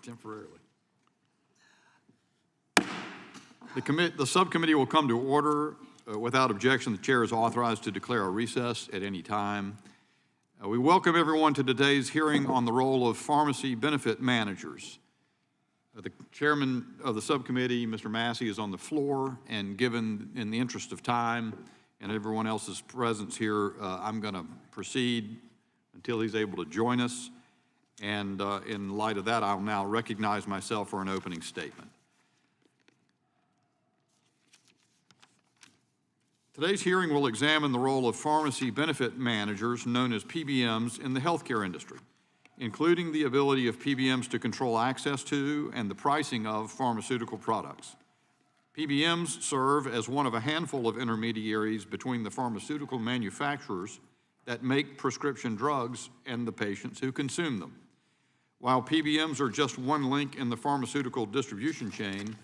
temporarily. The subcommittee will come to order. Without objection, the chair is authorized to declare a recess at any time. We welcome everyone to today's hearing on the role of pharmacy benefit managers. The chairman of the subcommittee, Mr. Massey, is on the floor, and given in the interest of time and everyone else's presence here, I'm going to proceed until he's able to join us. And in light of that, I'll now recognize myself for an opening statement. Today's hearing will examine the role of pharmacy benefit managers, known as PBMs, in the healthcare industry, including the ability of PBMs to control access to and the pricing of pharmaceutical products. PBMs serve as one of a handful of intermediaries between the pharmaceutical manufacturers that make prescription drugs and the patients who consume them. While PBMs are just one link in the pharmaceutical distribution chain,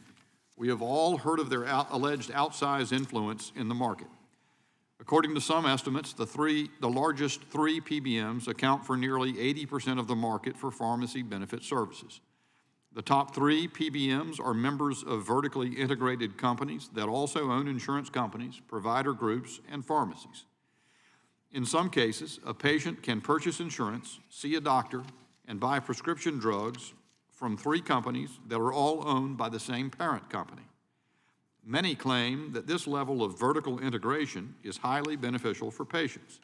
we have all heard of their alleged outsized influence in the market. According to some estimates, the largest three PBMs account for nearly 80% of the market for pharmacy benefit services. The top three PBMs are members of vertically integrated companies that also own insurance companies, provider groups, and pharmacies. In some cases, a patient can purchase insurance, see a doctor, and buy prescription drugs from three companies that are all owned by the same parent company. Many claim that this level of vertical integration is highly beneficial for patients.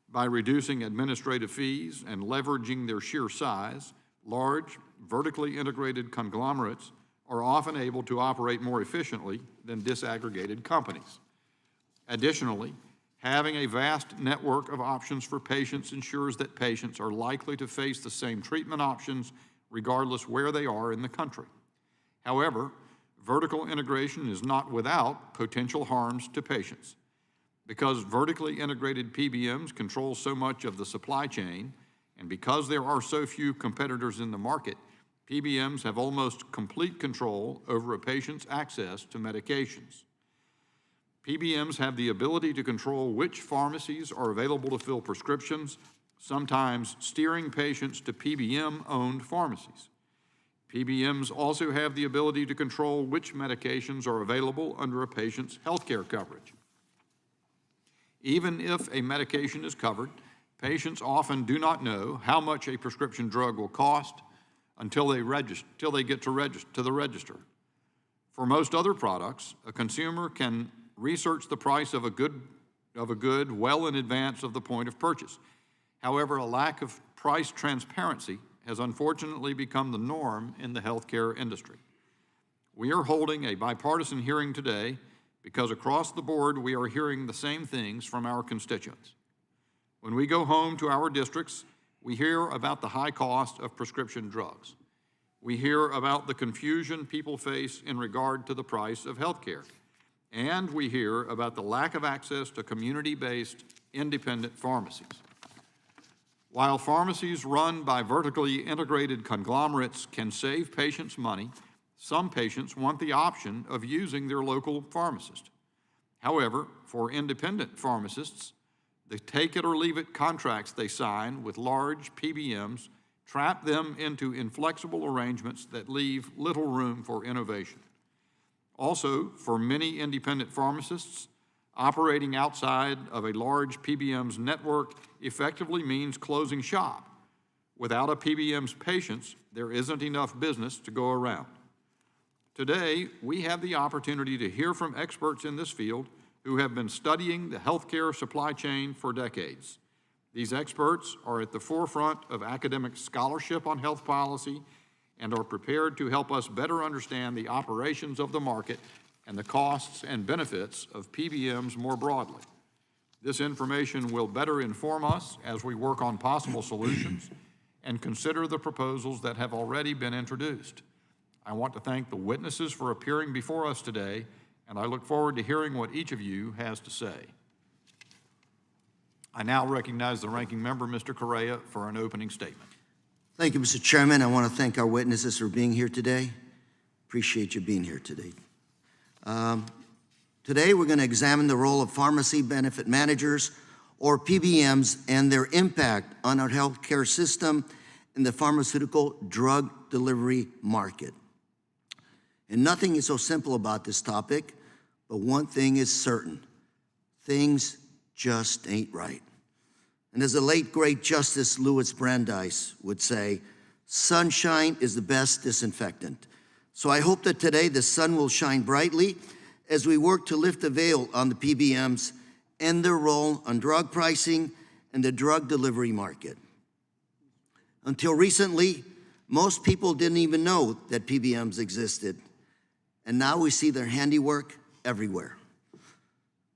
By reducing administrative fees and leveraging their sheer size, large, vertically integrated conglomerates are often able to operate more efficiently than disaggregated companies. Additionally, having a vast network of options for patients ensures that patients are likely to face the same treatment options regardless where they are in the country. However, vertical integration is not without potential harms to patients. Because vertically integrated PBMs control so much of the supply chain, and because there are so few competitors in the market, PBMs have almost complete control over a patient's access to medications. PBMs have the ability to control which pharmacies are available to fill prescriptions, sometimes steering patients to PBM-owned pharmacies. PBMs also have the ability to control which medications are available under a patient's healthcare coverage. Even if a medication is covered, patients often do not know how much a prescription drug will cost until they get to the register. For most other products, a consumer can research the price of a good well in advance of the point of purchase. However, a lack of price transparency has unfortunately become the norm in the healthcare industry. We are holding a bipartisan hearing today because across the board we are hearing the same things from our constituents. When we go home to our districts, we hear about the high cost of prescription drugs. We hear about the confusion people face in regard to the price of healthcare. And we hear about the lack of access to community-based independent pharmacies. While pharmacies run by vertically integrated conglomerates can save patients money, some patients want the option of using their local pharmacist. However, for independent pharmacists, the take-it-or-leave-it contracts they sign with large PBMs trap them into inflexible arrangements that leave little room for innovation. Also, for many independent pharmacists, operating outside of a large PBM's network effectively means closing shop. Without a PBM's patients, there isn't enough business to go around. Today, we have the opportunity to hear from experts in this field who have been studying the healthcare supply chain for decades. These experts are at the forefront of academic scholarship on health policy and are prepared to help us better understand the operations of the market and the costs and benefits of PBMs more broadly. This information will better inform us as we work on possible solutions and consider the proposals that have already been introduced. I want to thank the witnesses for appearing before us today, and I look forward to hearing what each of you has to say. I now recognize the ranking member, Mr. Correa, for an opening statement. Thank you, Mr. Chairman. I want to thank our witnesses for being here today. Appreciate you being here today. Today, we're going to examine the role of pharmacy benefit managers, or PBMs, and their impact on our healthcare system in the pharmaceutical drug delivery market. And nothing is so simple about this topic, but one thing is certain: things just ain't right. And as the late, great Justice Louis Brandeis would say, sunshine is the best disinfectant. So I hope that today the sun will shine brightly as we work to lift the veil on the PBMs and their role on drug pricing and the drug delivery market. Until recently, most people didn't even know that PBMs existed, and now we see their handiwork everywhere.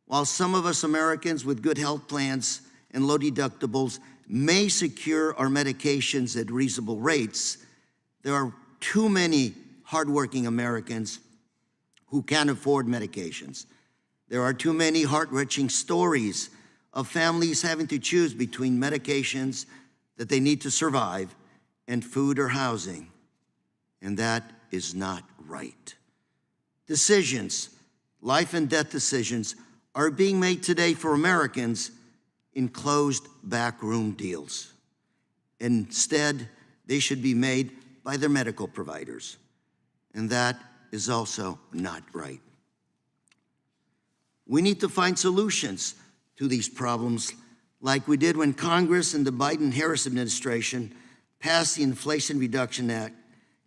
While some of us Americans with good health plans and low deductibles may secure our medications at reasonable rates, there are too many hardworking Americans who can't afford medications. There are too many heart-wrenching stories of families having to choose between medications that they need to survive and food or housing, and that is not right. Decisions, life and death decisions, are being made today for Americans in closed backroom deals. Instead, they should be made by their medical providers, and that is also not right. We need to find solutions to these problems like we did when Congress and the Biden-Harris administration passed the Inflation Reduction Act,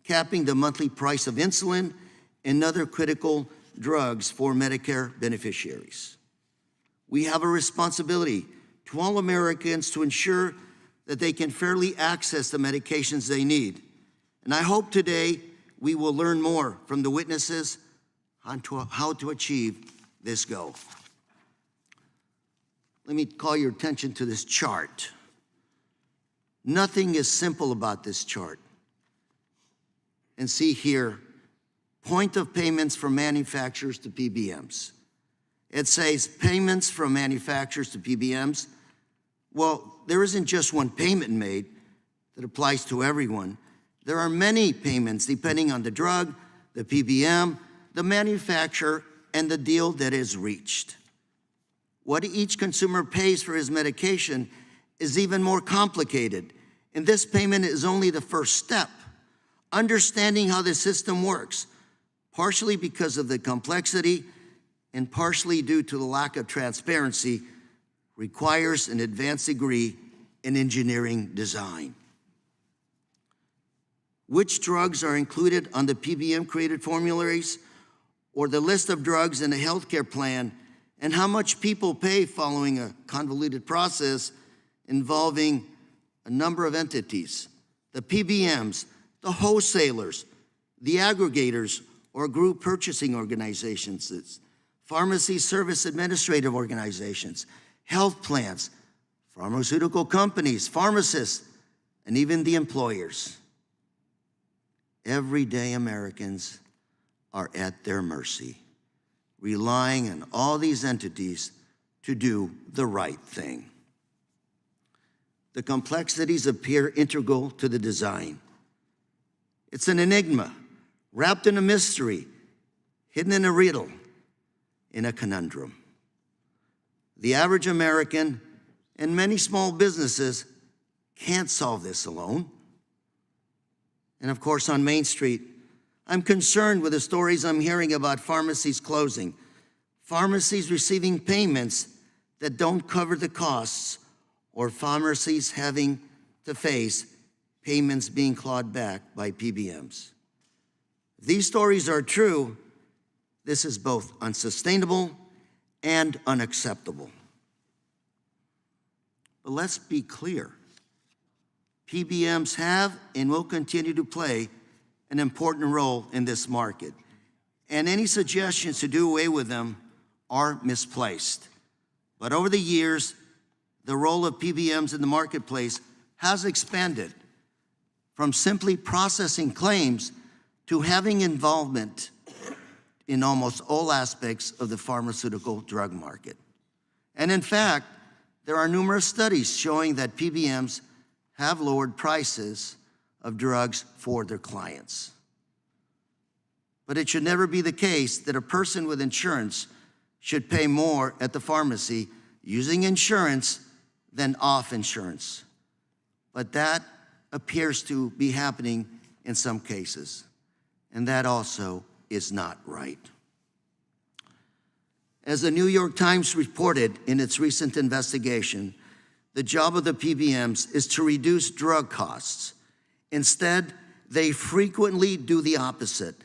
capping the monthly price of insulin and other critical drugs for Medicare beneficiaries. We have a responsibility to all Americans to ensure that they can fairly access the medications they need. And I hope today we will learn more from the witnesses on how to achieve this goal. Let me call your attention to this chart. Nothing is simple about this chart. And see here, point of payments from manufacturers to PBMs. It says payments from manufacturers to PBMs. Well, there isn't just one payment made that applies to everyone. There are many payments depending on the drug, the PBM, the manufacturer, and the deal that is reached. What each consumer pays for his medication is even more complicated, and this payment is only the first step. Understanding how the system works, partially because of the complexity and partially due to the lack of transparency, requires an advanced degree in engineering design. Which drugs are included on the PBM-created formularies or the list of drugs in a healthcare plan, and how much people pay following a convoluted process involving a number of entities: the PBMs, the wholesalers, the aggregators or group purchasing organizations, pharmacy service administrative organizations, health plans, pharmaceutical companies, pharmacists, and even the employers. Everyday Americans are at their mercy, relying on all these entities to do the right thing. The complexities appear integral to the design. It's an enigma, wrapped in a mystery, hidden in a riddle, in a conundrum. The average American and many small businesses can't solve this alone. And of course, on Main Street, I'm concerned with the stories I'm hearing about pharmacies closing, pharmacies receiving payments that don't cover the costs, or pharmacies having to face payments being clawed back by PBMs. If these stories are true, this is both unsustainable and unacceptable. But let's be clear. PBMs have and will continue to play an important role in this market, and any suggestions to do away with them are misplaced. But over the years, the role of PBMs in the marketplace has expanded from simply processing claims to having involvement in almost all aspects of the pharmaceutical drug market. And in fact, there are numerous studies showing that PBMs have lowered prices of drugs for their clients. But it should never be the case that a person with insurance should pay more at the pharmacy using insurance than off insurance. But that appears to be happening in some cases, and that also is not right. As the New York Times reported in its recent investigation, the job of the PBMs is to reduce drug costs. Instead, they frequently do the opposite.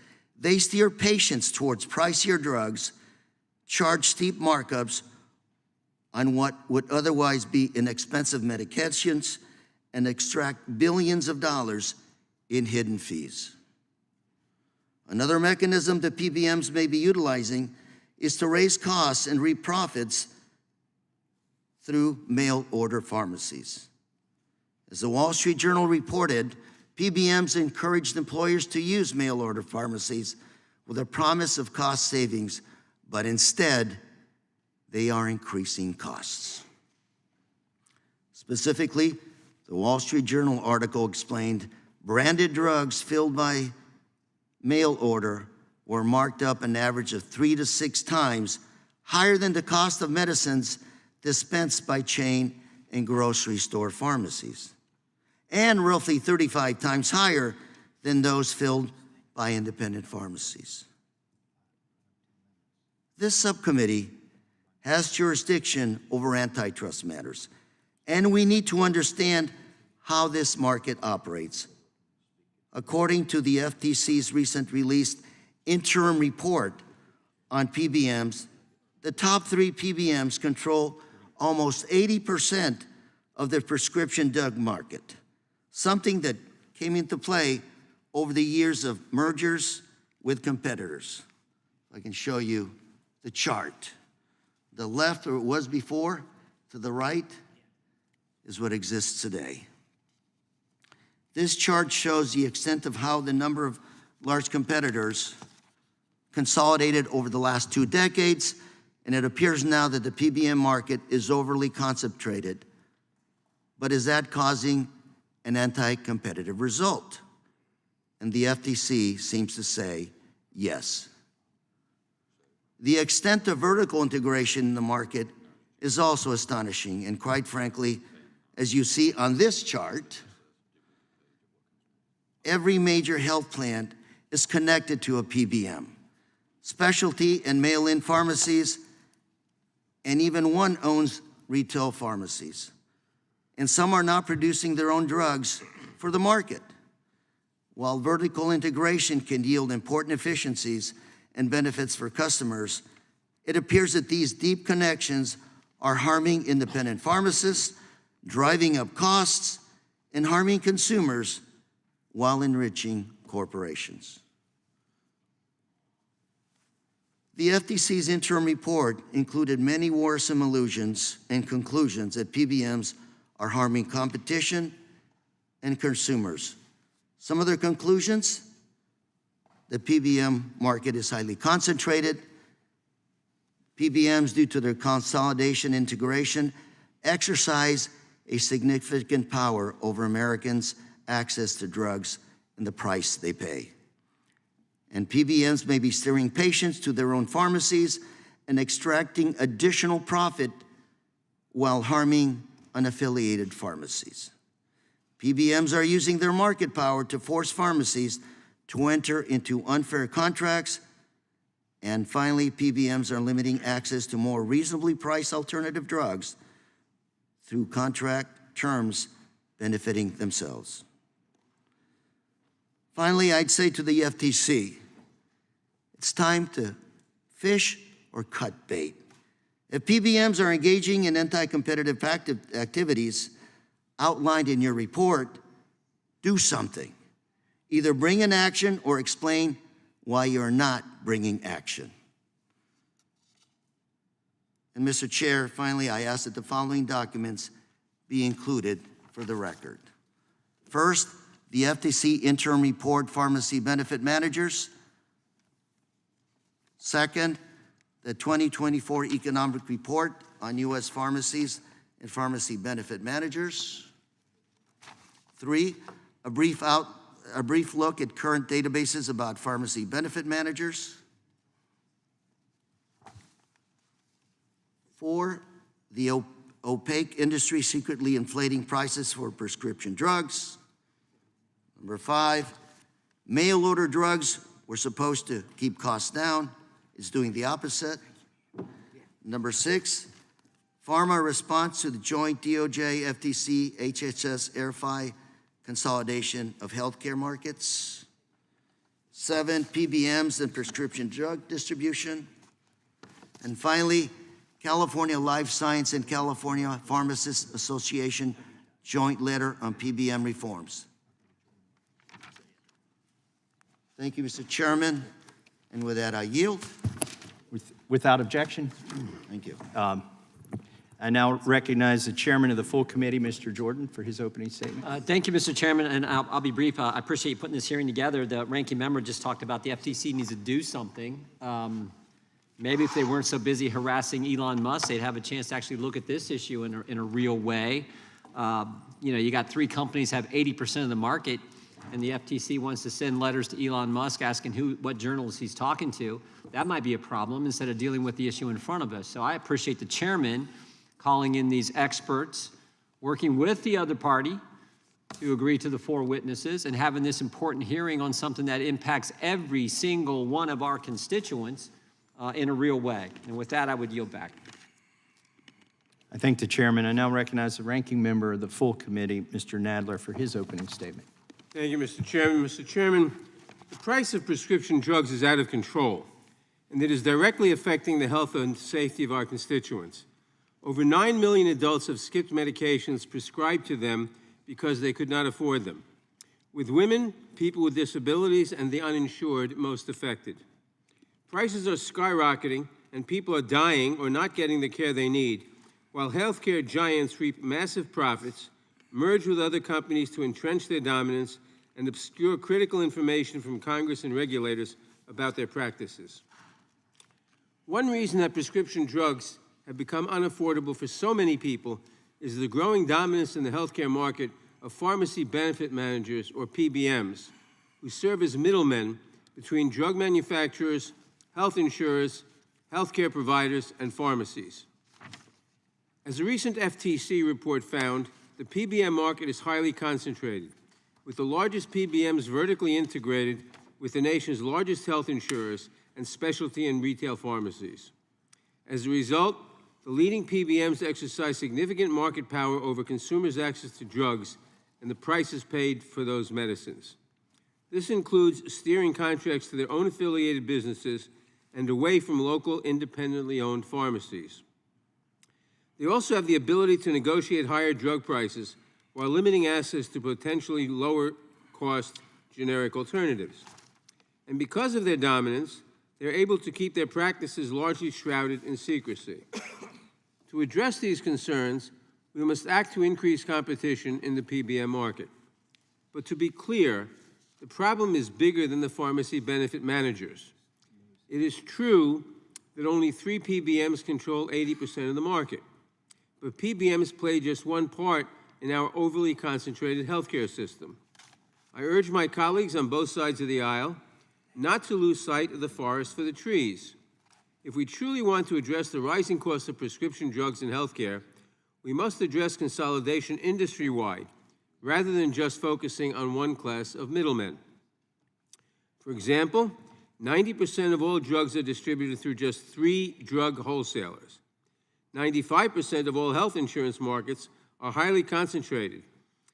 They steer patients towards pricier drugs, charge steep markups on what would otherwise be inexpensive medications, and extract billions of dollars in hidden fees. Another mechanism the PBMs may be utilizing is to raise costs and reap profits through mail-order pharmacies. As the Wall Street Journal reported, PBMs encouraged employers to use mail-order pharmacies with a promise of cost savings, but instead, they are increasing costs. Specifically, the Wall Street Journal article explained branded drugs filled by mail order were marked up an average of 3 to 6 times higher than the cost of medicines dispensed by chain and grocery store pharmacies, and roughly 35 times higher than those filled by independent pharmacies. This subcommittee has jurisdiction over antitrust matters, and we need to understand how this market operates. According to the FTC's recent released interim report on PBMs, the top 3 PBMs control almost 80% of the prescription drug market, something that came into play over the years of mergers with competitors. I can show you the chart. The left, where it was before, to the right is what exists today. This chart shows the extent of how the number of large competitors consolidated over the last 2 decades, and it appears now that the PBM market is overly concentrated. But is that causing an anti-competitive result? And the FTC seems to say yes. The extent of vertical integration in the market is also astonishing, and quite frankly, as you see on this chart, every major health plan is connected to a PBM. Specialty and mail-in pharmacies, and even one owns retail pharmacies. And some are not producing their own drugs for the market. While vertical integration can yield important efficiencies and benefits for customers, it appears that these deep connections are harming independent pharmacists, driving up costs, and harming consumers while enriching corporations. The FTC's interim report included many worrisome allusions and conclusions that PBMs are harming competition and consumers. Some of their conclusions: the PBM market is highly concentrated. PBMs, due to their consolidation integration, exercise a significant power over Americans' access to drugs and the price they pay. And PBMs may be steering patients to their own pharmacies and extracting additional profit while harming unaffiliated pharmacies. PBMs are using their market power to force pharmacies to enter into unfair contracts. And finally, PBMs are limiting access to more reasonably priced alternative drugs through contract terms benefiting themselves. Finally, I'd say to the FTC, it's time to fish or cut bait. If PBMs are engaging in anti-competitive activities outlined in your report, do something. Either bring an action or explain why you're not bringing action. And Mr. Chair, finally, I ask that the following documents be included for the record. First, the FTC interim report, Pharmacy Benefit Managers. Second, the 2024 economic report on U.S. pharmacies and pharmacy benefit managers. 3, a brief look at current databases about pharmacy benefit managers. 4, the opaque industry secretly inflating prices for prescription drugs. Number 5, mail order drugs were supposed to keep costs down. It's doing the opposite. Number 6, pharma response to the joint DOJ, FTC, HHS, AirFi consolidation of healthcare markets. 7, PBMs and prescription drug distribution. And finally, California Life Science and California Pharmacists Association joint letter on PBM reforms. Thank you, Mr. Chairman. And with that, I yield. Without objection. Thank you. I now recognize the chairman of the full committee, Mr. Jordan, for his opening statement. Thank you, Mr. Chairman, and I'll be brief. I appreciate you putting this hearing together. The ranking member just talked about the FTC needs to do something. Maybe if they weren't so busy harassing Elon Musk, they'd have a chance to actually look at this issue in a real way. You know, you got 3 companies have 80% of the market, and the FTC wants to send letters to Elon Musk asking what journalists he's talking to. That might be a problem instead of dealing with the issue in front of us. So I appreciate the chairman calling in these experts, working with the other party to agree to the 4 witnesses, and having this important hearing on something that impacts every single one of our constituents in a real way. And with that, I would yield back. I thank the chairman. I now recognize the ranking member of the full committee, Mr. Nadler, for his opening statement. Thank you, Mr. Chairman. Mr. Chairman, the price of prescription drugs is out of control, and it is directly affecting the health and safety of our constituents. Over 9 million adults have skipped medications prescribed to them because they could not afford them, with women, people with disabilities, and the uninsured most affected. Prices are skyrocketing, and people are dying or not getting the care they need, while healthcare giants reap massive profits, merge with other companies to entrench their dominance, and obscure critical information from Congress and regulators about their practices. One reason that prescription drugs have become unaffordable for so many people is the growing dominance in the healthcare market of pharmacy benefit managers, or PBMs, who serve as middlemen between drug manufacturers, health insurers, healthcare providers, and pharmacies. As a recent FTC report found, the PBM market is highly concentrated, with the largest PBMs vertically integrated with the nation's largest health insurers and specialty and retail pharmacies. As a result, the leading PBMs exercise significant market power over consumers' access to drugs and the prices paid for those medicines. This includes steering contracts to their own affiliated businesses and away from local, independently owned pharmacies. They also have the ability to negotiate higher drug prices while limiting access to potentially lower-cost generic alternatives. And because of their dominance, they're able to keep their practices largely shrouded in secrecy. To address these concerns, we must act to increase competition in the PBM market. But to be clear, the problem is bigger than the pharmacy benefit managers. It is true that only 3 PBMs control 80% of the market, but PBMs play just one part in our overly concentrated healthcare system. I urge my colleagues on both sides of the aisle not to lose sight of the forest for the trees. If we truly want to address the rising cost of prescription drugs in healthcare, we must address consolidation industry-wide, rather than just focusing on one class of middlemen. For example, 90% of all drugs are distributed through just 3 drug wholesalers. 95% of all health insurance markets are highly concentrated,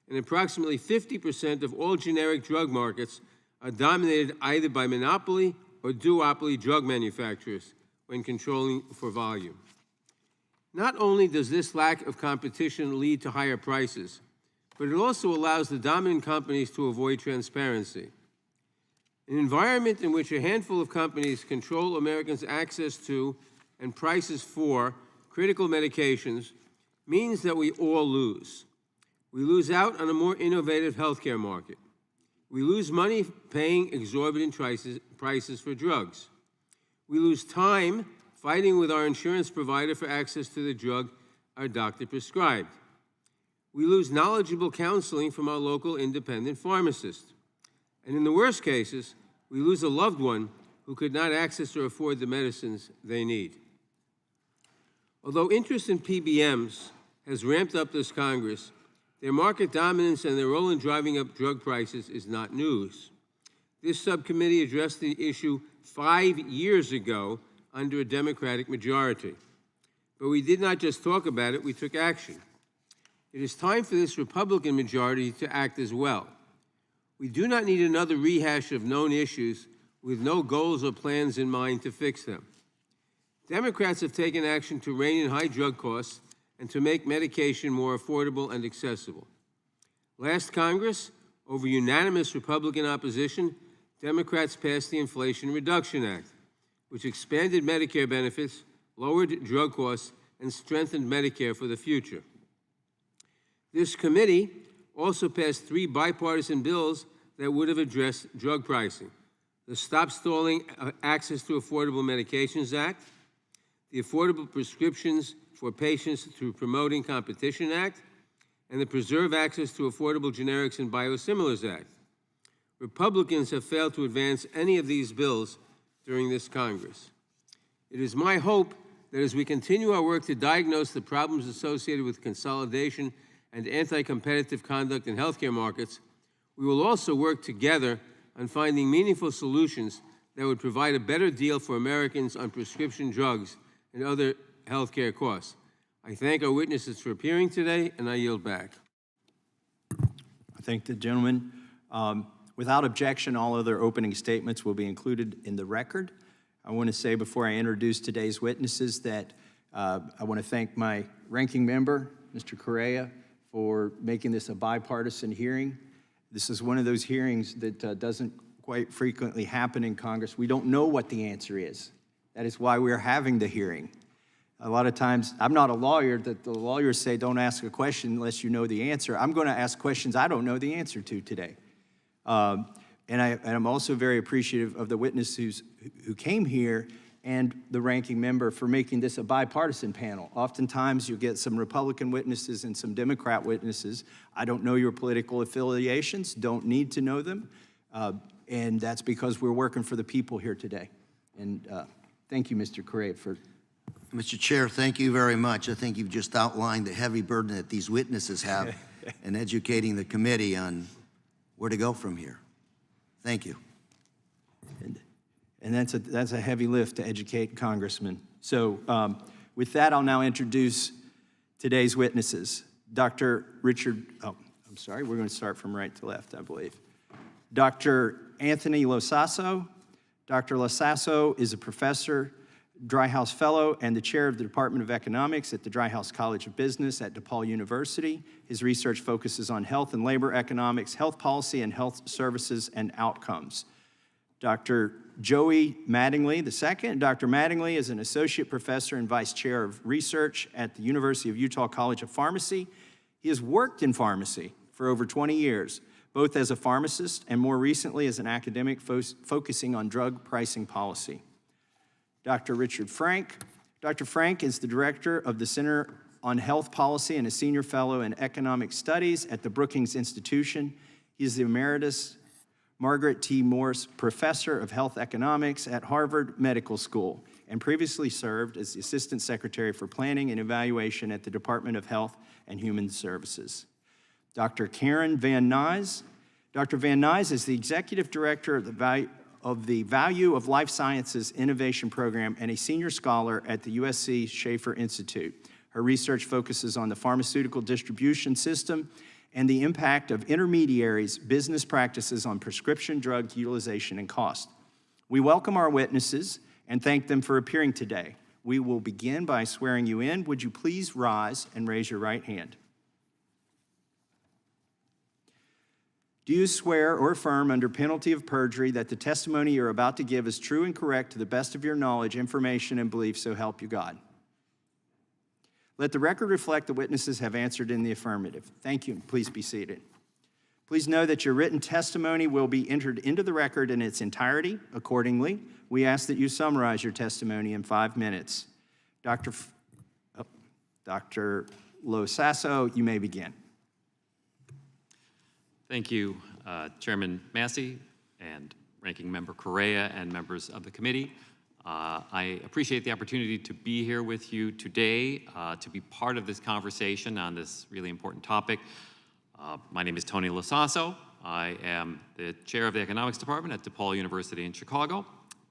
and approximately 50% of all generic drug markets are dominated either by monopoly or duopoly drug manufacturers when controlling for volume. Not only does this lack of competition lead to higher prices, but it also allows the dominant companies to avoid transparency. An environment in which a handful of companies control Americans' access to and prices for critical medications means that we all lose. We lose out on a more innovative healthcare market. We lose money paying exorbitant prices for drugs. We lose time fighting with our insurance provider for access to the drug our doctor prescribed. We lose knowledgeable counseling from our local independent pharmacist. And in the worst cases, we lose a loved one who could not access or afford the medicines they need. Although interest in PBMs has ramped up this Congress, Their market dominance and their role in driving up drug prices is not news. This subcommittee addressed the issue 5 years ago under a Democratic majority. But we did not just talk about it, we took action. It is time for this Republican majority to act as well. We do not need another rehash of known issues with no goals or plans in mind to fix them. Democrats have taken action to rein in high drug costs and to make medication more affordable and accessible. Last Congress, over unanimous Republican opposition, Democrats passed the Inflation Reduction Act, which expanded Medicare benefits, lowered drug costs, and strengthened Medicare for the future. This committee also passed 3 bipartisan bills that would have addressed drug pricing: the Stop Stalling Access to Affordable Medications Act, the Affordable Prescriptions for Patients Through Promoting Competition Act, and the Preserve Access to Affordable Generics and Biosimilars Act. Republicans have failed to advance any of these bills during this Congress. It is my hope that as we continue our work to diagnose the problems associated with consolidation and anti-competitive conduct in healthcare markets, we will also work together on finding meaningful solutions that would provide a better deal for Americans on prescription drugs and other healthcare costs. I thank our witnesses for appearing today, and I yield back. I thank the gentleman. Without objection, all other opening statements will be included in the record. I want to say before I introduce today's witnesses that I want to thank my ranking member, Mr. Correa, for making this a bipartisan hearing. This is one of those hearings that doesn't quite frequently happen in Congress. We don't know what the answer is. That is why we're having the hearing. A lot of times, I'm not a lawyer, that the lawyers say don't ask a question unless you know the answer. I'm going to ask questions I don't know the answer to today. And I'm also very appreciative of the witnesses who came here and the ranking member for making this a bipartisan panel. Oftentimes, you get some Republican witnesses and some Democrat witnesses. I don't know your political affiliations, don't need to know them, and that's because we're working for the people here today. And thank you, Mr. Correa, for... Mr. Chair, thank you very much. I think you've just outlined the heavy burden that these witnesses have in educating the committee on where to go from here. Thank you. And that's a heavy lift to educate congressmen. So with that, I'll now introduce today's witnesses. Dr. Richard, I'm sorry, we're going to start from right to left, I believe. Dr. Anthony Losasso. Dr. Losasso is a professor, Dryhouse Fellow, and the chair of the Department of Economics at the Dryhouse College of Business at DePaul University. His research focuses on health and labor economics, health policy, and health services and outcomes. Dr. Joey Mattingly II. Dr. Mattingly is an associate professor and vice chair of research at the University of Utah College of Pharmacy. He has worked in pharmacy for over 20 years, both as a pharmacist and more recently as an academic focusing on drug pricing policy. Dr. Richard Frank. Dr. Frank is the director of the Center on Health Policy and a senior fellow in economic studies at the Brookings Institution. He is the emeritus Margaret T. Morse Professor of Health Economics at Harvard Medical School and previously served as the Assistant Secretary for Planning and Evaluation at the Department of Health and Human Services. Dr. Karen Van Nuys. Dr. Van Nuys is the Executive Director of the Value of Life Sciences Innovation Program and a senior scholar at the USC Schaefer Institute. Her research focuses on the pharmaceutical distribution system and the impact of intermediaries' business practices on prescription drug utilization and cost. We welcome our witnesses and thank them for appearing today. We will begin by swearing you in. Would you please rise and raise your right hand? Do you swear or affirm under penalty of perjury that the testimony you're about to give is true and correct to the best of your knowledge, information, and belief, so help you God? Let the record reflect the witnesses have answered in the affirmative. Thank you. Please be seated. Please know that your written testimony will be entered into the record in its entirety. Accordingly, we ask that you summarize your testimony in 5 minutes. Dr. Losasso, you may begin. Thank you, Chairman Massey and Ranking Member Correa and members of the committee. I appreciate the opportunity to be here with you today to be part of this conversation on this really important topic. My name is Tony Lasasso. I am the chair of the economics department at DePaul University in Chicago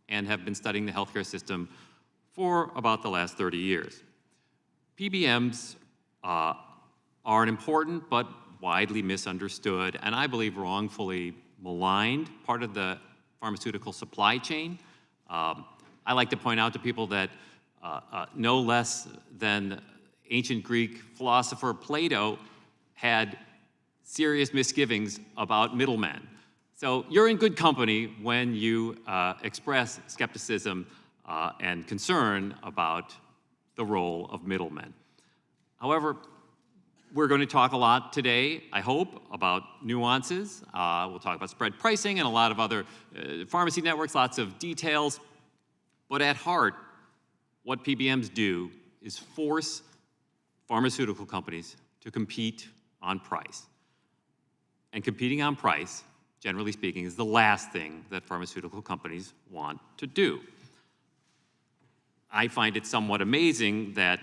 and have been studying the healthcare system for about the last 30 years. PBMs are an important but widely misunderstood and I believe wrongfully maligned part of the pharmaceutical supply chain. I like to point out to people that no less than ancient Greek philosopher Plato had serious misgivings about middlemen. So you're in good company when you express skepticism and concern about the role of middlemen. However, we're going to talk a lot today, I hope, about nuances. We'll talk about spread pricing and a lot of other pharmacy networks, lots of details. But at heart, what PBMs do is force pharmaceutical companies to compete on price. And competing on price, generally speaking, is the last thing that pharmaceutical companies want to do. I find it somewhat amazing that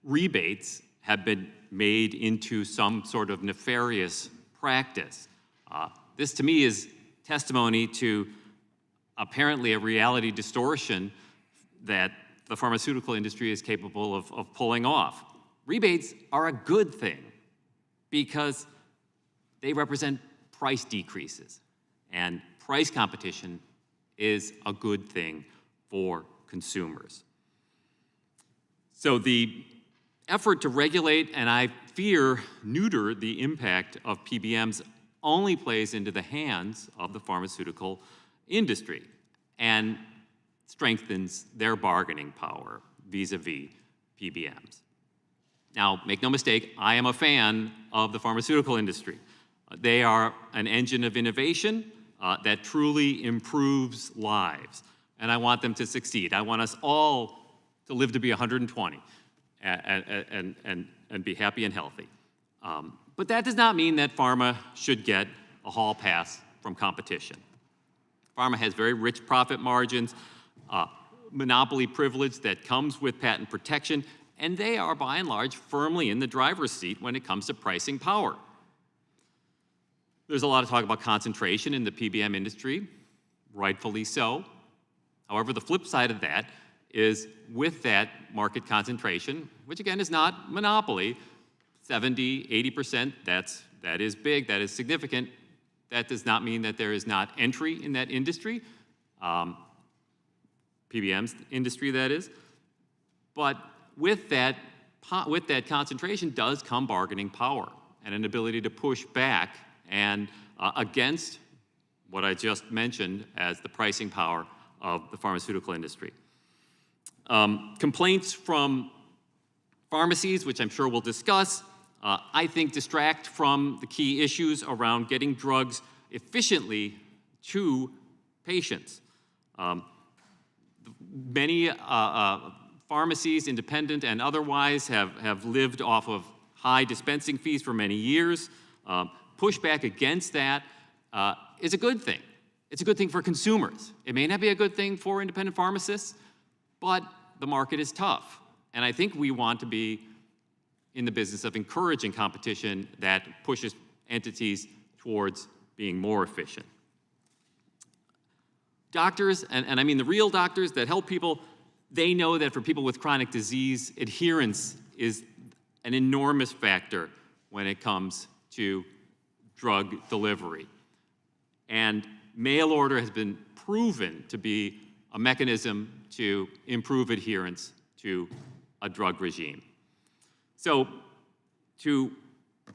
rebates have been made into some sort of nefarious practice. This to me is testimony to apparently a reality distortion that the pharmaceutical industry is capable of pulling off. Rebates are a good thing because they represent price decreases, and price competition is a good thing for consumers. So the effort to regulate and I fear neuter the impact of PBMs only plays into the hands of the pharmaceutical industry and strengthens their bargaining power vis-a-vis PBMs. Now, make no mistake, I am a fan of the pharmaceutical industry. They are an engine of innovation that truly improves lives, and I want them to succeed. I want us all to live to be 120 and be happy and healthy. But that does not mean that pharma should get a hall pass from competition. Pharma has very rich profit margins, monopoly privilege that comes with patent protection, and they are by and large firmly in the driver's seat when it comes to pricing power. There's a lot of talk about concentration in the PBM industry, rightfully so. However, the flip side of that is with that market concentration, which again is not monopoly, 70, 80%, that is big, that is significant. That does not mean that there is not entry in that industry, PBM's industry that is. But with that concentration does come bargaining power and an ability to push back and against what I just mentioned as the pricing power of the pharmaceutical industry. Complaints from pharmacies, which I'm sure we'll discuss, I think distract from the key issues around getting drugs efficiently to patients. Many pharmacies, independent and otherwise, have lived off of high dispensing fees for many years. Pushback against that is a good thing. It's a good thing for consumers. It may not be a good thing for independent pharmacists, but the market is tough. And I think we want to be in the business of encouraging competition that pushes entities towards being more efficient. Doctors, and I mean the real doctors that help people, they know that for people with chronic disease, adherence is an enormous factor when it comes to drug delivery. And mail order has been proven to be a mechanism to improve adherence to a drug regime. So to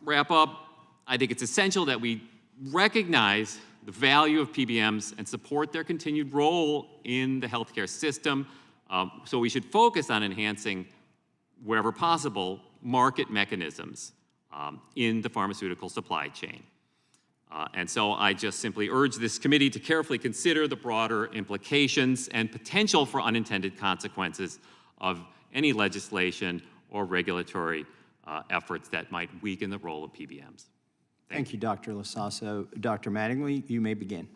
wrap up, I think it's essential that we recognize the value of PBMs and support their continued role in the healthcare system. So we should focus on enhancing, wherever possible, market mechanisms in the pharmaceutical supply chain. And so I just simply urge this committee to carefully consider the broader implications and potential for unintended consequences of any legislation or regulatory efforts that might weaken the role of PBMs. Thank you, Dr. Lasasso. Dr. Mattingly, you may begin.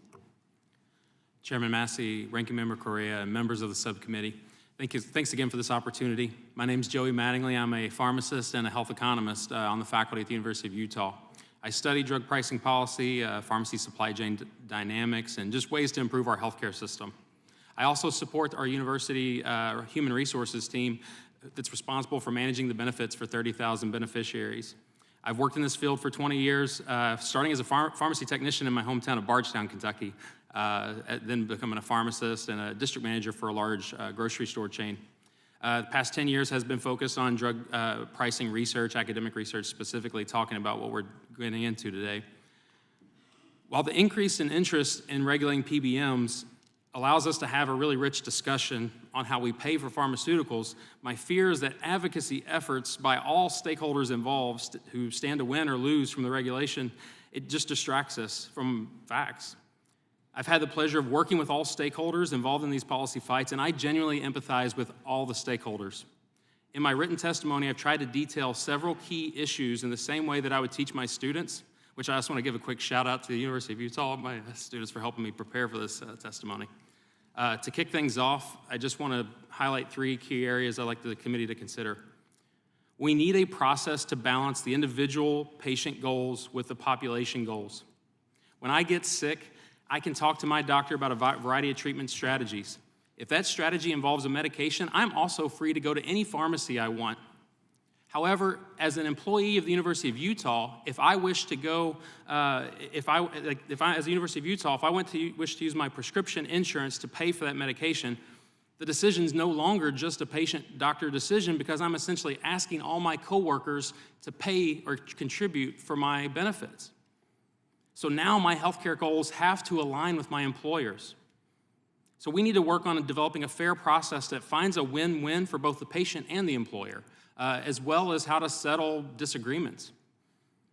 Chairman Massey, Ranking Member Correa, and members of the subcommittee, thanks again for this opportunity. My name is Joey Mattingly. I'm a pharmacist and a health economist on the faculty at the University of Utah. I study drug pricing policy, pharmacy supply chain dynamics, and just ways to improve our healthcare system. I also support our university human resources team that's responsible for managing the benefits for 30,000 beneficiaries. I've worked in this field for 20 years, starting as a pharmacy technician in my hometown of Bardstown, Kentucky, then becoming a pharmacist and a district manager for a large grocery store chain. The past 10 years has been focused on drug pricing research, academic research, specifically talking about what we're getting into today. While the increase in interest in regulating PBMs allows us to have a really rich discussion on how we pay for pharmaceuticals, my fear is that advocacy efforts by all stakeholders involved who stand to win or lose from the regulation, it just distracts us from facts. I've had the pleasure of working with all stakeholders involved in these policy fights, and I genuinely empathize with all the stakeholders. In my written testimony, I've tried to detail several key issues in the same way that I would teach my students, which I also want to give a quick shout out to the University of Utah, my students, for helping me prepare for this testimony. To kick things off, I just want to highlight 3 key areas I'd like the committee to consider. We need a process to balance the individual patient goals with the population goals. When I get sick, I can talk to my doctor about a variety of treatment strategies. If that strategy involves a medication, I'm also free to go to any pharmacy I want. However, as an employee of the University of Utah, if I wish to go, if I as the University of Utah, if I wish to use my prescription insurance to pay for that medication, the decision is no longer just a patient-doctor decision because I'm essentially asking all my coworkers to pay or contribute for my benefits. So now my healthcare goals have to align with my employers. So we need to work on developing a fair process that finds a win-win for both the patient and the employer, as well as how to settle disagreements.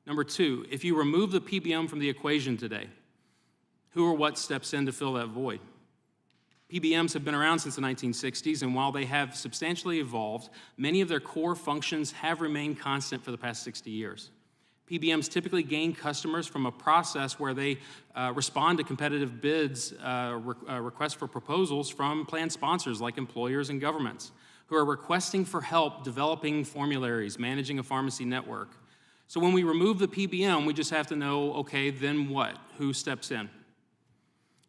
Number 2, if you remove the PBM from the equation today, who or what steps in to fill that void? PBMs have been around since the 1960s, and while they have substantially evolved, many of their core functions have remained constant for the past 60 years. PBMs typically gain customers from a process where they respond to competitive bids, requests for proposals from plan sponsors like employers and governments who are requesting for help developing formularies, managing a pharmacy network. So when we remove the PBM, we just have to know, okay, then what? Who steps in?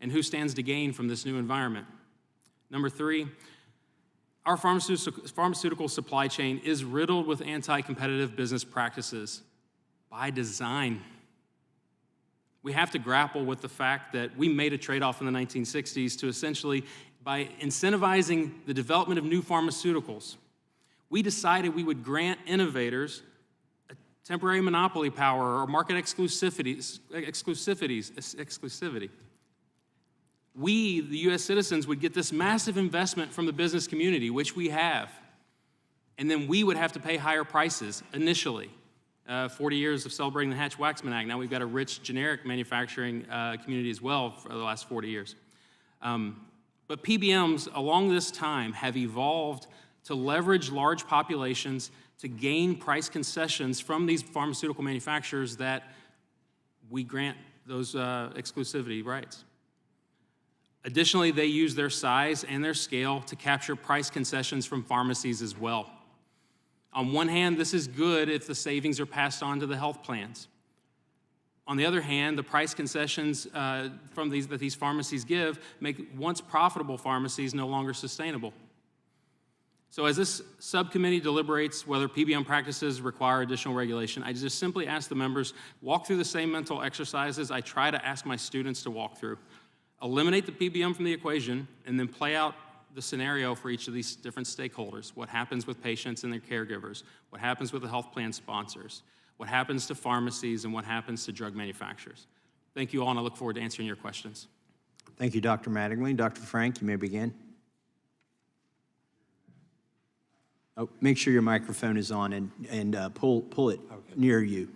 And who stands to gain from this new environment? Number 3, our pharmaceutical supply chain is riddled with anti-competitive business practices by design. We have to grapple with the fact that we made a trade-off in the 1960s to essentially, by incentivizing the development of new pharmaceuticals, we decided we would grant innovators a temporary monopoly power or market exclusivity. We, the US citizens, would get this massive investment from the business community, which we have, and then we would have to pay higher prices initially. 40 years of celebrating the Hatch-Waxman Act. Now we've got a rich generic manufacturing community as well for the last 40 years. But PBMs along this time have evolved to leverage large populations to gain price concessions from these pharmaceutical manufacturers that we grant those exclusivity rights. Additionally, they use their size and their scale to capture price concessions from pharmacies as well. On one hand, this is good if the savings are passed on to the health plans. On the other hand, the price concessions that these pharmacies give make once profitable pharmacies no longer sustainable. So as this subcommittee deliberates whether PBM practices require additional regulation, I just simply ask the members, walk through the same mental exercises I try to ask my students to walk through. Eliminate the PBM from the equation, and then play out the scenario for each of these different stakeholders. What happens with patients and their caregivers? What happens with the health plan sponsors? What happens to pharmacies, and what happens to drug manufacturers? Thank you all, and I look forward to answering your questions. Thank you, Dr. Mattingly. Dr. Frank, you may begin. Oh, make sure your microphone is on and pull it near you.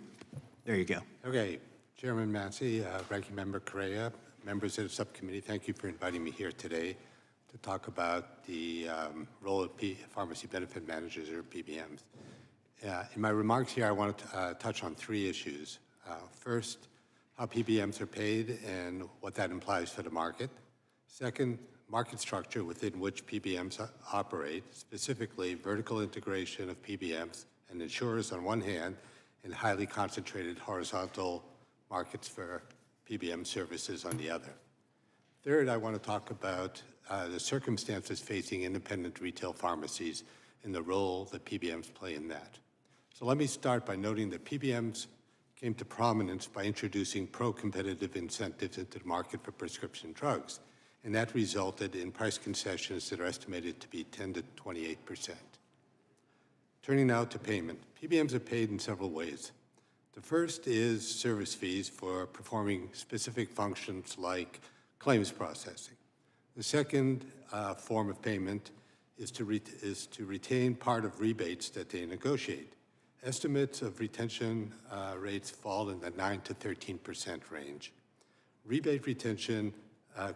There you go. Okay, Chairman Massey, Ranking Member Correa, members of the subcommittee, thank you for inviting me here today to talk about the role of pharmacy benefit managers, or PBMs. In my remarks here, I want to touch on 3 issues. First, how PBMs are paid and what that implies for the market. Second, market structure within which PBMs operate, specifically vertical integration of PBMs and insurers on one hand, and highly concentrated horizontal markets for PBM services on the other. Third, I want to talk about the circumstances facing independent retail pharmacies and the role that PBMs play in that. So let me start by noting that PBMs came to prominence by introducing pro-competitive incentives into the market for prescription drugs, and that resulted in price concessions that are estimated to be 10 to 28%. Turning now to payment, PBMs are paid in several ways. The first is service fees for performing specific functions like claims processing. The second form of payment is to retain part of rebates that they negotiate. Estimates of retention rates fall in the 9 to 13% range. Rebate retention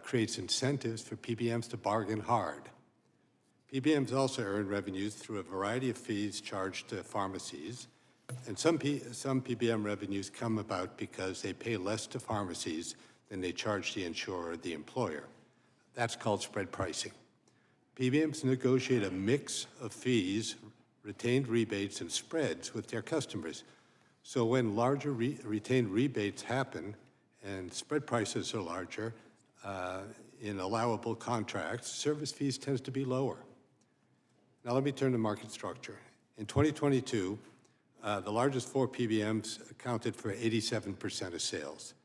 creates incentives for PBMs to bargain hard. PBMs also earn revenues through a variety of fees charged to pharmacies, and some PBM revenues come about because they pay less to pharmacies than they charge the insurer or the employer. That's called spread pricing. PBMs negotiate a mix of fees, retained rebates, and spreads with their customers. So when larger retained rebates happen and spread prices are larger in allowable contracts, service fees tends to be lower. Now let me turn to market structure. In 2022, the largest 4 PBMs accounted for 87% of sales.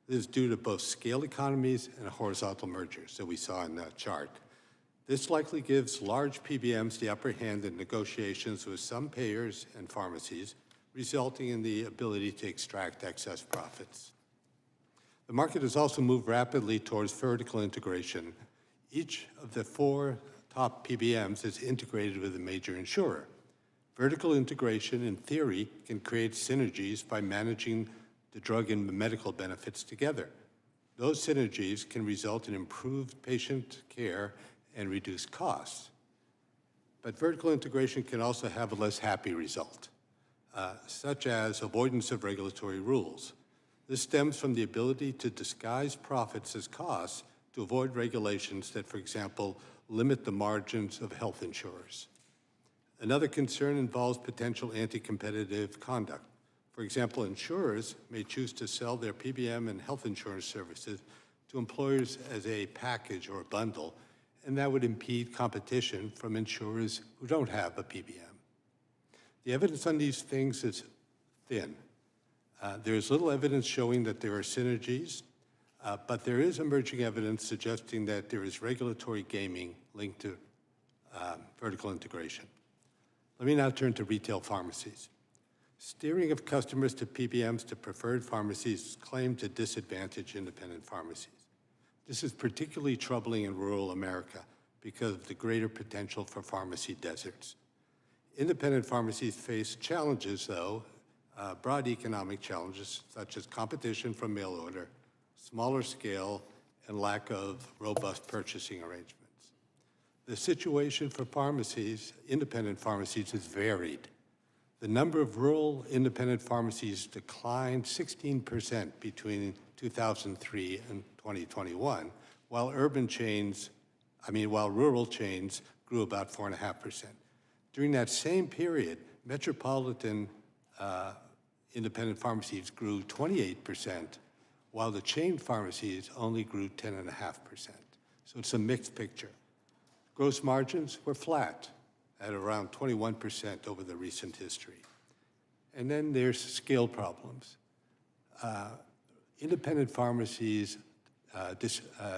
This is due to both scale economies and horizontal mergers that we saw in that chart. This likely gives large PBMs the upper hand in negotiations with some payers and pharmacies, resulting in the ability to extract excess profits. The market has also moved rapidly towards vertical integration. Each of the 4 top PBMs is integrated with a major insurer. Vertical integration, in theory, can create synergies by managing the drug and medical benefits together. Those synergies can result in improved patient care and reduced costs. But vertical integration can also have a less happy result, such as avoidance of regulatory rules. This stems from the ability to disguise profits as costs to avoid regulations that, for example, limit the margins of health insurers. Another concern involves potential anti-competitive conduct. For example, insurers may choose to sell their PBM and health insurance services to employers as a package or a bundle, and that would impede competition from insurers who don't have a PBM. The evidence on these things is thin. There is little evidence showing that there are synergies, but there is emerging evidence suggesting that there is regulatory gaming linked to vertical integration. Let me now turn to retail pharmacies. Steering of customers to PBMs to preferred pharmacies claim to disadvantage independent pharmacies. This is particularly troubling in rural America because of the greater potential for pharmacy deserts. Independent pharmacies face challenges, though, broad economic challenges such as competition from mail order, smaller scale, and lack of robust purchasing arrangements. The situation for pharmacies, independent pharmacies, is varied. The number of rural independent pharmacies declined 16% between 2003 and 2021, while rural chains grew about 4.5%. During that same period, metropolitan independent pharmacies grew 28%, while the chain pharmacies only grew 10.5%. So it's a mixed picture. Gross margins were flat at around 21% over the recent history. And then there's scale problems. Independent pharmacies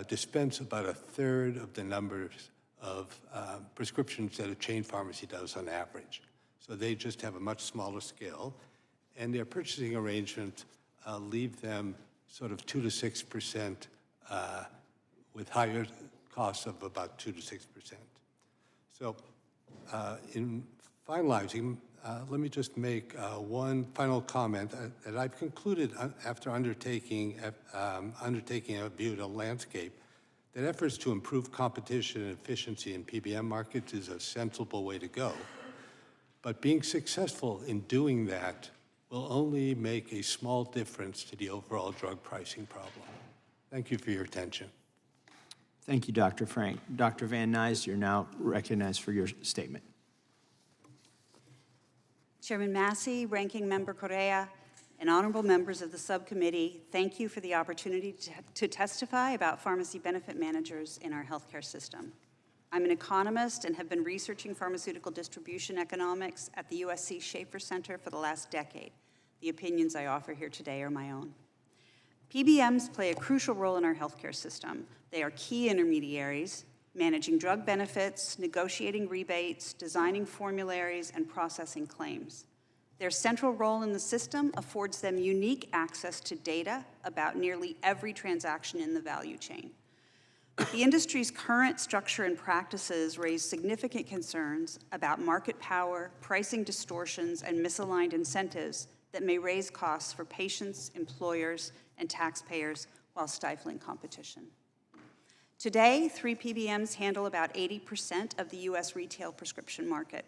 dispense about 1/3 of the numbers of prescriptions that a chain pharmacy does on average. So they just have a much smaller scale, and their purchasing arrangements leave them sort of 2 to 6% with higher costs of about 2 to 6%. So in finalizing, let me just make one final comment that I've concluded after undertaking a view of the landscape, that efforts to improve competition and efficiency in PBM markets is a sensible way to go. But being successful in doing that will only make a small difference to the overall drug pricing problem. Thank you for your attention. Thank you, Dr. Frank. Dr. Van Nuys, you're now recognized for your statement. Chairman Massey, Ranking Member Correa, and honorable members of the subcommittee, thank you for the opportunity to testify about pharmacy benefit managers in our healthcare system. I'm an economist and have been researching pharmaceutical distribution economics at the USC Schaefer Center for the last decade. The opinions I offer here today are my own. PBMs play a crucial role in our healthcare system. They are key intermediaries, managing drug benefits, negotiating rebates, designing formularies, and processing claims. Their central role in the system affords them unique access to data about nearly every transaction in the value chain. The industry's current structure and practices raise significant concerns about market power, pricing distortions, and misaligned incentives that may raise costs for patients, employers, and taxpayers while stifling competition. Today, 3 PBMs handle about 80% of the US retail prescription market.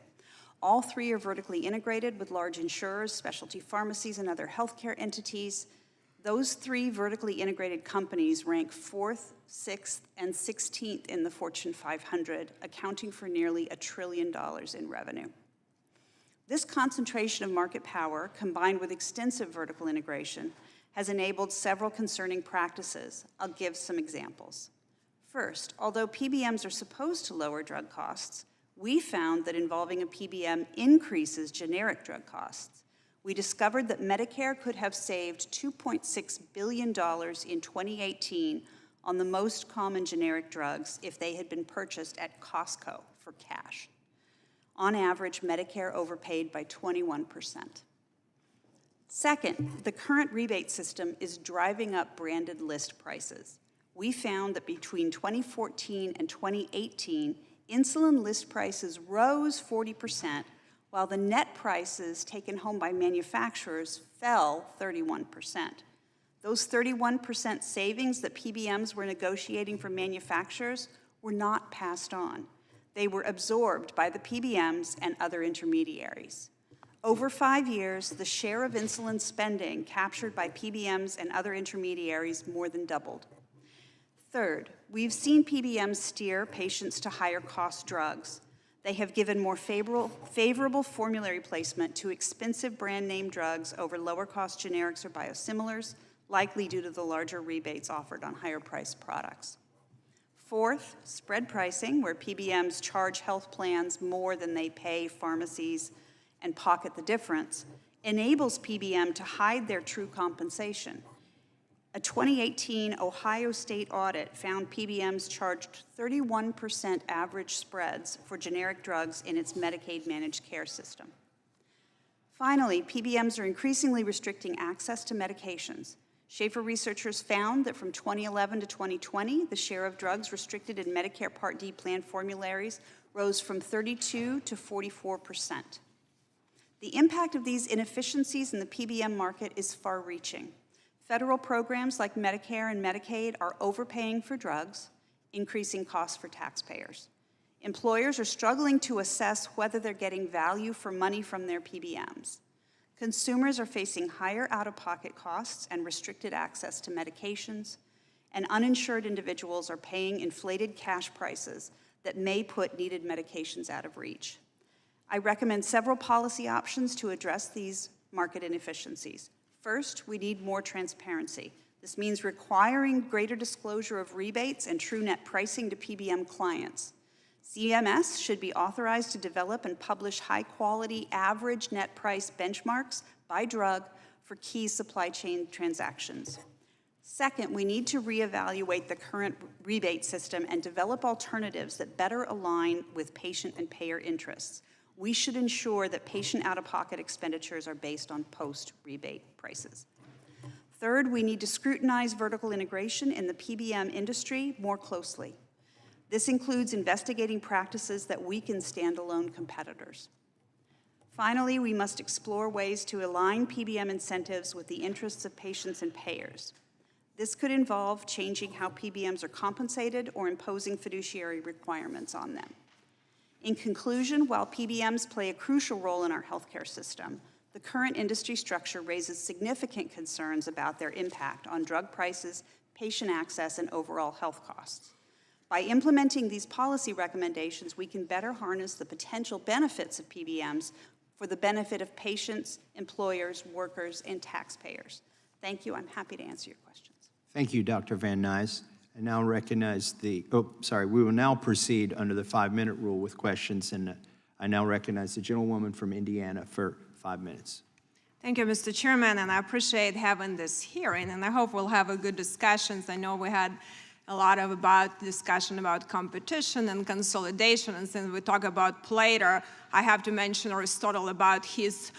All 3 are vertically integrated with large insurers, specialty pharmacies, and other healthcare entities. Those 3 vertically integrated companies rank 4th, 6th, and 16th in the Fortune 500, accounting for nearly $1 trillion in revenue. This concentration of market power, combined with extensive vertical integration, has enabled several concerning practices. I'll give some examples. First, although PBMs are supposed to lower drug costs, we found that involving a PBM increases generic drug costs. We discovered that Medicare could have saved $2.6 billion in 2018 on the most common generic drugs if they had been purchased at Costco for cash. On average, Medicare overpaid by 21%. Second, the current rebate system is driving up branded list prices. We found that between 2014 and 2018, insulin list prices rose 40%, while the net prices taken home by manufacturers fell 31%. Those 31% savings that PBMs were negotiating for manufacturers were not passed on. They were absorbed by the PBMs and other intermediaries. Over 5 years, the share of insulin spending captured by PBMs and other intermediaries more than doubled. Third, we've seen PBMs steer patients to higher cost drugs. They have given more favorable formulary placement to expensive brand name drugs over lower cost generics or biosimilars, likely due to the larger rebates offered on higher priced products. Fourth, spread pricing, where PBMs charge health plans more than they pay pharmacies and pocket the difference, enables PBM to hide their true compensation. A 2018 Ohio State audit found PBMs charged 31% average spreads for generic drugs in its Medicaid managed care system. Finally, PBMs are increasingly restricting access to medications. Schaefer researchers found that from 2011 to 2020, the share of drugs restricted in Medicare Part D plan formularies rose from 32% to 44%. The impact of these inefficiencies in the PBM market is far-reaching. Federal programs like Medicare and Medicaid are overpaying for drugs, increasing costs for taxpayers. Employers are struggling to assess whether they're getting value for money from their PBMs. Consumers are facing higher out-of-pocket costs and restricted access to medications, and uninsured individuals are paying inflated cash prices that may put needed medications out of reach. I recommend several policy options to address these market inefficiencies. First, we need more transparency. This means requiring greater disclosure of rebates and true net pricing to PBM clients. CMS should be authorized to develop and publish high-quality average net price benchmarks by drug for key supply chain transactions. Second, we need to reevaluate the current rebate system and develop alternatives that better align with patient and payer interests. We should ensure that patient out-of-pocket expenditures are based on post-rebate prices. Third, we need to scrutinize vertical integration in the PBM industry more closely. This includes investigating practices that weaken standalone competitors. Finally, we must explore ways to align PBM incentives with the interests of patients and payers. This could involve changing how PBMs are compensated or imposing fiduciary requirements on them. In conclusion, while PBMs play a crucial role in our healthcare system, the current industry structure raises significant concerns about their impact on drug prices, patient access, and overall health costs. By implementing these policy recommendations, we can better harness the potential benefits of PBMs for the benefit of patients, employers, workers, and taxpayers. Thank you. I'm happy to answer your questions. Thank you, Dr. Van Nuys. I now recognize we will now proceed under the 5-minute rule with questions, and I now recognize the gentlewoman from Indiana for 5 minutes. Thank you, Mr. Chairman, and I appreciate having this hearing, and I hope we'll have a good discussions. I know we had a lot of discussion about competition and consolidation, and since we talk about Plato, I have to mention Aristotle about his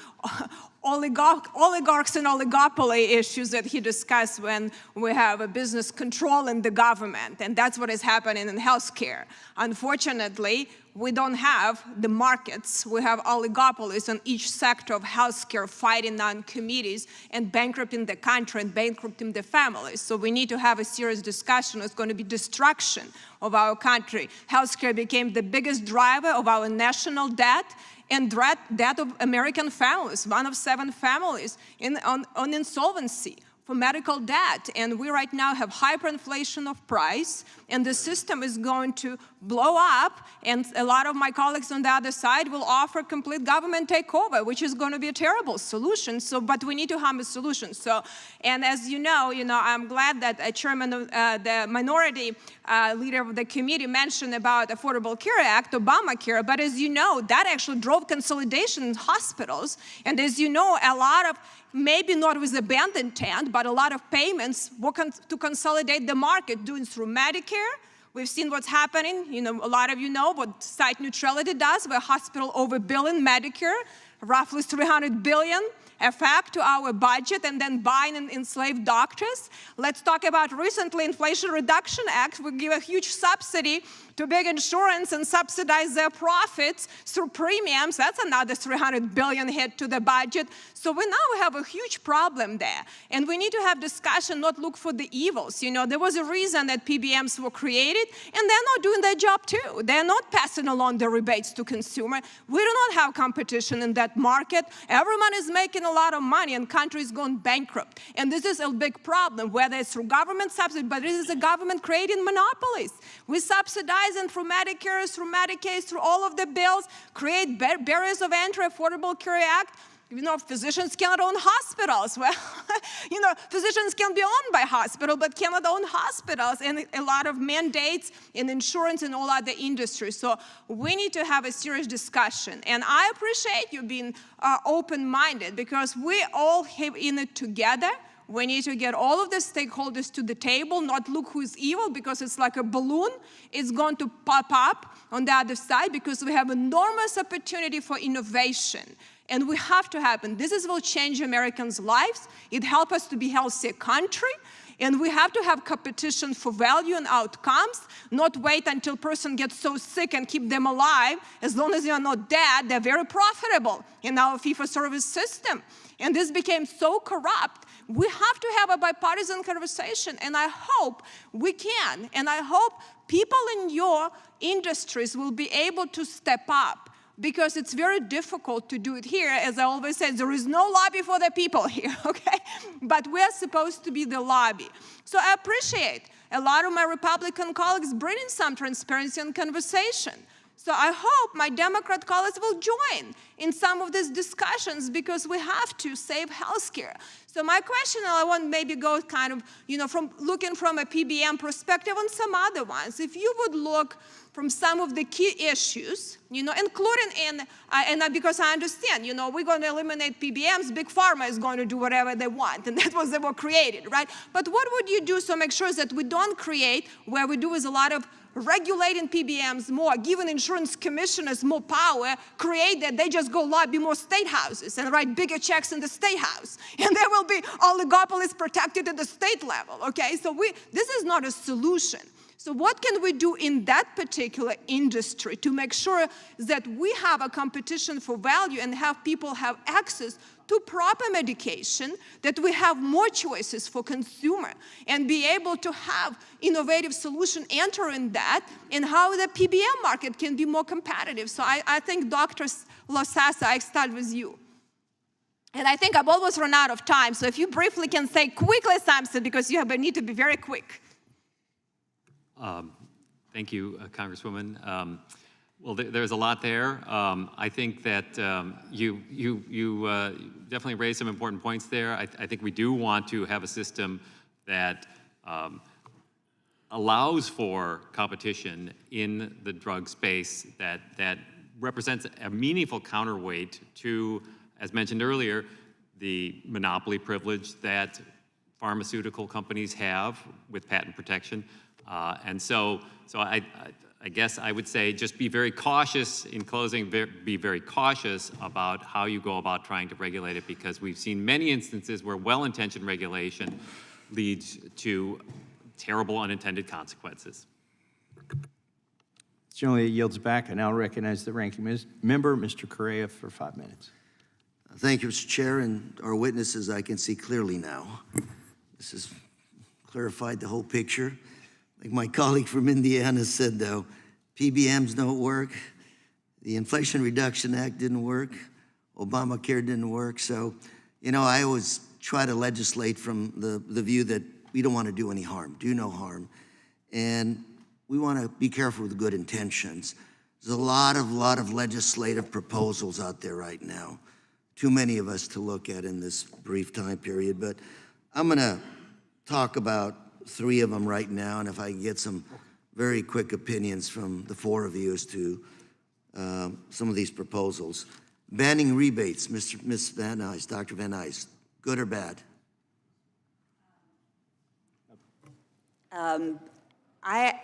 oligarchs and oligopoly issues that he discussed when we have a business control in the government, and that's what is happening in healthcare. Unfortunately, we don't have the markets. We have oligopolies in each sector of healthcare fighting on committees and bankrupting the country and bankrupting the families. So we need to have a serious discussion. It's going to be destruction of our country. Healthcare became the biggest driver of our national debt and debt of American families, 1 of 7 families on insolvency for medical debt. And we right now have hyperinflation of price, and the system is going to blow up, and a lot of my colleagues on the other side will offer complete government takeover, which is going to be a terrible solution. So, but we need to have a solution. So, and as you know, I'm glad that a chairman of the minority leader of the committee mentioned about Affordable Care Act, Obamacare, but as you know, that actually drove consolidation in hospitals. And as you know, a lot of, maybe not with abandoned intent, but a lot of payments were to consolidate the market, doing through Medicare. We've seen what's happening. A lot of you know what site neutrality does, where hospital overbilling Medicare, roughly $300 billion effect to our budget, and then buying enslaved doctors. Let's talk about recently Inflation Reduction Act. We give a huge subsidy to big insurance and subsidize their profits through premiums. That's another $300 billion hit to the budget. So we now have a huge problem there. And we need to have discussion, not look for the evils. There was a reason that PBMs were created, and they're not doing their job too. They're not passing along the rebates to consumer. We do not have competition in that market. Everyone is making a lot of money, and countries going bankrupt. And this is a big problem, whether it's through government subsidy, but this is a government creating monopolies. We subsidize and through Medicare, through Medicaid, through all of the bills, create barriers of entry, Affordable Care Act. Physicians cannot own hospitals. Well, physicians can be owned by hospitals, but cannot own hospitals, and a lot of mandates in insurance and all other industries. So we need to have a serious discussion. And I appreciate you being open-minded, because we all have in it together. We need to get all of the stakeholders to the table, not look who's evil, because it's like a balloon. It's going to pop up on the other side, because we have enormous opportunity for innovation. And we have to happen. This will change Americans' lives. It helps us to be a healthier country. And we have to have competition for value and outcomes, not wait until a person gets so sick and keep them alive. As long as they are not dead, they're very profitable in our fee-for-service system. And this became so corrupt. We have to have a bipartisan conversation, and I hope we can. And I hope people in your industries will be able to step up, because it's very difficult to do it here. As I always say, there is no lobby for the people here, okay? But we're supposed to be the lobby. So I appreciate a lot of my Republican colleagues bringing some transparency and conversation. So I hope my Democrat colleagues will join in some of these discussions, because we have to save healthcare. So my question, I want maybe go kind of, from looking from a PBM perspective on some other ones. If you would look from some of the key issues, including and because I understand, we're going to eliminate PBMs, Big Pharma is going to do whatever they want, and that was they were created, right? But what would you do to make sure that we don't create, where we do is a lot of regulating PBMs more, giving insurance commissioners more power, create that they just go lobby more state houses and write bigger checks in the state house. And there will be oligopolies protected at the state level, okay? So this is not a solution. So what can we do in that particular industry to make sure that we have a competition for value and have people have access to proper medication, that we have more choices for consumer, and be able to have innovative solution entering that, and how the PBM market can be more competitive. So I think Dr. Losasa, I start with you. And I think I've almost run out of time, so if you briefly can say quickly something, because you need to be very quick. Thank you, Congresswoman. Well, there's a lot there. I think that you definitely raised some important points there. I think we do want to have a system that allows for competition in the drug space that represents a meaningful counterweight to, as mentioned earlier, the monopoly privilege that pharmaceutical companies have with patent protection. And so I guess I would say just be very cautious in closing, be very cautious about how you go about trying to regulate it, because we've seen many instances where well-intentioned regulation leads to terrible unintended consequences. Generally, it yields back. I now recognize the ranking member, Mr. Correa, for 5 minutes. Thank you, Mr. Chair, and our witnesses, I can see clearly now. This has clarified the whole picture. Like my colleague from Indiana said, though, PBMs don't work. The Inflation Reduction Act didn't work. Obamacare didn't work. So, you know, I always try to legislate from the view that we don't want to do any harm, do no harm. And we want to be careful with good intentions. There's a lot of legislative proposals out there right now. Too many of us to look at in this brief time period, but I'm going to talk about 3 of them right now, and if I can get some very quick opinions from the 4 of you as to some of these proposals. Banning rebates, Ms. Van Nuys, Dr. Van Nuys, good or bad? I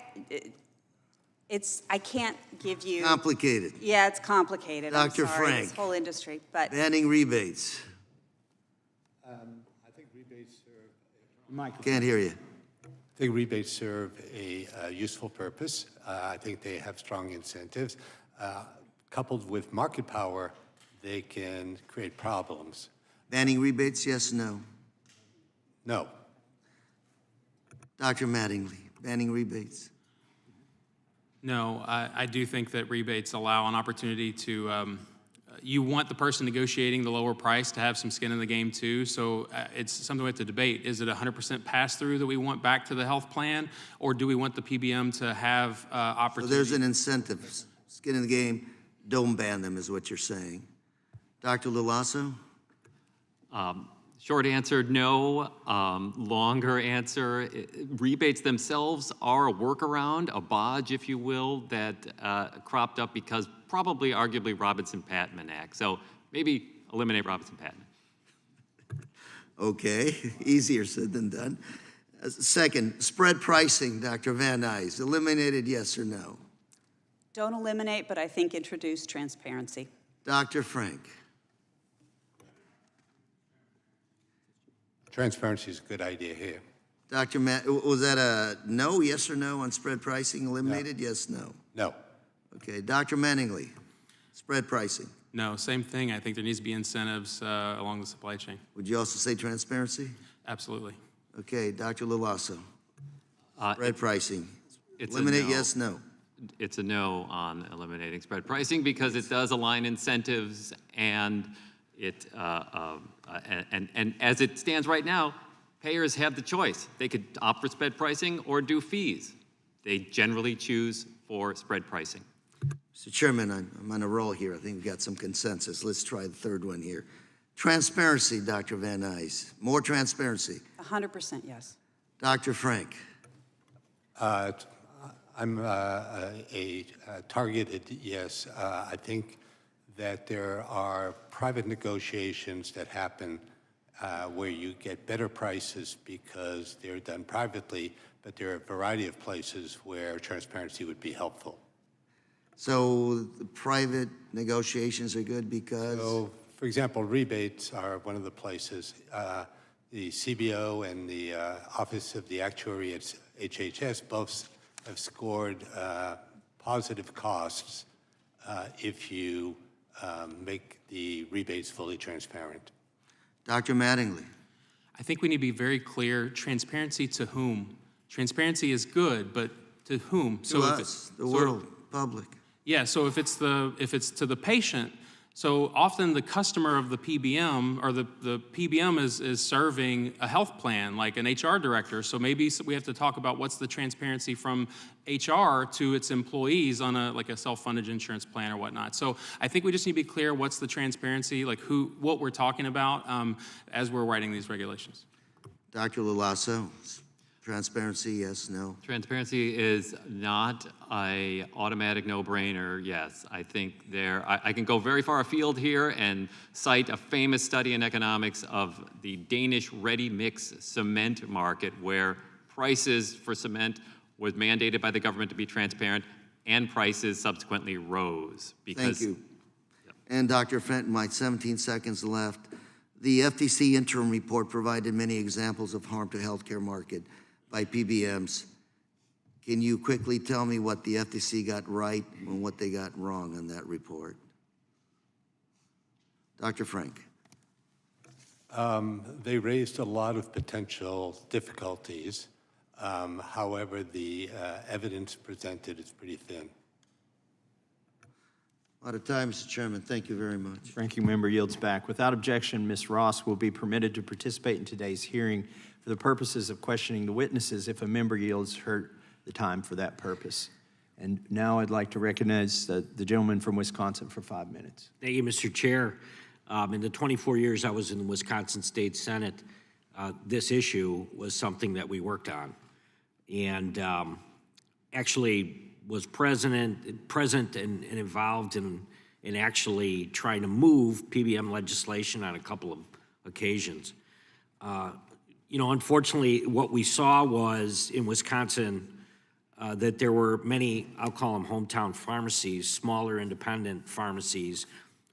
can't give you. Complicated. Yeah, it's complicated. Dr. I'm sorry, Frank. this whole industry, but Banning rebates. I think rebates serve. Can't hear you. I think rebates serve a useful purpose. I think they have strong incentives. Coupled with market power, they can create problems. Banning rebates, yes, no? No. Dr. Mattingly, banning rebates. No, I do think that rebates allow an opportunity to, you want the person negotiating the lower price to have some skin in the game too, so it's something we have to debate. Is it 100% pass-through that we want back to the health plan, or do we want the PBM to have opportunity? So there's an incentive, skin in the game, don't ban them is what you're saying. Dr. Lulasso? Short answer, no. Longer answer, rebates themselves are a workaround, a bodge, if you will, that cropped up because probably, arguably, Robinson-Patman Act. So maybe eliminate Robinson-Patman. Okay, easier said than done. Second, spread pricing, Dr. Van Nuys, eliminated, yes or no? don't eliminate, but I think introduce transparency. Dr. Frank. Transparency is a good idea here. Dr. Matt, was that a no, yes or no on spread pricing eliminated? No. Yes, no. No. Okay, Dr. Mattingly, spread pricing. No, same thing. I think there needs to be incentives along the supply chain. Would you also say transparency? Absolutely. Okay, Dr. Lulasso, spread pricing. It's Eliminate, a no. yes, no. It's a no on eliminating spread pricing because it does align incentives and it and as it stands right now, payers have the choice. They could opt for spread pricing or do fees. They generally choose for spread pricing. Mr. Chairman, I'm on a roll here. I think we've got some consensus. Let's try the third one here. Transparency, Dr. Van Nuys. More transparency. 100% yes. Dr. Frank. I'm a targeted yes. I think that there are private negotiations that happen where you get better prices because they're done privately, but there are a variety of places where transparency would be helpful. So the private negotiations are good because? So, for example, rebates are one of the places. The CBO and the Office of the Actuary at HHS both have scored positive costs if you make the rebates fully transparent. Dr. Mattingly. I think we need to be very clear. Transparency to whom? Transparency is good, but to whom? To us, the world, public. Yeah, so if it's to the patient, So often the customer of the PBM, or the PBM is serving a health plan, like an HR director. So maybe we have to talk about what's the transparency from HR to its employees on like a self-funded insurance plan or whatnot. So I think we just need to be clear what's the transparency, like what we're talking about as we're writing these regulations. Dr. Lalasso, transparency, yes, no? Transparency is not a automatic no-brainer, yes. I think I can go very far afield here and cite a famous study in economics of the Danish ready-mix cement market, where prices for cement was mandated by the government to be transparent, and prices subsequently rose. Thank you. And Dr. Fenton, my 17 seconds left. The FTC interim report provided many examples of harm to healthcare market by PBMs. Can you quickly tell me what the FTC got right and what they got wrong in that report? Dr. Frank. They raised a lot of potential difficulties. However, the evidence presented is pretty thin. Out of time, Mr. Chairman. Thank you very much. Ranking member yields back. Without objection, Ms. Ross will be permitted to participate in today's hearing for the purposes of questioning the witnesses if a member yields her the time for that purpose. And now I'd like to recognize the gentleman from Wisconsin for 5 minutes. Thank you, Mr. Chair. In the 24 years I was in the Wisconsin State Senate, this issue was something that we worked on, and actually was present and involved in actually trying to move PBM legislation on a couple of occasions. You know, unfortunately, what we saw was in Wisconsin that there were many, I'll call them hometown pharmacies, smaller independent pharmacies,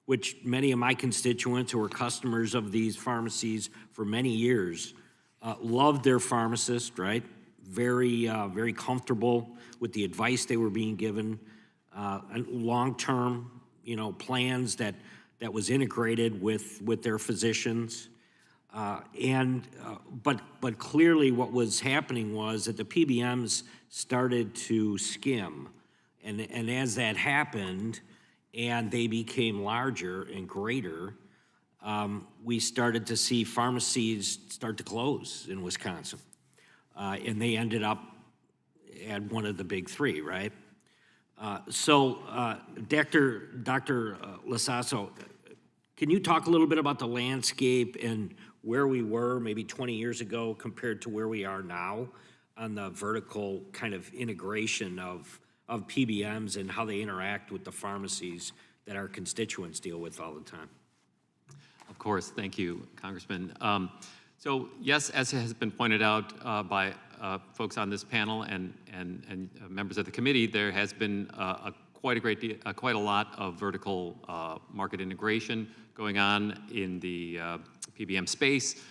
which many of my constituents who were customers of these pharmacies for many years loved their pharmacist, right? Very comfortable with the advice they were being given, long-term, you know, plans that was integrated with their physicians. But clearly what was happening was that the PBMs started to skim. And as that happened, and they became larger and greater, we started to see pharmacies start to close in Wisconsin. And they ended up at one of the big three, right? So Dr. Lasasso, can you talk a little bit about the landscape and where we were maybe 20 years ago compared to where we are now on the vertical kind of integration of PBMs and how they interact with the pharmacies that our constituents deal with all the time? Of course, thank you, Congressman. So yes, as has been pointed out by folks on this panel and members of the committee, there has been quite a lot of vertical market integration going on in the PBM space.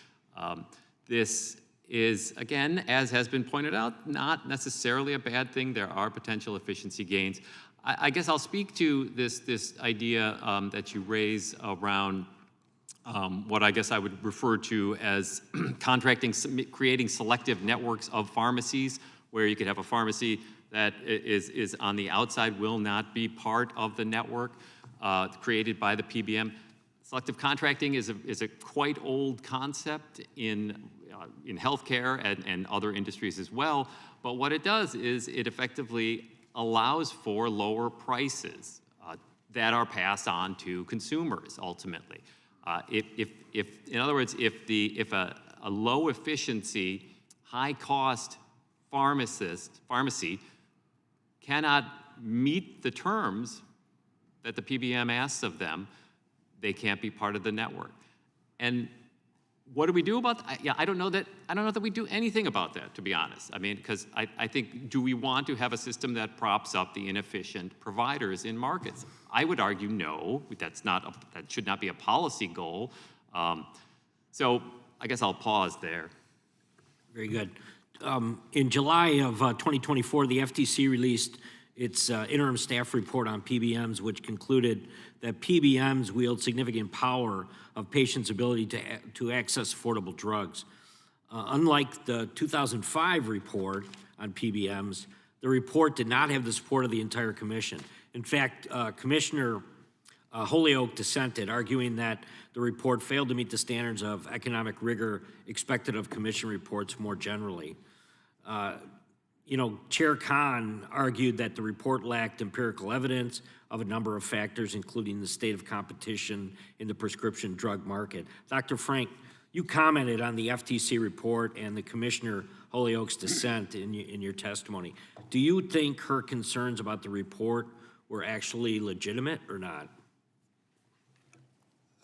This is, again, as has been pointed out, not necessarily a bad thing. There are potential efficiency gains. I guess I'll speak to this idea that you raise around what I guess I would refer to as contracting, creating selective networks of pharmacies, where you could have a pharmacy that is on the outside, will not be part of the network created by the PBM. Selective contracting is a quite old concept in healthcare and other industries as well. But what it does is it effectively allows for lower prices that are passed on to consumers ultimately. In other words, if a low efficiency, high cost pharmacy cannot meet the terms that the PBM asks of them, they can't be part of the network. And what do we do about that? Yeah, I don't know that we do anything about that, to be honest. I mean, because I think, do we want to have a system that props up the inefficient providers in markets? I would argue no. That should not be a policy goal. So I guess I'll pause there. Very good. In July of 2024, the FTC released its interim staff report on PBMs, which concluded that PBMs wield significant power of patients' ability to access affordable drugs. Unlike the 2005 report on PBMs, the report did not have the support of the entire commission. In fact, Commissioner Holyoke dissented, arguing that the report failed to meet the standards of economic rigor expected of commission reports more generally. Chair Khan argued that the report lacked empirical evidence of a number of factors, including the state of competition in the prescription drug market. Dr. Frank, you commented on the FTC report and the Commissioner Holyoke's dissent in your testimony. Do you think her concerns about the report were actually legitimate or not?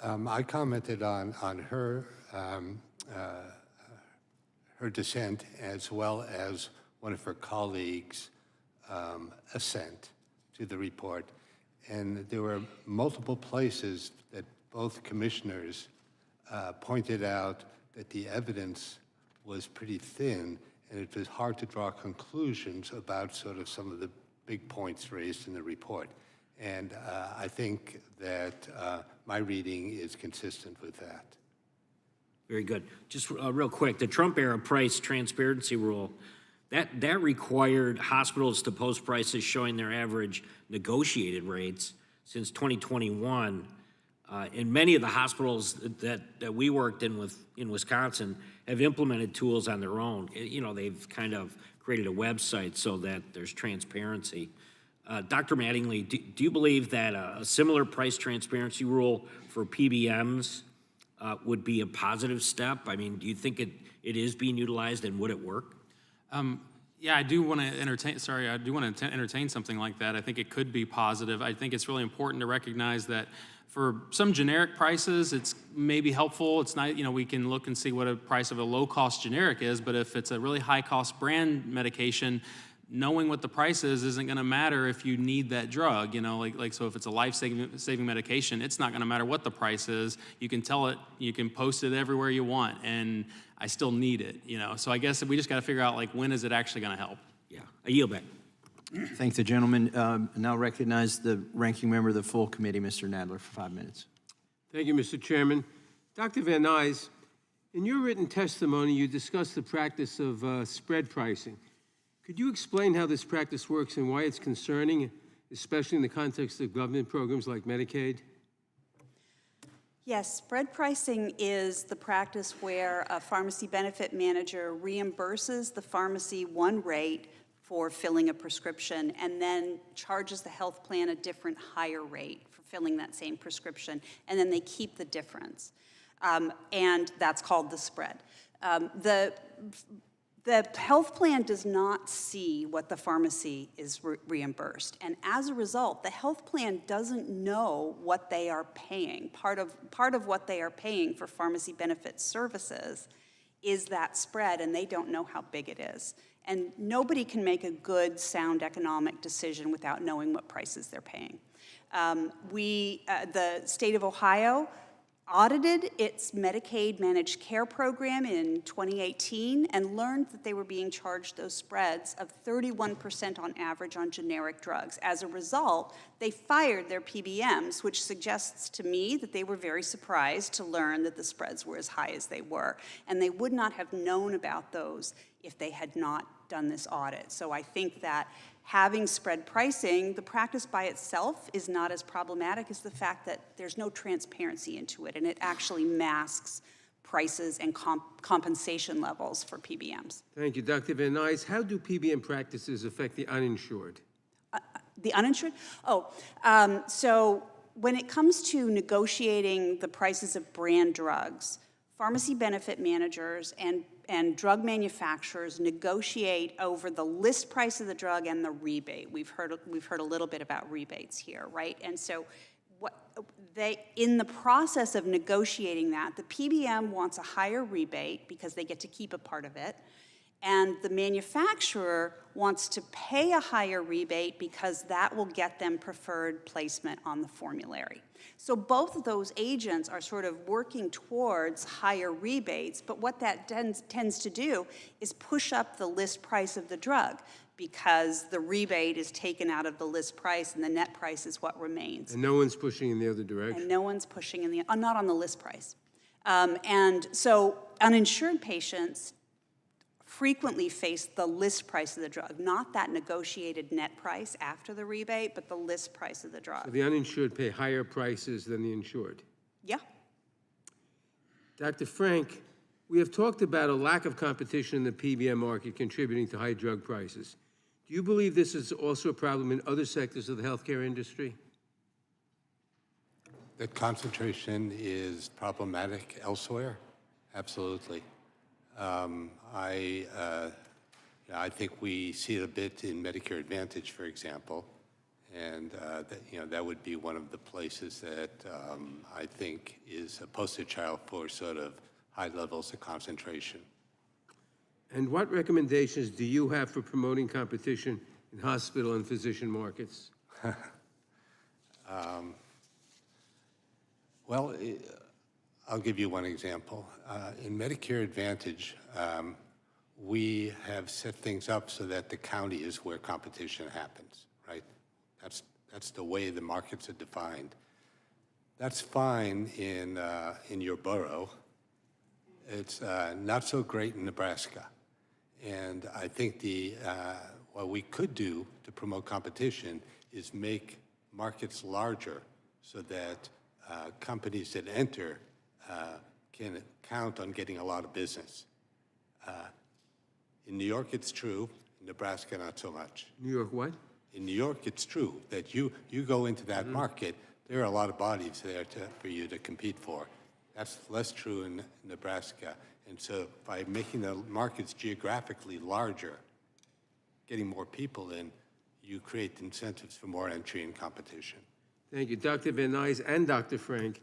I commented on her her dissent, as well as one of her colleagues' assent to the report. And there were multiple places that both commissioners pointed out that the evidence was pretty thin, and it was hard to draw conclusions about sort of some of the big points raised in the report. And I think that my reading is consistent with that. Very good. Just real quick, the Trump-era price transparency rule, that required hospitals to post prices showing their average negotiated rates since 2021. And many of the hospitals that we worked in Wisconsin have implemented tools on their own. They've kind of created a website so that there's transparency. Dr. Mattingly, do you believe that a similar price transparency rule for PBMs would be a positive step? I mean, do you think it is being utilized, and would it work? Yeah, I do want to entertain something like that. I think it could be positive. I think it's really important to recognize that for some generic prices, it's maybe helpful. It's not, we can look and see what a price of a low-cost generic is, but if it's a really high-cost brand medication, knowing what the price is isn't going to matter if you need that drug. So if it's a life-saving medication, it's not going to matter what the price is. You can tell it, you can post it everywhere you want, and I still need it. So I guess we just got to figure out when is it actually going to help. Yeah, I yield back. Thank the gentleman. Now recognize the ranking member of the full committee, Mr. Nadler, for 5 minutes. Thank you, Mr. Chairman. Dr. Van Nuys, in your written testimony, you discussed the practice of spread pricing. Could you explain how this practice works and why it's concerning, especially in the context of government programs like Medicaid? Yes, spread pricing is the practice where a pharmacy benefit manager reimburses the pharmacy one rate for filling a prescription and then charges the health plan a different higher rate for filling that same prescription, and then they keep the difference. And that's called the spread. The health plan does not see what the pharmacy is reimbursed, and as a result, the health plan doesn't know what they are paying. Part of what they are paying for pharmacy benefit services is that spread, and they don't know how big it is. And nobody can make a good, sound economic decision without knowing what prices they're paying. The state of Ohio audited its Medicaid managed care program in 2018 and learned that they were being charged those spreads of 31% on average on generic drugs. As a result, they fired their PBMs, which suggests to me that they were very surprised to learn that the spreads were as high as they were. And they would not have known about those if they had not done this audit. So I think that having spread pricing, the practice by itself is not as problematic as the fact that there's no transparency into it, and it actually masks prices and compensation levels for PBMs. Thank you, Dr. Van Nuys. How do PBM practices affect the uninsured? The uninsured? So when it comes to negotiating the prices of brand drugs, pharmacy benefit managers and drug manufacturers negotiate over the list price of the drug and the rebate. We've heard a little bit about rebates here, right? And so in the process of negotiating that, the PBM wants a higher rebate because they get to keep a part of it, and the manufacturer wants to pay a higher rebate because that will get them preferred placement on the formulary. So both of those agents are sort of working towards higher rebates, but what that tends to do is push up the list price of the drug because the rebate is taken out of the list price and the net price is what remains. And no one's pushing in the other direction? And no one's pushing not on the list price. And so uninsured patients frequently face the list price of the drug, not that negotiated net price after the rebate, but the list price of the drug. So the uninsured pay higher prices than the insured. Yeah. Dr. Frank, we have talked about a lack of competition in the PBM market contributing to high drug prices. Do you believe this is also a problem in other sectors of the healthcare industry? That concentration is problematic elsewhere? Absolutely. I think we see it a bit in Medicare Advantage, for example, and that would be one of the places that I think is a poster child for sort of high levels of concentration. And what recommendations do you have for promoting competition in hospital and physician markets? Well, I'll give you one example. In Medicare Advantage, we have set things up so that the county is where competition happens, right? That's the way the markets are defined. That's fine in your borough. It's not so great in Nebraska. And I think what we could do to promote competition is make markets larger so that companies that enter can count on getting a lot of business. In New York, it's true. In Nebraska, not so much. New York what? In New York, it's true that you go into that market, there are a lot of bodies there for you to compete for. That's less true in Nebraska. And so by making the markets geographically larger, getting more people in, you create incentives for more entry and competition. Thank you. Dr. Van Nuys and Dr. Frank,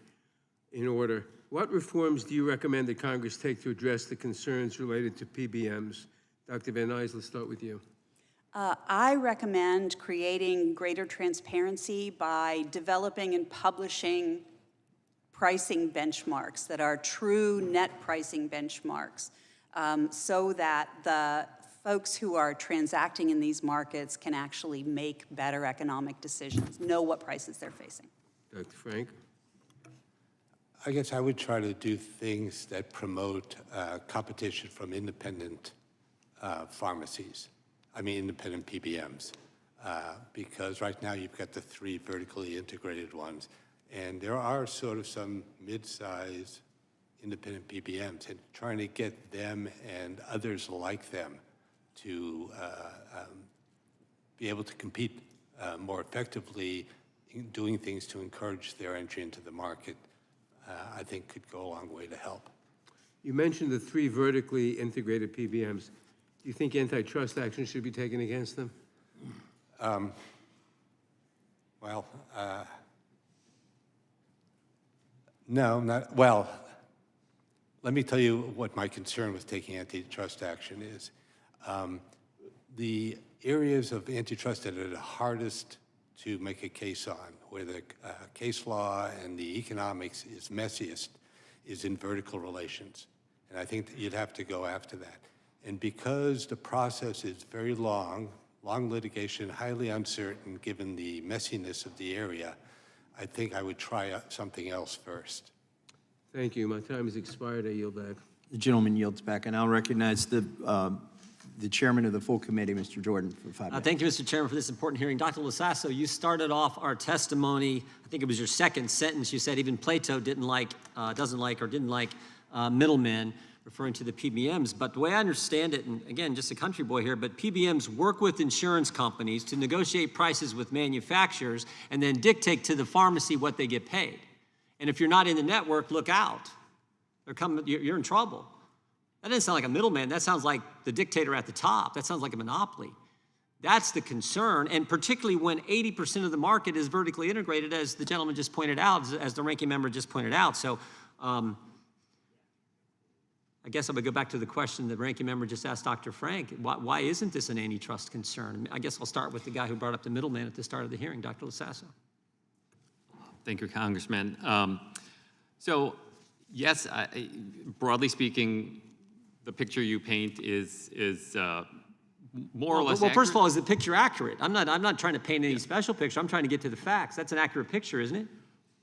in order, what reforms do you recommend that Congress take to address the concerns related to PBMs? Dr. Van Nuys, let's start with you. I recommend creating greater transparency by developing and publishing pricing benchmarks that are true net pricing benchmarks, so that the folks who are transacting in these markets can actually make better economic decisions, know what prices they're facing. Dr. Frank? I guess I would try to do things that promote competition from independent pharmacies. I mean independent PBMs, because right now you've got the 3 vertically integrated ones, and there are sort of some mid-size independent PBMs, and trying to get them and others like them to be able to compete more effectively in doing things to encourage their entry into the market, I think could go a long way to help. You mentioned the 3 vertically integrated PBMs. Do you think antitrust action should be taken against them? No, not, well, let me tell you what my concern with taking antitrust action is. The areas of antitrust that are the hardest to make a case on, where the case law and the economics is messiest, is in vertical relations. And I think that you'd have to go after that. And because the process is very long litigation, highly uncertain given the messiness of the area, I think I would try something else first. Thank you. My time has expired. I yield back. The gentleman yields back, and I'll recognize the chairman of the full committee, Mr. Jordan, for 5 minutes. Thank you, Mr. Chairman, for this important hearing. Dr. Lasasso, you started off our testimony, I think it was your second sentence, you said even Plato didn't like middlemen, referring to the PBMs. But the way I understand it, and again, just a country boy here, but PBMs work with insurance companies to negotiate prices with manufacturers and then dictate to the pharmacy what they get paid. And if you're not in the network, look out. You're in trouble. That doesn't sound like a middleman. That sounds like the dictator at the top. That sounds like a monopoly. That's the concern, and particularly when 80% of the market is vertically integrated, as the gentleman just pointed out, as the ranking member just pointed out. So I guess I would go back to the question the ranking member just asked Dr. Frank. Why isn't this an antitrust concern? I guess I'll start with the guy who brought up the middleman at the start of the hearing, Dr. Lasasso. Thank you, Congressman. So, yes, broadly speaking, the picture you paint is more or less Well, accurate. first of all, is the picture accurate? I'm not trying to paint any special picture. I'm trying to get to the facts. That's an accurate picture, isn't it?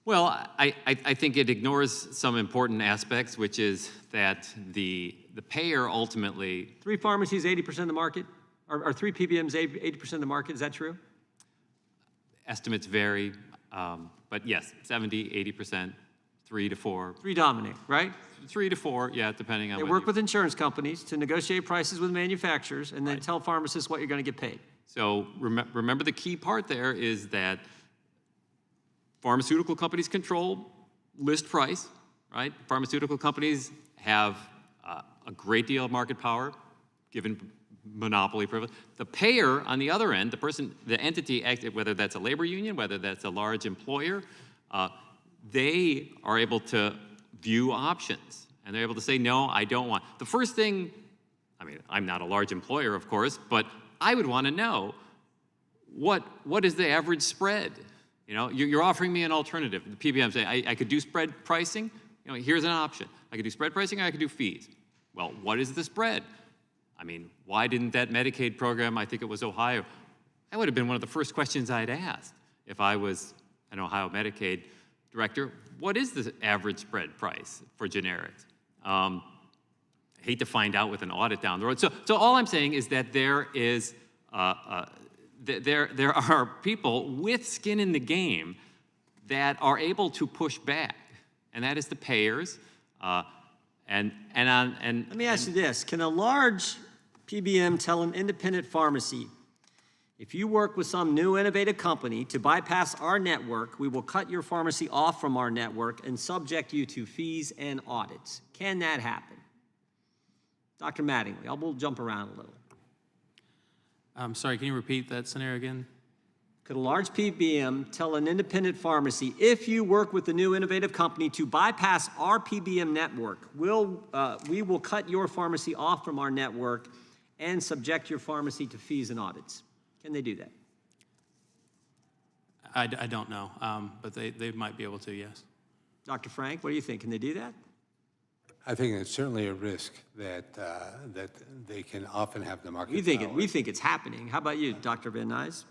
Well, I think it ignores some important aspects, which is that the payer ultimately, 3 pharmacies, 80% of the market? Or 3 PBMs, 80% of the market? Is that true? estimates vary, but yes, 70, 80%, 3 to 4. 3 dominate, right? 3 to 4, yeah, depending on They whether work you- with insurance companies to negotiate prices with manufacturers and then Right. tell pharmacists what you're going to get paid. So remember the key part there is that pharmaceutical companies control list price, right? Pharmaceutical companies have a great deal of market power given monopoly privilege. The payer on the other end, the person, the entity, whether that's a labor union, whether that's a large employer, they are able to view options and they're able to say, no, I don't want. The first thing, I mean, I'm not a large employer, of course, but I would want to know what is the average spread? You know, you're offering me an alternative. The PBM say, I could do spread pricing. You know, here's an option. I could do spread pricing or I could do fees. Well, what is the spread? I mean, why didn't that Medicaid program, I think it was Ohio, that would have been one of the first questions I'd asked if I was an Ohio Medicaid director. What is the average spread price for generics? I hate to find out with an audit down the road. So all I'm saying is that there is, there are people with skin in the game that are able to push back, and that is the payers. Let me ask you this. Can a large PBM tell an independent pharmacy, if you work with some new innovative company to bypass our network, we will cut your pharmacy off from our network and subject you to fees and audits? Can that happen? Dr. Mattingly, we'll jump around a little. I'm sorry, can you repeat that scenario again? Could a large PBM tell an independent pharmacy, if you work with the new innovative company to bypass our PBM network, we will cut your pharmacy off from our network and subject your pharmacy to fees and audits? Can they do that? I don't know, but they might be able to, yes. Dr. Frank, what do you think? Can they do that? I think it's certainly a risk that that they can often have the market power. We think it's happening. How about you, Dr. Van Nuys?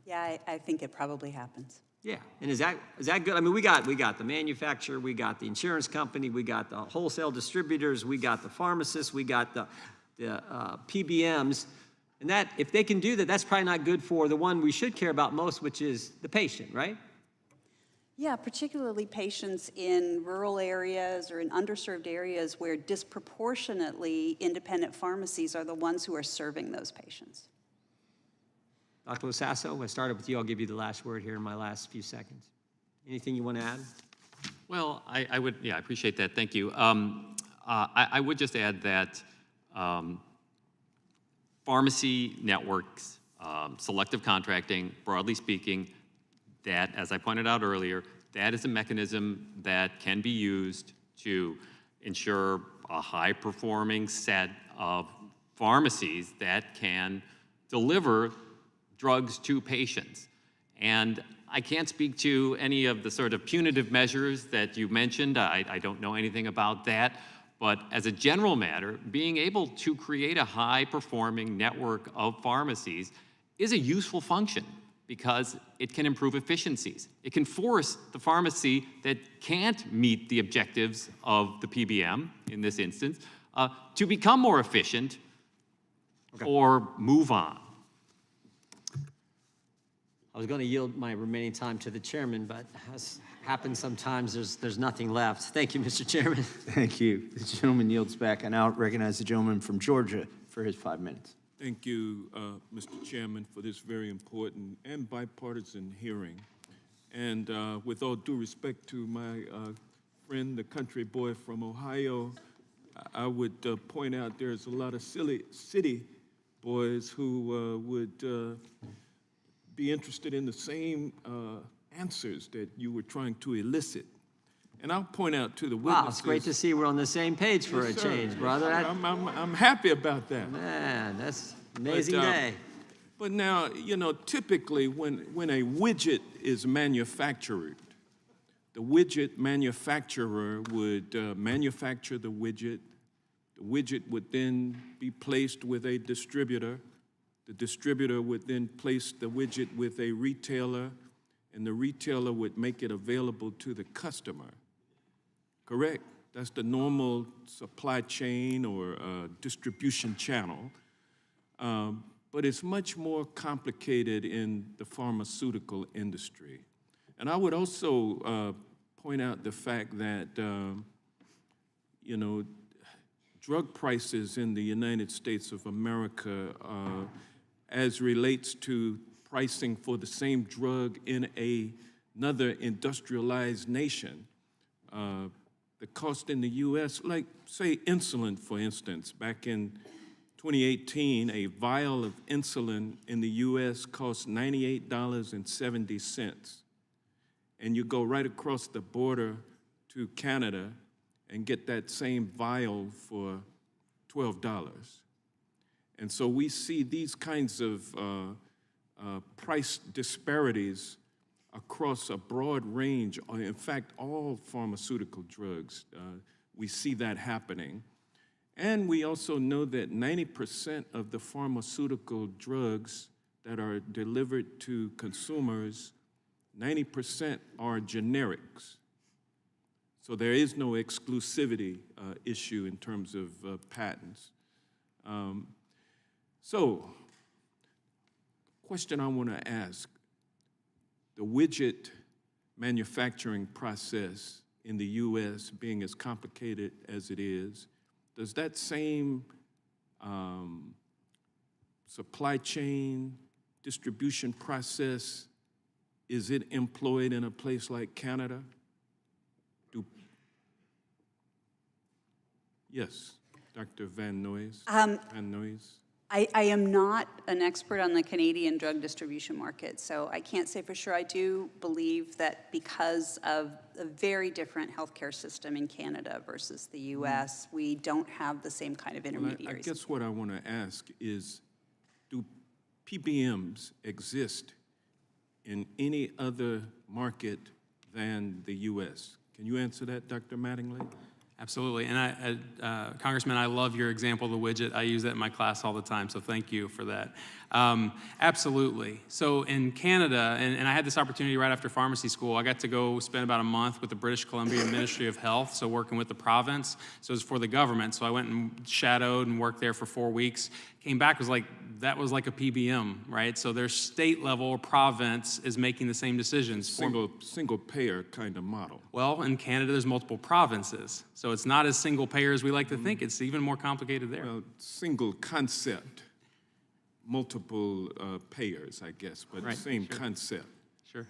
Yeah, I think it probably happens. Yeah, and is that good? I mean, we got the manufacturer, we got the insurance company, we got the wholesale distributors, we got the pharmacists, we got the PBMs, and that if they can do that, that's probably not good for the one we should care about most, which is the patient, right? Yeah, particularly patients in rural areas or in underserved areas where disproportionately independent pharmacies are the ones who are serving those patients. Dr. Losasso, I started with you. I'll give you the last word here in my last few seconds. Anything you want to add? Well, I would, yeah, I appreciate that. Thank you. I would just add that pharmacy networks, selective contracting, broadly speaking, that, as I pointed out earlier, that is a mechanism that can be used to ensure a high-performing set of pharmacies that can deliver drugs to patients. And I can't speak to any of the sort of punitive measures that you mentioned. I don't know anything about that. But as a general matter, being able to create a high-performing network of pharmacies is a useful function because it can improve efficiencies. It can force the pharmacy that can't meet the objectives of the PBM, in this instance, to become more efficient or move on. I was going to yield my remaining time to the chairman, but as happens sometimes, there's nothing left. Thank you, Mr. Chairman. Thank you. The gentleman yields back. I now recognize the gentleman from Georgia for his 5 minutes. Thank you, Mr. Chairman, for this very important and bipartisan hearing. And with all due respect to my friend, the country boy from Ohio, I would point out there's a lot of silly city boys who would be interested in the same answers that you were trying to elicit. And I'll point out to the witnesses. Wow, it's great to see we're on the same page for Yes, a sir. change, brother. I'm happy about that. Man, that's an amazing day. But now, you know, typically when a widget is manufactured, the widget manufacturer would manufacture the widget. The widget would then be placed with a distributor. The distributor would then place the widget with a retailer, and the retailer would make it available to the customer. Correct? That's the normal supply chain or distribution channel. But it's much more complicated in the pharmaceutical industry. And I would also point out the fact that, you know, drug prices in the United States of America, as relates to pricing for the same drug in another industrialized nation, the cost in the U.S., like, say, insulin, for instance, back in 2018, a vial of insulin in the U.S. cost $98.70. And you go right across the border to Canada and get that same vial for $12. And so we see these kinds of price disparities across a broad range. In fact, all pharmaceutical drugs, we see that happening. And we also know that 90% of the pharmaceutical drugs that are delivered to consumers, 90% are generics. So there is no exclusivity issue in terms of patents. So, question I want to ask, the widget manufacturing process in the U.S. being as complicated as it is, does that same supply chain distribution process, is it employed in a place like Canada? Yes, Dr. Van Nuys. I am not an expert on the Canadian drug distribution market, so I can't say for sure. I do believe that because of a very different healthcare system in Canada versus the U.S., we don't have the same kind of intermediaries. I guess what I want to ask is, do PBMs exist in any other market than the U.S.? Can you answer that, Dr. Mattingly? Absolutely, and Congressman, I love your example of the widget. I use that in my class all the time, so thank you for that. Absolutely. So in Canada, and I had this opportunity right after pharmacy school, I got to go spend about a month with the British Columbia Ministry of Health, so working with the province. So it was for the government, so I went and shadowed and worked there for 4 weeks. Came back, that was like a PBM, right? So their state level or province is making the same decisions. Single payer kind of model. Well, in Canada, there's multiple provinces. So it's not as single payer as we like to think. It's even more complicated there. Well, single concept, multiple payers, I guess, but Right, same sure. concept. Sure.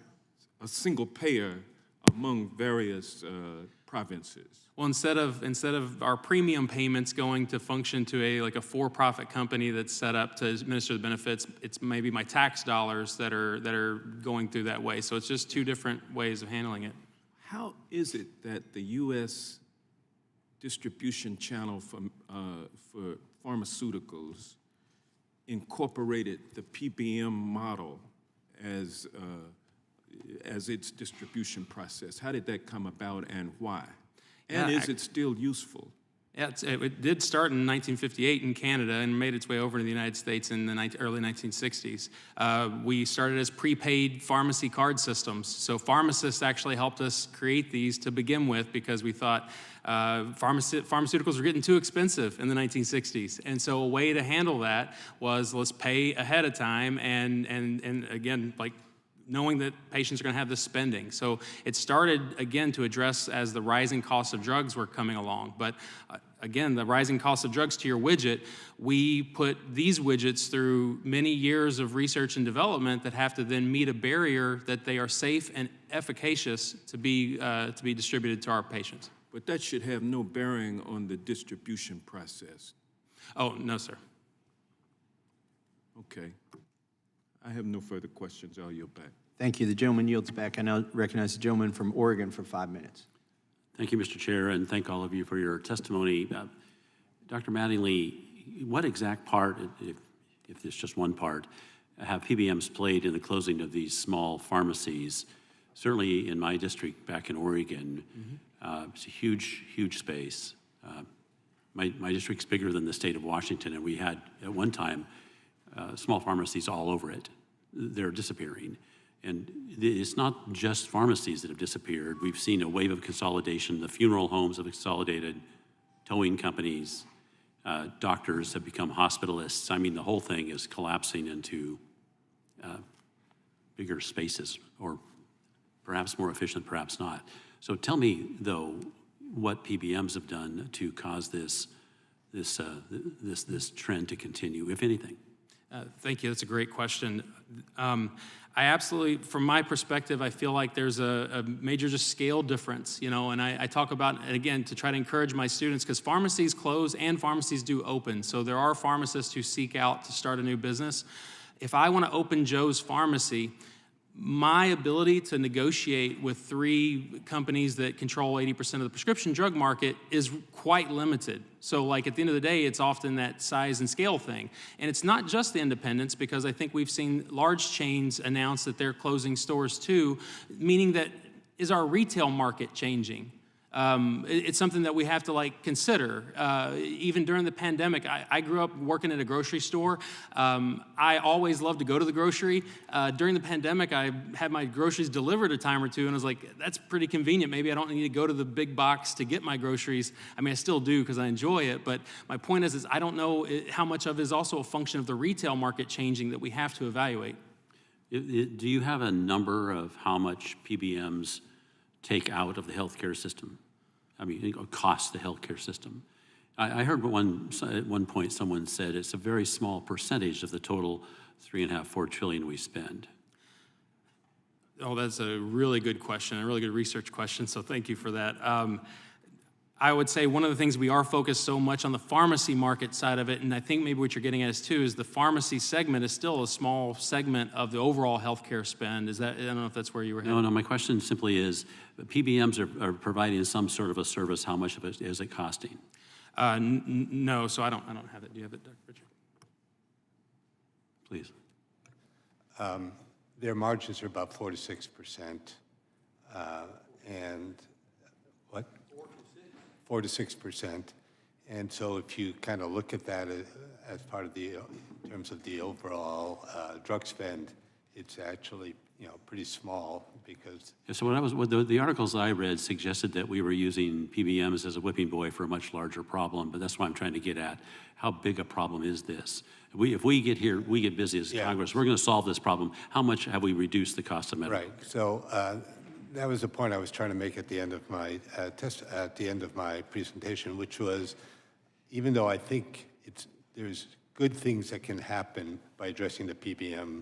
A single payer among various provinces. Well, instead of our premium payments going to function to a for-profit company that's set up to administer the benefits, it's maybe my tax dollars that are going through that way. So it's just two different ways of handling it. How is it that the U.S. distribution channel for pharmaceuticals incorporated the PBM model as its distribution process? How did that come about and why? And is it still useful? Yeah, it did start in 1958 in Canada and made its way over to the United States in the early 1960s. We started as prepaid pharmacy card systems. So pharmacists actually helped us create these to begin with because we thought pharmaceuticals were getting too expensive in the 1960s. And so a way to handle that was let's pay ahead of time and again, like knowing that patients are going to have this spending. So it started, again, to address as the rising costs of drugs were coming along. But again, the rising cost of drugs to your widget, we put these widgets through many years of research and development that have to then meet a barrier that they are safe and efficacious to be distributed to our patients. But that should have no bearing on the distribution process. Oh, no, sir. Okay. I have no further questions. I'll yield back. Thank you. The gentleman yields back. I now recognize the gentleman from Oregon for 5 minutes. Thank you, Mr. Chair, and thank all of you for your testimony. Dr. Mattingly, what exact part, if it's just one part, have PBMs played in the closing of these small pharmacies? Certainly in my district back in Oregon, it's a huge, huge space. My district's bigger than the state of Washington, and we had, at one time, small pharmacies all over it. They're disappearing. And it's not just pharmacies that have disappeared. We've seen a wave of consolidation. The funeral homes have consolidated, towing companies, doctors have become hospitalists. I mean, the whole thing is collapsing into bigger spaces, or perhaps more efficient, perhaps not. So tell me, though, what PBMs have done to cause this trend to continue, if anything. Thank you. That's a great question. I absolutely, from my perspective, I feel like there's a major just scale difference, you know, and I talk about, and again, to try to encourage my students, because pharmacies close and pharmacies do open. So there are pharmacists who seek out to start a new business. If I want to open Joe's Pharmacy, my ability to negotiate with 3 companies that control 80% of the prescription drug market is quite limited. So like at the end of the day, it's often that size and scale thing. And it's not just the independents, because I think we've seen large chains announce that they're closing stores too, meaning that is our retail market changing? It's something that we have to like consider. Even during the pandemic, I grew up working at a grocery store. I always loved to go to the grocery. During the pandemic, I had my groceries delivered a time or two, and I was like, that's pretty convenient. Maybe I don't need to go to the big box to get my groceries. I mean, I still do because I enjoy it, but my point is I don't know how much of it is also a function of the retail market changing that we have to evaluate. Do you have a number of how much PBMs take out of the healthcare system? I mean, it costs the healthcare system. I heard at one point someone said it's a very small percentage of the total 3.5–4 trillion we spend. Oh, that's a really good question, a really good research question, so thank you for that. I would say one of the things we are focused so much on the pharmacy market side of it, and I think maybe what you're getting at is too, is the pharmacy segment is still a small segment of the overall healthcare spend. Is that, I don't know if that's where you were headed. No, my question simply is, PBMs are providing some sort of a service. How much of it is it costing? No, so I don't have it. Do you have it, Dr. Richard? Please. Their margins are about 4 to 6%, and what? 4 to 6%. And so if you kind of look at that as part of the, in terms of the overall drug spend, it's actually, you know, pretty small because. Yeah, so the articles I read suggested that we were using PBMs as a whipping boy for a much larger problem, but that's what I'm trying to get at. How big a problem is this? If we get here, we get busy as Congress, we're going to solve this problem. How much have we reduced the cost of medical? Right. So that was the point I was trying to make at the end of my presentation, which was, even though I think there's good things that can happen by addressing the PBM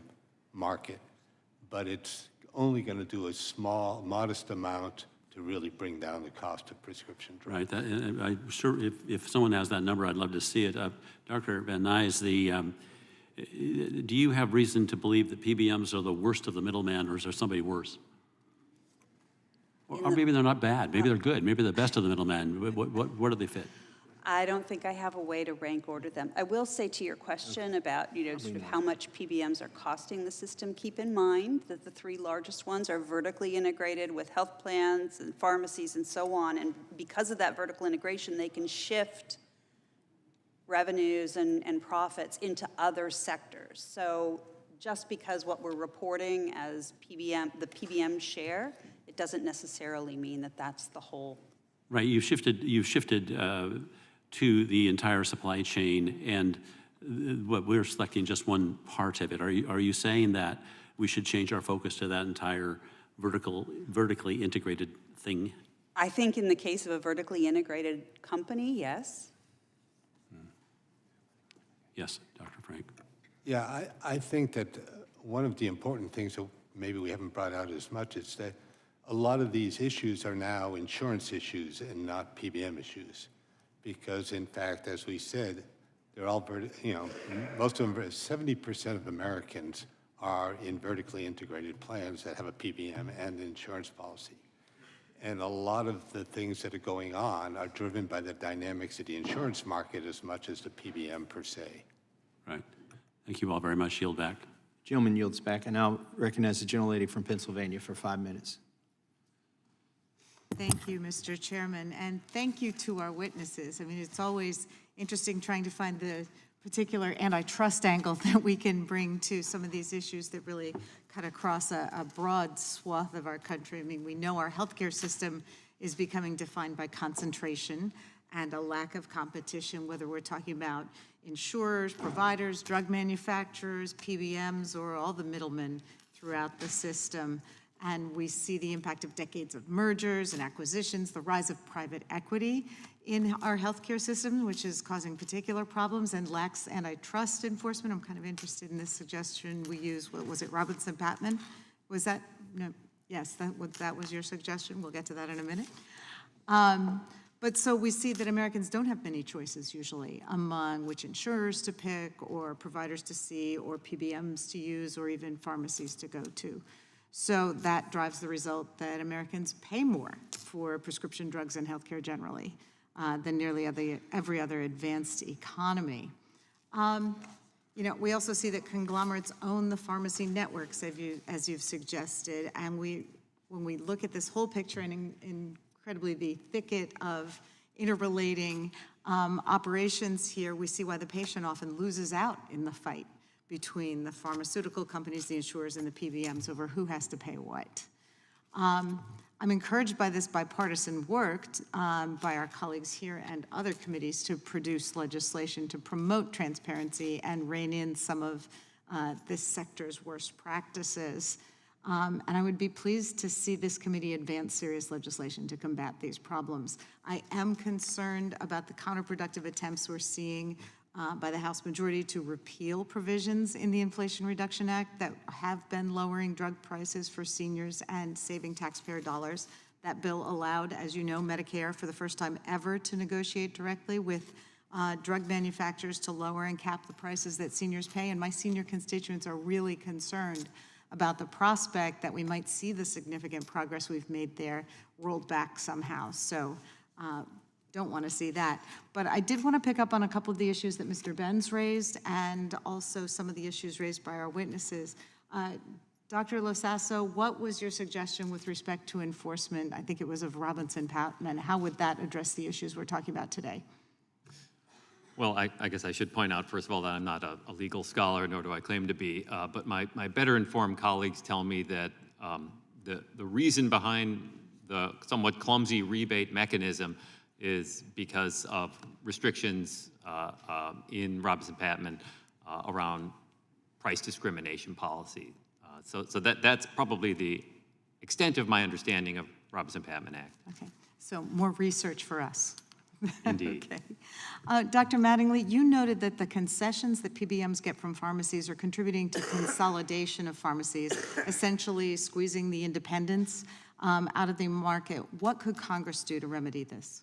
market, but it's only going to do a small, modest amount to really bring down the cost of prescription drugs. Right. I'm sure if someone has that number, I'd love to see it. Dr. Van Nuys, do you have reason to believe that PBMs are the worst of the middleman, or is there somebody worse? Or maybe they're not bad. Maybe they're good. Maybe they're the best of the middleman. Where do they fit? I don't think I have a way to rank order them. I will say to your question about, you know, sort of how much PBMs are costing the system, keep in mind that the 3 largest ones are vertically integrated with health plans and pharmacies and so on. And because of that vertical integration, they can shift revenues and profits into other sectors. So just because what we're reporting as the PBM share, it doesn't necessarily mean that that's the whole. Right. You've shifted to the entire supply chain, and what we're selecting just one part of it. Are you saying that we should change our focus to that entire vertically integrated thing? I think in the case of a vertically integrated company, yes. Yes, Dr. Frank. Yeah, I think that one of the important things that maybe we haven't brought out as much is that a lot of these issues are now insurance issues and not PBM issues. Because in fact, as we said, they're all, most of them, 70% of Americans are in vertically integrated plans that have a PBM and insurance policy. And a lot of the things that are going on are driven by the dynamics of the insurance market as much as the PBM per se. Right. Thank you all very much. Yield back. Gentleman yields back. I now recognize the gentlelady from Pennsylvania for 5 minutes. Thank you, Mr. Chairman, and thank you to our witnesses. I mean, it's always interesting trying to find the particular antitrust angle that we can bring to some of these issues that really cut across a broad swath of our country. I mean, we know our healthcare system is becoming defined by concentration and a lack of competition, whether we're talking about insurers, providers, drug manufacturers, PBMs, or all the middlemen throughout the system. And we see the impact of decades of mergers and acquisitions, the rise of private equity in our healthcare system, which is causing particular problems and lacks antitrust enforcement. I'm kind of interested in this suggestion we use. What was it, Robinson-Patman? Was that, no, yes, that was your suggestion. We'll get to that in a minute. But so we see that Americans don't have many choices usually among which insurers to pick or providers to see or PBMs to use or even pharmacies to go to. So that drives the result that Americans pay more for prescription drugs and healthcare generally than nearly every other advanced economy. You know, we also see that conglomerates own the pharmacy networks, as you've suggested, and when we look at this whole picture and incredibly the thicket of interrelating operations here, we see why the patient often loses out in the fight between the pharmaceutical companies, the insurers, and the PBMs over who has to pay what. I'm encouraged by this bipartisan work by our colleagues here and other committees to produce legislation to promote transparency and rein in some of this sector's worst practices. And I would be pleased to see this committee advance serious legislation to combat these problems. I am concerned about the counterproductive attempts we're seeing by the House majority to repeal provisions in the Inflation Reduction Act that have been lowering drug prices for seniors and saving taxpayer dollars. That bill allowed, as you know, Medicare for the first time ever to negotiate directly with drug manufacturers to lower and cap the prices that seniors pay. And my senior constituents are really concerned about the prospect that we might see the significant progress we've made there rolled back somehow. So don't want to see that. But I did want to pick up on a couple of the issues that Mr. Benz raised and also some of the issues raised by our witnesses. Dr. Losasso, what was your suggestion with respect to enforcement? I think it was of Robinson-Patman. How would that address the issues we're talking about today? Well, I guess I should point out, first of all, that I'm not a legal scholar, nor do I claim to be, but my better informed colleagues tell me that the reason behind the somewhat clumsy rebate mechanism is because of restrictions in Robinson-Patman around price discrimination policy. So that's probably the extent of my understanding of Robinson-Patman Act. Okay, so more research for us. Indeed. Okay. Dr. Mattingly, you noted that the concessions that PBMs get from pharmacies are contributing to consolidation of pharmacies, essentially squeezing the independents out of the market. What could Congress do to remedy this?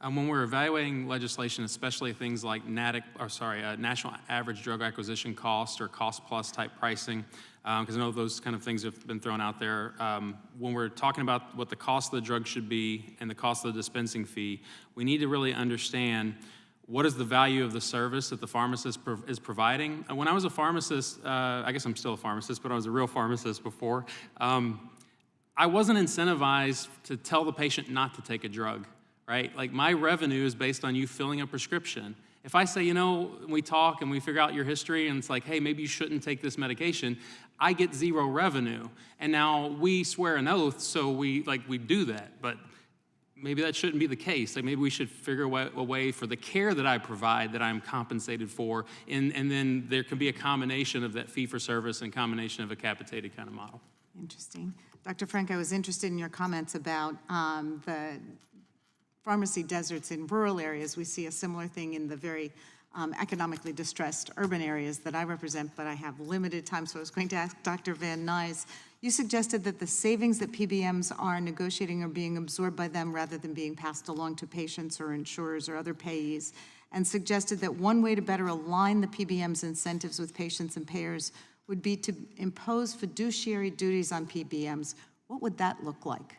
When we're evaluating legislation, especially things like national average drug acquisition cost or cost plus type pricing, because I know those kind of things have been thrown out there. When we're talking about what the cost of the drug should be and the cost of the dispensing fee, we need to really understand what is the value of the service that the pharmacist is providing. When I was a pharmacist, I guess I'm still a pharmacist, but I was a real pharmacist before, I wasn't incentivized to tell the patient not to take a drug. Right? Like my revenue is based on you filling a prescription. If I say, you know, we talk and we figure out your history and it's like, hey, maybe you shouldn't take this medication, I get zero revenue. And now we swear an oath, so we do that. But maybe that shouldn't be the case. Like maybe we should figure a way for the care that I provide that I'm compensated for, and then there can be a combination of that fee for service and combination of a capitated kind of model. Interesting. Dr. Frank, I was interested in your comments about the pharmacy deserts in rural areas. We see a similar thing in the very economically distressed urban areas that I represent, but I have limited time, so I was going to ask Dr. Van Nuys. You suggested that the savings that PBMs are negotiating are being absorbed by them rather than being passed along to patients or insurers or other payees, and suggested that one way to better align the PBM's incentives with patients and payers would be to impose fiduciary duties on PBMs. What would that look like?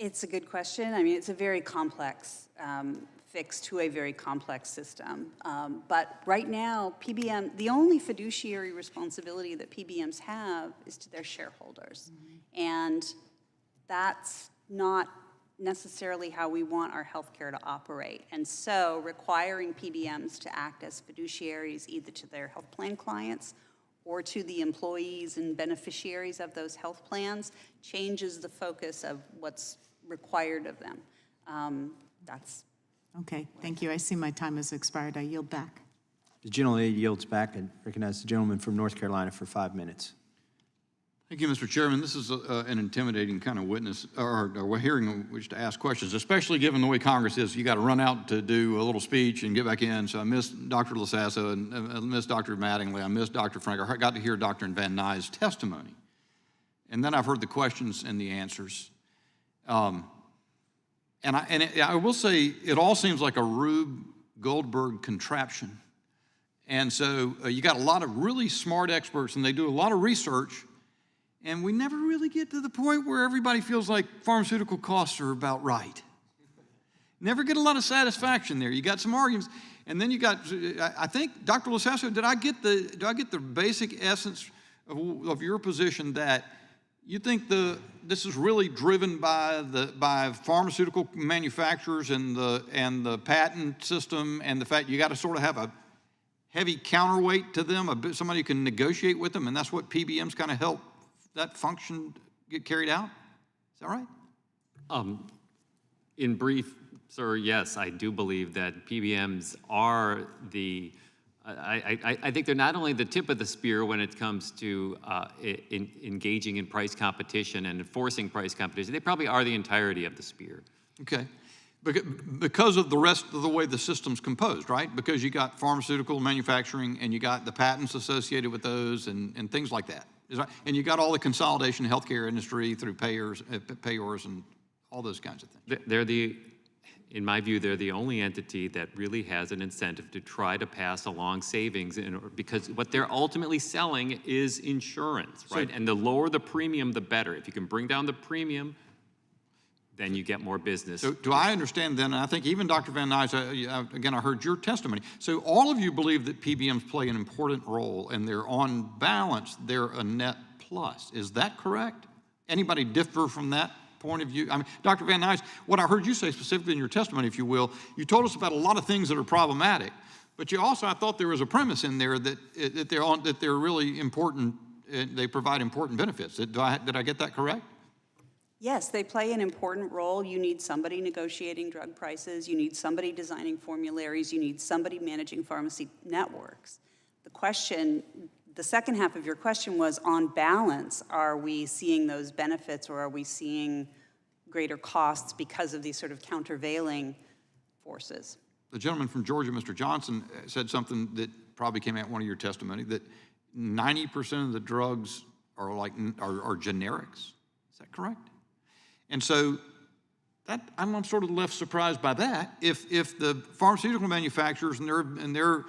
It's a good question. I mean, it's a very complex fix to a very complex system. But right now, the only fiduciary responsibility that PBMs have is to their shareholders. And that's not necessarily how we want our healthcare to operate. And so requiring PBMs to act as fiduciaries either to their health plan clients or to the employees and beneficiaries of those health plans changes the focus of what's required of them. That's Okay, thank you. I see my time has expired. I yield back. The gentlelady yields back and recognize the gentleman from North Carolina for 5 minutes. Thank you, Mr. Chairman. This is an intimidating kind of witness or hearing in which to ask questions, especially given the way Congress is. You got to run out to do a little speech and get back in. So I missed Dr. LaSasso and I missed Dr. Mattingly. I missed Dr. Frank. I got to hear Dr. Van Nuys' testimony. And then I've heard the questions and the answers. I will say it all seems like a Rube Goldberg contraption. And so you got a lot of really smart experts and they do a lot of research. And we never really get to the point where everybody feels like pharmaceutical costs are about right. Never get a lot of satisfaction there. You got some arguments, and then you got. I think, Dr. LaSasso, do I get the basic essence of your position that you think this is really driven by pharmaceutical manufacturers and the patent system and the fact you got to sort of have a heavy counterweight to them, somebody who can negotiate with them, and that's what PBMs kind of help that function get carried out? Is that right? In brief, sir, yes, I do believe that PBMs are I think they're not only the tip of the spear when it comes to engaging in price competition and enforcing price competition. They probably are the entirety of the spear. Okay. Because of the rest of the way the system's composed, right? Because you got pharmaceutical manufacturing and you got the patents associated with those and things like that. And you got all the consolidation in the healthcare industry through payors and all those kinds of things. In my view, they're the only entity that really has an incentive to try to pass along savings because what they're ultimately selling is insurance, right? And the lower the premium, the better. If you can bring down the premium, then you get more business. So do I understand then, and I think even Dr. Van Nuys, again, I heard your testimony. So all of you believe that PBMs play an important role and they're on balance, they're a net plus. Is that correct? Anybody differ from that point of view? I mean, Dr. Van Nuys, what I heard you say specifically in your testimony, if you will, you told us about a lot of things that are problematic, but you also, I thought there was a premise in there that they're really important, they provide important benefits. Did I get that correct? Yes, they play an important role. You need somebody negotiating drug prices. You need somebody designing formularies. You need somebody managing pharmacy networks. The second half of your question was, on balance, are we seeing those benefits or are we seeing greater costs because of these sort of countervailing forces? The gentleman from Georgia, Mr. Johnson, said something that probably came out in one of your testimony, that 90% of the drugs are generics. Is that correct? And so I'm sort of left surprised by that. If the pharmaceutical manufacturers and the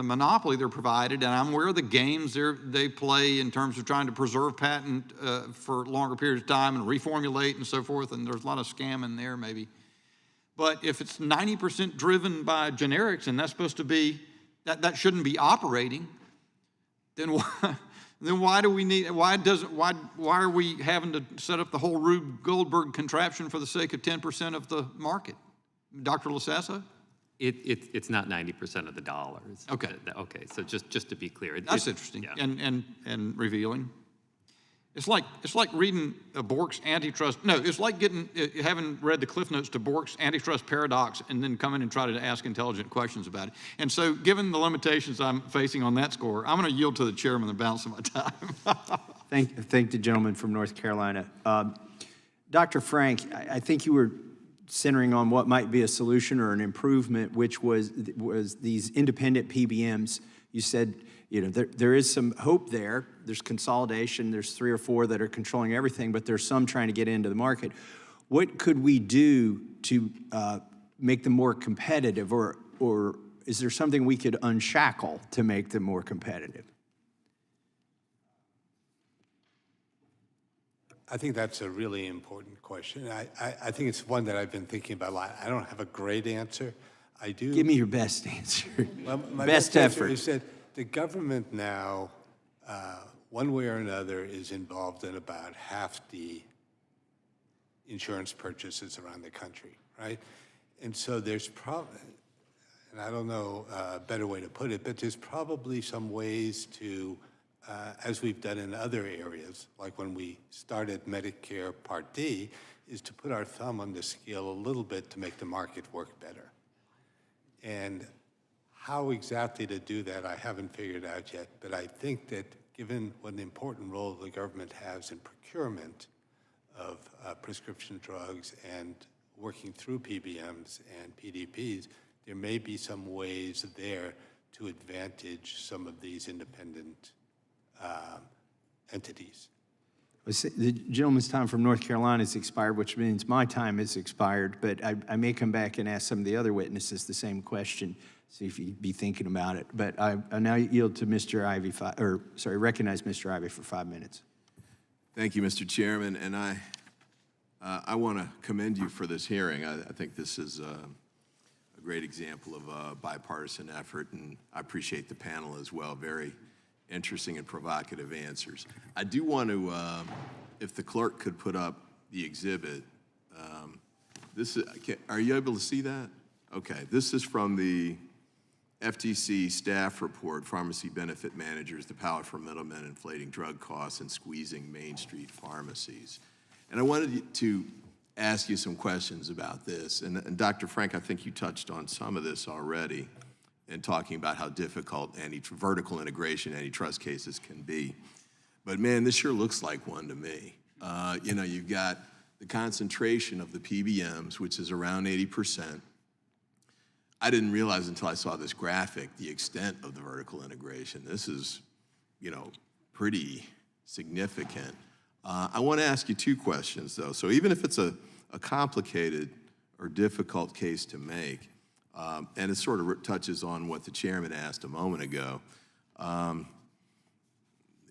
monopoly they're provided, and I'm aware of the games they play in terms of trying to preserve patent for longer periods of time and reformulate and so forth, and there's a lot of scam in there maybe. But if it's 90% driven by generics and that's supposed to be, that shouldn't be operating, then why? Then why are we having to set up the whole Rube Goldberg contraption for the sake of 10% of the market? Dr. LaSasso? It's not 90% of the dollars. Okay. Okay, so just to be clear. That's interesting yeah. and revealing. It's like reading Bork's Antitrust. No, it's like having read the Cliff Notes to Bork's Antitrust Paradox and then come in and try to ask intelligent questions about it. And so, given the limitations I'm facing on that score, I'm going to yield to the chairman the balance of my time. Thank the gentleman from North Carolina. Dr. Frank, I think you were centering on what might be a solution or an improvement, which was these independent PBMs. You said, there is some hope there. There's consolidation. There's 3 or 4 that are controlling everything, but there's some trying to get into the market. What could we do to make them more competitive, or is there something we could unshackle to make them more competitive? I think that's a really important question. I think it's one that I've been thinking about a lot. I don't have a great answer. I do. Give me your best answer. Well, my best answer effort. is that the government now, one way or another, is involved in about half the insurance purchases around the country, right? And so there's probably, and I don't know a better way to put it, but there's probably some ways to, as we've done in other areas, like when we started Medicare Part D, is to put our thumb on the scale a little bit to make the market work better. And how exactly to do that, I haven't figured out yet, but I think that given what an important role the government has in procurement of prescription drugs and working through PBMs and PDPs, there may be some ways there to advantage some of these independent entities. The gentleman's time from North Carolina has expired, which means my time has expired, but I may come back and ask some of the other witnesses the same question, see if you'd be thinking about it. But I now yield to Mr. Ivey, recognize Mr. Ivey for 5 minutes. Thank you, Mr. Chairman, and I want to commend you for this hearing. I think this is a great example of a bipartisan effort, and I appreciate the panel as well. Very interesting and provocative answers. I do want to, if the clerk could put up the exhibit. This is, are you able to see that? Okay, this is from the FTC staff report, Pharmacy Benefit Managers, the Power for Middlemen Inflating Drug Costs and Squeezing Main Street Pharmacies. And I wanted to ask you some questions about this. And Dr. Frank, I think you touched on some of this already in talking about how difficult vertical integration antitrust cases can be. But man, this sure looks like one to me. You know, you've got the concentration of the PBMs, which is around 80%. I didn't realize until I saw this graphic the extent of the vertical integration. This is, you know, pretty significant. I want to ask you two questions, though. So even if it's a complicated or difficult case to make, and it sort of touches on what the chairman asked a moment ago,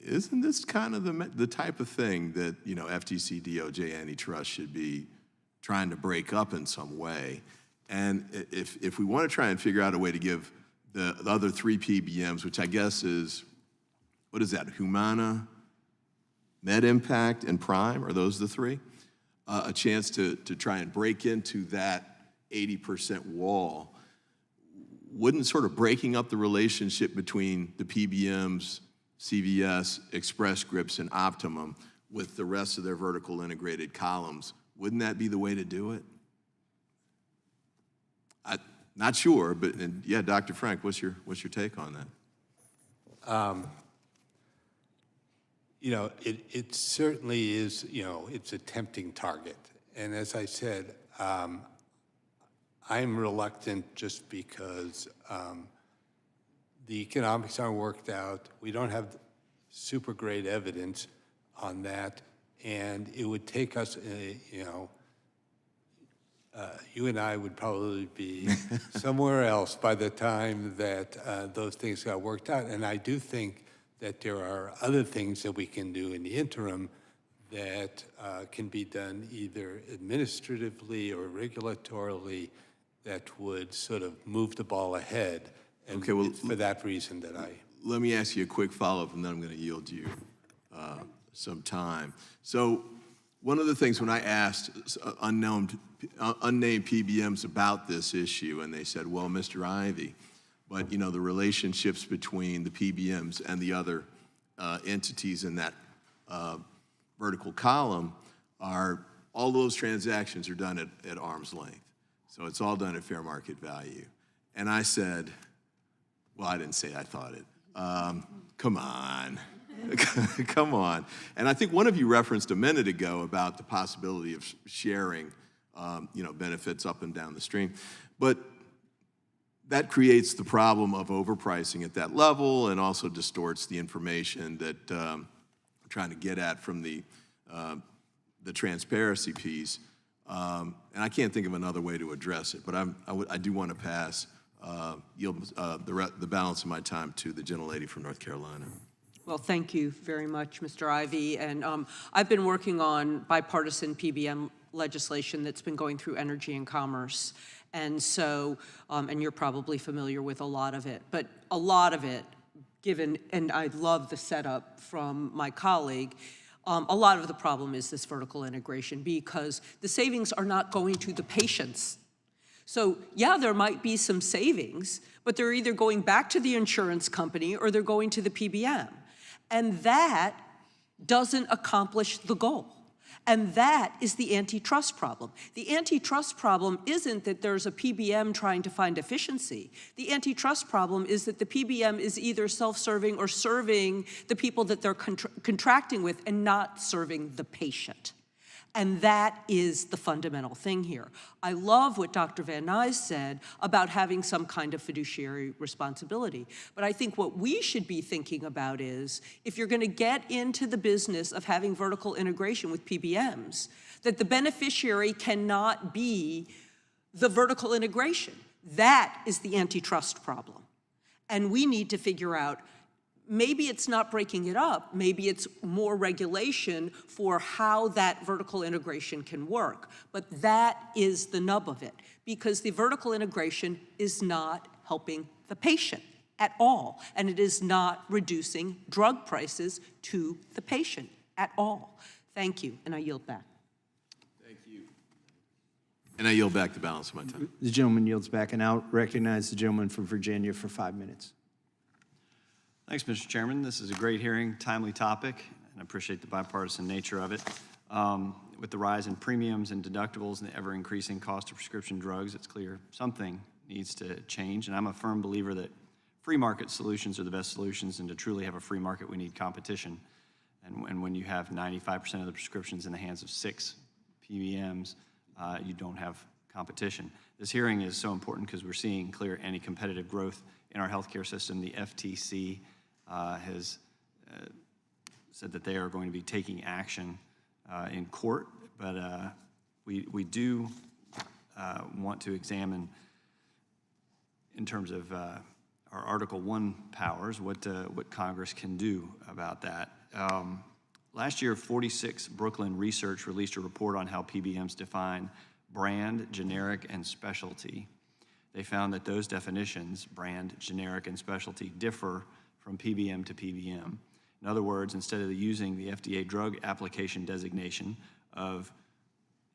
isn't this kind of the type of thing that, you know, FTC, DOJ, antitrust should be trying to break up in some way? And if we want to try and figure out a way to give the other three PBMs, which I guess is, what is that, Humana, MedImpact, and Prime, are those the three? A chance to try and break into that 80% wall. Wouldn't sort of breaking up the relationship between the PBMs, CVS, Express Scripts, and Optimum with the rest of their vertical integrated columns, wouldn't that be the way to do it? I'm not sure, but yeah, Dr. Frank, what's your take on that? You know, it certainly is, you know, it's a tempting target. And as I said, I'm reluctant just because the economics aren't worked out. We don't have super great evidence on that. And it would take us, you know, you and I would probably be somewhere else by the time that those things got worked out. And I do think that there are other things that we can do in the interim that can be done either administratively or regulatorily that would sort of move the ball ahead. And okay, well, it's for that reason that let me ask you a quick follow-up, and then I'm going to yield you some time. So one of the things when I asked unnamed PBMs about this issue, and they said, well, Mr. Ivey, but you know, the relationships between the PBMs and the other entities in that vertical column are, all those transactions are done at arm's length. So it's all done at fair market value. And I said, well, I didn't say I thought it. Come on. Come on. And I think one of you referenced a minute ago about the possibility of sharing, you know, benefits up and down the stream. But that creates the problem of overpricing at that level and also distorts the information that I'm trying to get at from the transparency piece. And I can't think of another way to address it, but I do want to yield the balance of my time to the gentlelady from North Carolina. Well, thank you very much, Mr. Ivey. And I've been working on bipartisan PBM legislation that's been going through Energy and Commerce. And so, and you're probably familiar with a lot of it, but a lot of it, given, and I love the setup from my colleague, A lot of the problem is this vertical integration because the savings are not going to the patients. So yeah, there might be some savings, but they're either going back to the insurance company or they're going to the PBM. And that doesn't accomplish the goal. And that is the antitrust problem. The antitrust problem isn't that there's a PBM trying to find efficiency. The antitrust problem is that the PBM is either self-serving or serving the people that they're contracting with and not serving the patient. And that is the fundamental thing here. I love what Dr. Van Nuys said about having some kind of fiduciary responsibility. But I think what we should be thinking about is, if you're going to get into the business of having vertical integration with PBMs, that the beneficiary cannot be the vertical integration. That is the antitrust problem. And we need to figure out, maybe it's not breaking it up, maybe it's more regulation for how that vertical integration can work. But that is the nub of it, because the vertical integration is not helping the patient at all, and it is not reducing drug prices to the patient at all. Thank you, and I yield back. Thank you. And I yield back the balance of my time. The gentleman yields back, and I'll recognize the gentleman from Virginia for 5 minutes. Thanks, Mr. Chairman. This is a great hearing, timely topic, and I appreciate the bipartisan nature of it. With the rise in premiums and deductibles and the ever-increasing cost of prescription drugs, it's clear something needs to change, and I'm a firm believer that free market solutions are the best solutions, and to truly have a free market, we need competition. And when you have 95% of the prescriptions in the hands of 6 PBMs, you don't have competition. This hearing is so important because we're seeing clear anti-competitive growth in our healthcare system. The FTC has said that they are going to be taking action in court, but we do want to examine, in terms of our Article 1 powers, what Congress can do about that. Last year, 46 Brooklyn Research released a report on how PBMs define brand, generic, and specialty. They found that those definitions, brand, generic, and specialty, differ from PBM to PBM. In other words, instead of using the FDA drug application designation of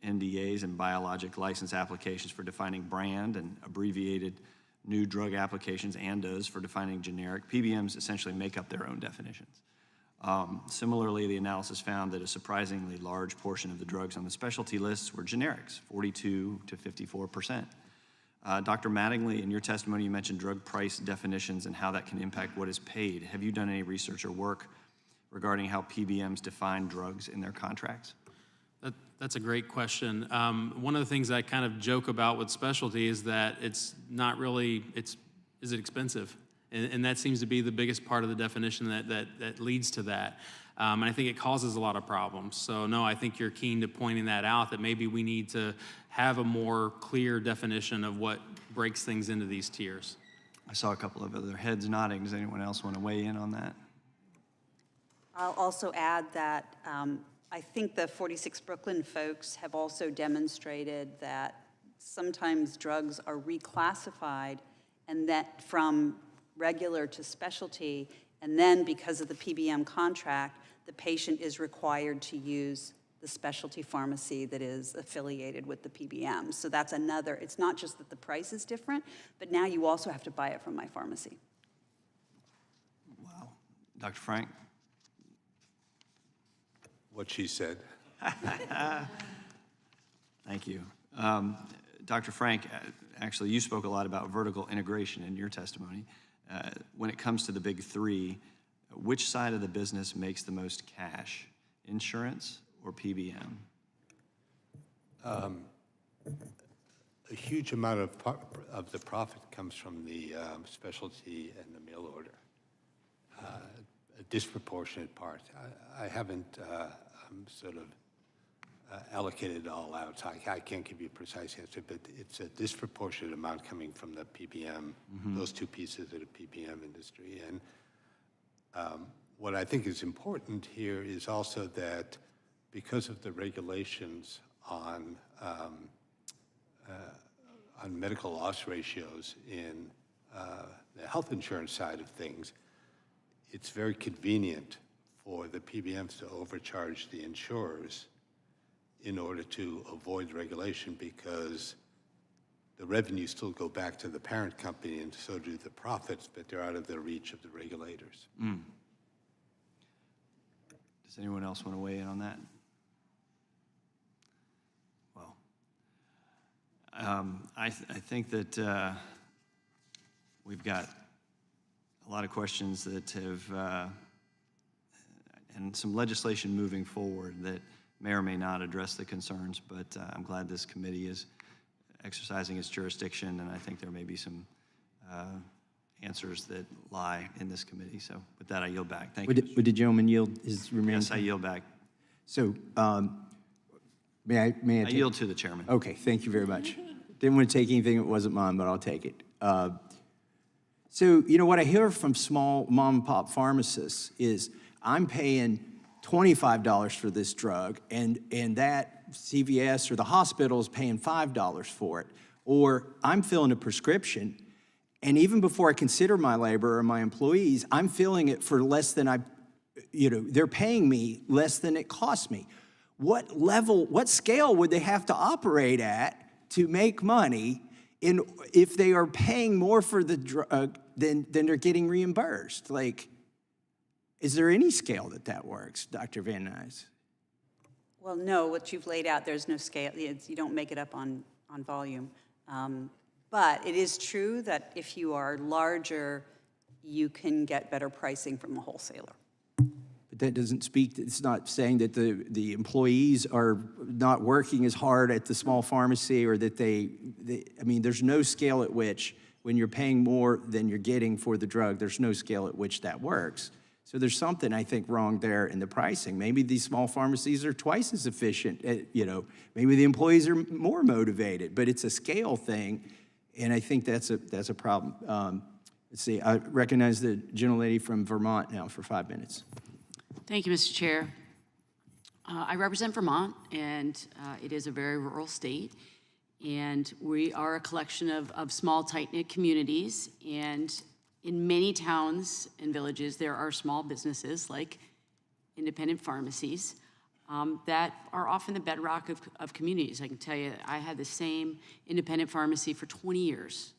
NDAs and biologic license applications for defining brand and abbreviated new drug applications, ANDAs, for defining generic, PBMs essentially make up their own definitions. Similarly, the analysis found that a surprisingly large portion of the drugs on the specialty lists were generics, 42 to 54%. Dr. Mattingly, in your testimony, you mentioned drug price definitions and how that can impact what is paid. Have you done any research or work regarding how PBMs define drugs in their contracts? That's a great question. One of the things I kind of joke about with specialty is that it's not really, is it expensive? And that seems to be the biggest part of the definition that leads to that. And I think it causes a lot of problems. So no, I think you're keen to pointing that out, that maybe we need to have a more clear definition of what breaks things into these tiers. I saw a couple of other heads nodding. Does anyone else want to weigh in on that? I'll also add that I think the 46 Brooklyn folks have also demonstrated that sometimes drugs are reclassified and that from regular to specialty, and then because of the PBM contract, the patient is required to use the specialty pharmacy that is affiliated with the PBM. So that's another, it's not just that the price is different, but now you also have to buy it from my pharmacy. Wow. Dr. Frank? What she said. Thank you. Dr. Frank, actually, you spoke a lot about vertical integration in your testimony. When it comes to the big three, which side of the business makes the most cash, insurance or PBM? A huge amount of the profit comes from the specialty and the mail order. A disproportionate part. I haven't sort of allocated it all out, so I can't give you a precise answer, but it's a disproportionate amount coming from the PBM, those two pieces of the PBM industry. And what I think is important here is also that because of the regulations on medical loss ratios in the health insurance side of things, it's very convenient for the PBMs to overcharge the insurers in order to avoid regulation, because the revenues still go back to the parent company and so do the profits, but they're out of the reach of the regulators. Does anyone else want to weigh in on that? Well, I think that we've got a lot of questions that have, and some legislation moving forward that may or may not address the concerns, but I'm glad this committee is exercising its jurisdiction, and I think there may be some answers that lie in this committee. So with that, I yield back. Thank you. Would the gentleman yield his remaining? Yes, I yield back. So may I I take? yield to the chairman. Okay, thank you very much. Didn't want to take anything that wasn't mine, but I'll take it. So, you know, what I hear from small mom and pop pharmacists is, I'm paying $25 for this drug, and that CVS or the hospital is paying $5 for it. Or I'm filling a prescription, and even before I consider my labor or my employees, I'm filling it for less than they're paying me less than it costs me. What scale would they have to operate at to make money if they are paying more for the drug than they're getting reimbursed? Like, is there any scale that works, Dr. Van Nuys? Well, no, what you've laid out, there's no scale. You don't make it up on volume. But it is true that if you are larger, you can get better pricing from a wholesaler. But that doesn't speak, it's not saying that the employees are not working as hard at the small pharmacy, or that I mean, there's no scale at which, when you're paying more than you're getting for the drug, there's no scale at which that works. So there's something, I think, wrong there in the pricing. Maybe these small pharmacies are twice as efficient. Maybe the employees are more motivated, but it's a scale thing, and I think that's a problem. Let's see, I recognize the gentlelady from Vermont now for 5 minutes. Thank you, Mr. Chair. I represent Vermont, and it is a very rural state, and we are a collection of small, tight-knit communities, and in many towns and villages, there are small businesses like independent pharmacies that are often the bedrock of communities. I can tell you, I had the same independent pharmacy for 20 years.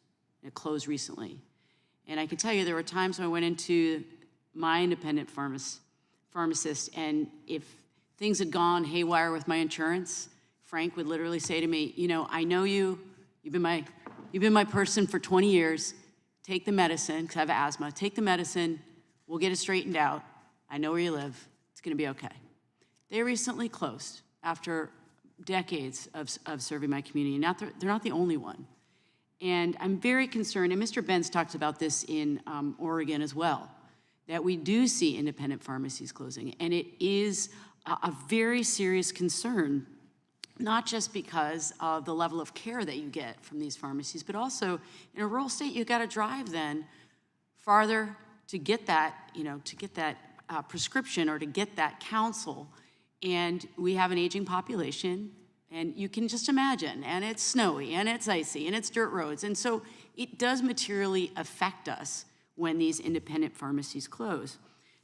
It closed recently. And I can tell you, there were times when I went into my independent pharmacist, and if things had gone haywire with my insurance, Frank would literally say to me, I know you've been my person for 20 years. Take the medicine, because I have asthma. Take the medicine. We'll get it straightened out. I know where you live. It's going to be okay. They recently closed after decades of serving my community. They're not the only one. And I'm very concerned, and Mr. Benz talked about this in Oregon as well, that we do see independent pharmacies closing. And it is a very serious concern, not just because of the level of care that you get from these pharmacies, but also in a rural state, you've got to drive then farther to get that, prescription or to get that counsel. And we have an aging population, and you can just imagine, and it's snowy, and it's icy, and it's dirt roads. And so it does materially affect us when these independent pharmacies close.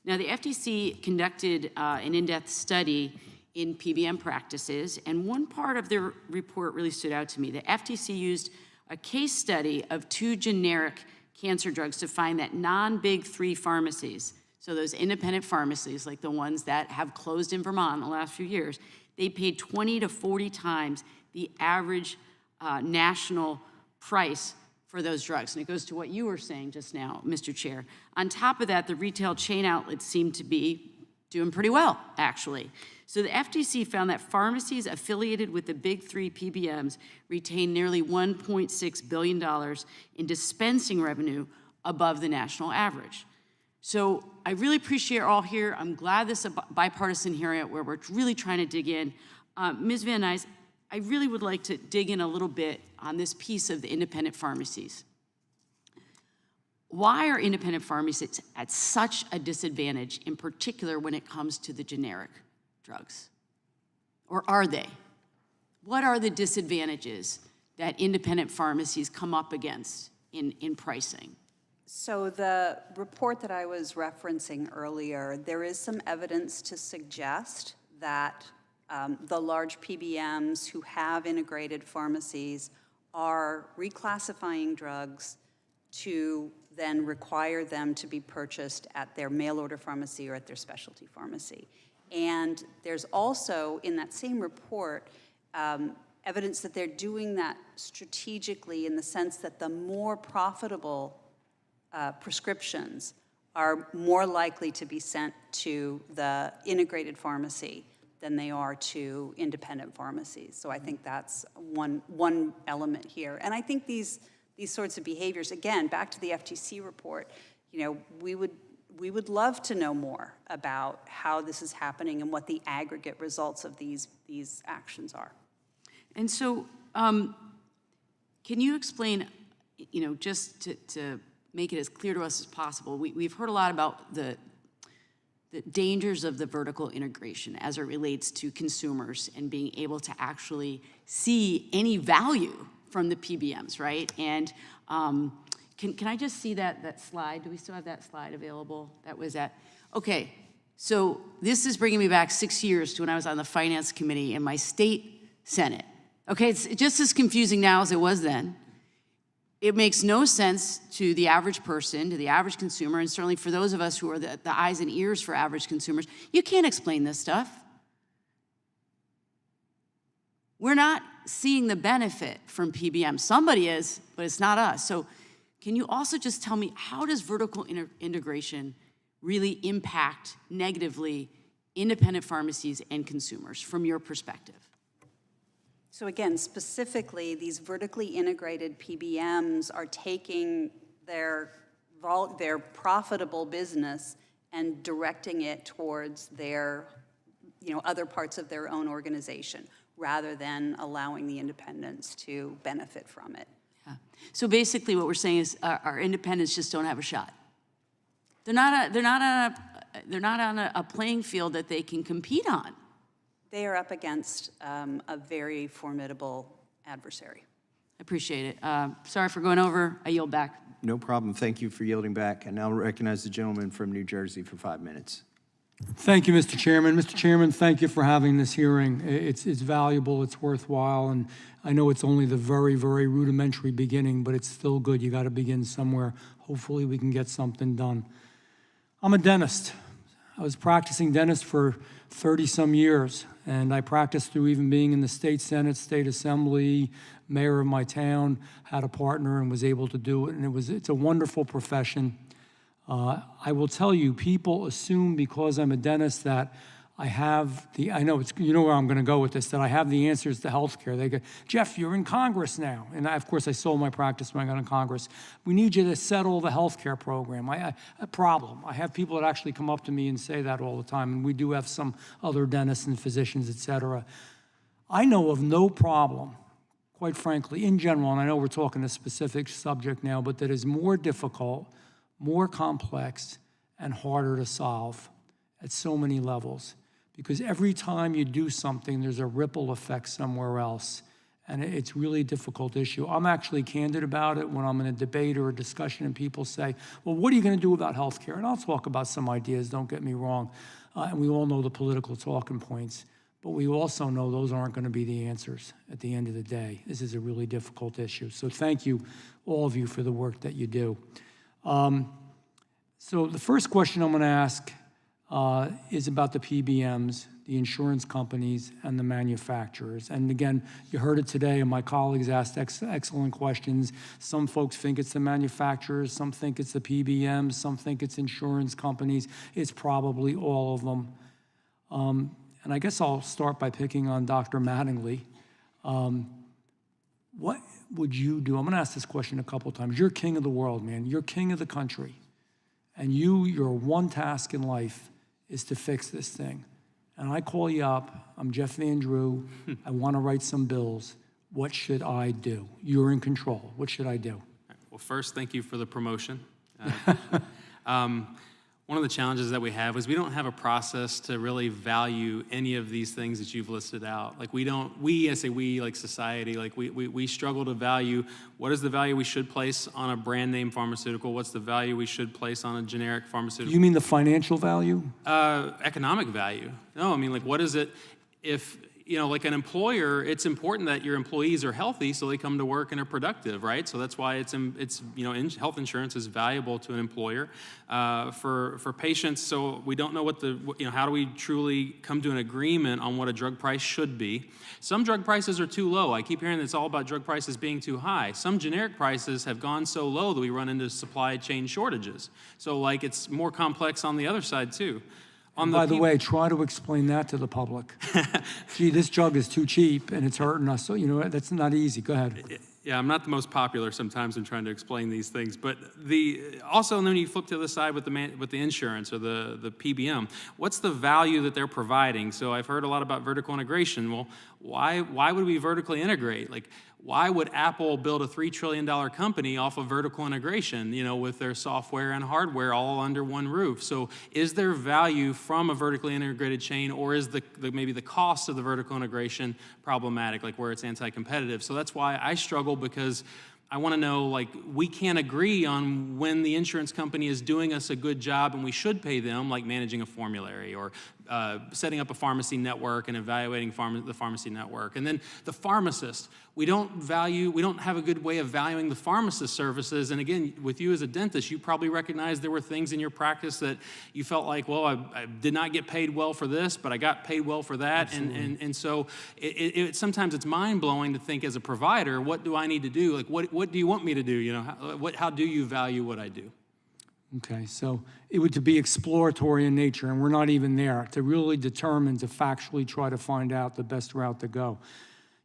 Now, the FTC conducted an in-depth study in PBM practices, and one part of their report really stood out to me. The FTC used a case study of 2 generic cancer drugs to find that non-big 3 pharmacies, so those independent pharmacies like the ones that have closed in Vermont in the last few years, they paid 20 to 40 times the average national price for those drugs. And it goes to what you were saying just now, Mr. Chair. On top of that, the retail chain outlets seem to be doing pretty well, actually. So the FTC found that pharmacies affiliated with the big 3 PBMs retained nearly $1.6 billion in dispensing revenue above the national average. So I really appreciate all here. I'm glad this is a bipartisan hearing where we're really trying to dig in. Ms. Van Nuys, I really would like to dig in a little bit on this piece of the independent pharmacies. Why are independent pharmacies at such a disadvantage, in particular when it comes to the generic drugs? Or are they? What are the disadvantages that independent pharmacies come up against in pricing? So the report that I was referencing earlier, there is some evidence to suggest that the large PBMs who have integrated pharmacies are reclassifying drugs to then require them to be purchased at their mail-order pharmacy or at their specialty pharmacy. And there's also, in that same report, evidence that they're doing that strategically in the sense that the more profitable prescriptions are more likely to be sent to the integrated pharmacy than they are to independent pharmacies. So I think that's one element here. And I think these sorts of behaviors, again, back to the FTC report, you know, we would love to know more about how this is happening and what the aggregate results of these actions are. And so, can you explain, you know, just to make it as clear to us as possible, we've heard a lot about the dangers of the vertical integration as it relates to consumers and being able to actually see any value from the PBMs, right? And can I just see that slide? Do we still have that slide available? That was okay, so this is bringing me back 6 years to when I was on the Finance Committee in my state Senate. Okay, it's just as confusing now as it was then. It makes no sense to the average person, to the average consumer, and certainly for those of us who are the eyes and ears for average consumers. You can't explain this stuff. We're not seeing the benefit from PBM. Somebody is, but it's not us. So can you also just tell me, how does vertical integration really impact negatively independent pharmacies and consumers from your perspective? So again, specifically, these vertically integrated PBMs are taking their profitable business and directing it towards their, you know, other parts of their own organization, rather than allowing the independents to benefit from it. Yeah. So basically, what we're saying is our independents just don't have a shot. They're not on a playing field that they can compete on. They are up against a very formidable adversary. I appreciate it. Sorry for going over. I yield back. No problem. Thank you for yielding back. And now recognize the gentleman from New Jersey for 5 minutes. Thank you, Mr. Chairman. Mr. Chairman, thank you for having this hearing. It's valuable, it's worthwhile, and I know it's only the very, very rudimentary beginning, but it's still good. You got to begin somewhere. Hopefully we can get something done. I'm a dentist. I was practicing dentist for 30-some years, and I practiced through even being in the state senate, state assembly, mayor of my town, had a partner and was able to do it, and it's a wonderful profession. I will tell you, people assume because I'm a dentist that I have I know you know where I'm going to go with this, that I have the answers to healthcare. They go, Jeff, you're in Congress now. And of course, I sold my practice when I got in Congress. We need you to settle the healthcare program. A problem. I have people that actually come up to me and say that all the time, and we do have some other dentists and physicians, et cetera. I know of no problem, quite frankly, in general, and I know we're talking a specific subject now, but that is more difficult, more complex, and harder to solve at so many levels. Because every time you do something, there's a ripple effect somewhere else. And it's really a difficult issue. I'm actually candid about it when I'm in a debate or a discussion and people say, well, what are you going to do about health care? And I'll talk about some ideas, don't get me wrong. And we all know the political talking points. But we also know those aren't going to be the answers at the end of the day. This is a really difficult issue. So thank you, all of you, for the work that you do. So the first question I'm going to ask is about the PBMs, the insurance companies, and the manufacturers. And again, you heard it today, and my colleagues asked excellent questions. Some folks think it's the manufacturers, some think it's the PBMs, some think it's insurance companies. It's probably all of them. And I guess I'll start by picking on Dr. Mattingly. What would you do? I'm going to ask this question a couple times. You're king of the world, man. You're king of the country. And your one task in life is to fix this thing. And I call you up. I'm Jeff Van Drew. I want to write some bills. What should I do? You're in control. What should I do? Well, first, thank you for the promotion. one of the challenges that we have is we don't have a process to really value any of these things that you've listed out. Like I say we, like society, like we struggle to value what is the value we should place on a brand name pharmaceutical, what's the value we should place on a generic pharmaceutical. You mean the financial value? Economic value. No, I mean, like, what is it if, like an employer, it's important that your employees are healthy so they come to work and are productive, right? So that's why it's health insurance is valuable to an employer. For patients, so we don't know how do we truly come to an agreement on what a drug price should be. Some drug prices are too low. I keep hearing it's all about drug prices being too high. Some generic prices have gone so low that we run into supply chain shortages. So like it's more complex on the other side too. By the way, try to explain that to the public. Gee, this drug is too cheap and it's hurting us. So, that's not easy. Go ahead. Yeah, I'm not the most popular sometimes in trying to explain these things, but also then you flip to the other side with the insurance or the PBM. What's the value that they're providing? So I've heard a lot about vertical integration. Well, why would we vertically integrate? Like, why would Apple build a $3 trillion company off of vertical integration, with their software and hardware all under one roof? So is there value from a vertically integrated chain, or is maybe the cost of the vertical integration problematic, like where it's anti-competitive? So that's why I struggle, because I want to know, like, we can't agree on when the insurance company is doing us a good job and we should pay them, like managing a formulary or setting up a pharmacy network and evaluating the pharmacy network. And then the pharmacist, we don't have a good way of valuing the pharmacist services. And again, with you as a dentist, you probably recognize there were things in your practice that you felt like, well, I did not get paid well for this, but I got paid well for that. And so sometimes it's mind-blowing to think as a provider, what do I need to do? Like, what do you want me to do? How do you value what I do? Okay, so it would to be exploratory in nature, and we're not even there, to really determine, to factually try to find out the best route to go.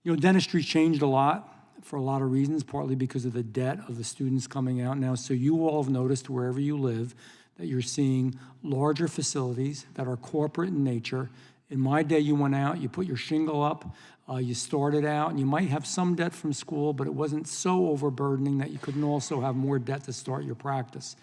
Dentistry's changed a lot for a lot of reasons, partly because of the debt of the students coming out now. So you all have noticed wherever you live that you're seeing larger facilities that are corporate in nature. In my day, you went out, you put your shingle up, you started out, and you might have some debt from school, but it wasn't so overburdening that you couldn't also have more debt to start your practice.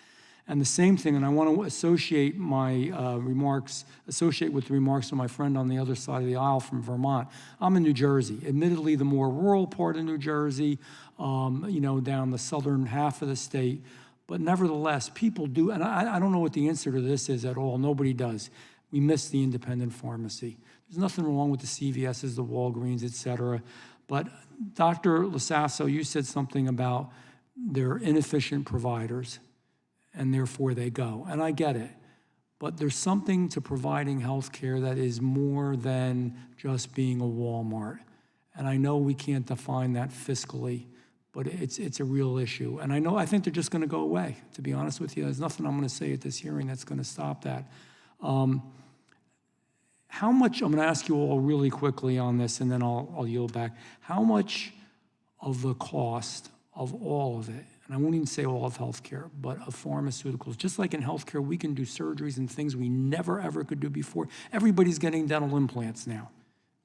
And the same thing, and I want to associate my remarks with the remarks of my friend on the other side of the aisle from Vermont. I'm in New Jersey, admittedly the more rural part of New Jersey, down the southern half of the state. But nevertheless, people do, and I don't know what the answer to this is at all. Nobody does. We miss the independent pharmacy. There's nothing wrong with the CVSs, the Walgreens, et cetera. But Dr. Lasasso, you said something about they're inefficient providers, and therefore they go. And I get it. But there's something to providing health care that is more than just being a Walmart. And I know we can't define that fiscally, but it's a real issue. And I think they're just going to go away, to be honest with you. There's nothing I'm going to say at this hearing that's going to stop that. How much, I'm going to ask you all really quickly on this, and then I'll yield back. How much of the cost of all of it, and I won't even say all of healthcare, but of pharmaceuticals, just like in healthcare, we can do surgeries and things we never, ever could do before. Everybody's getting dental implants now.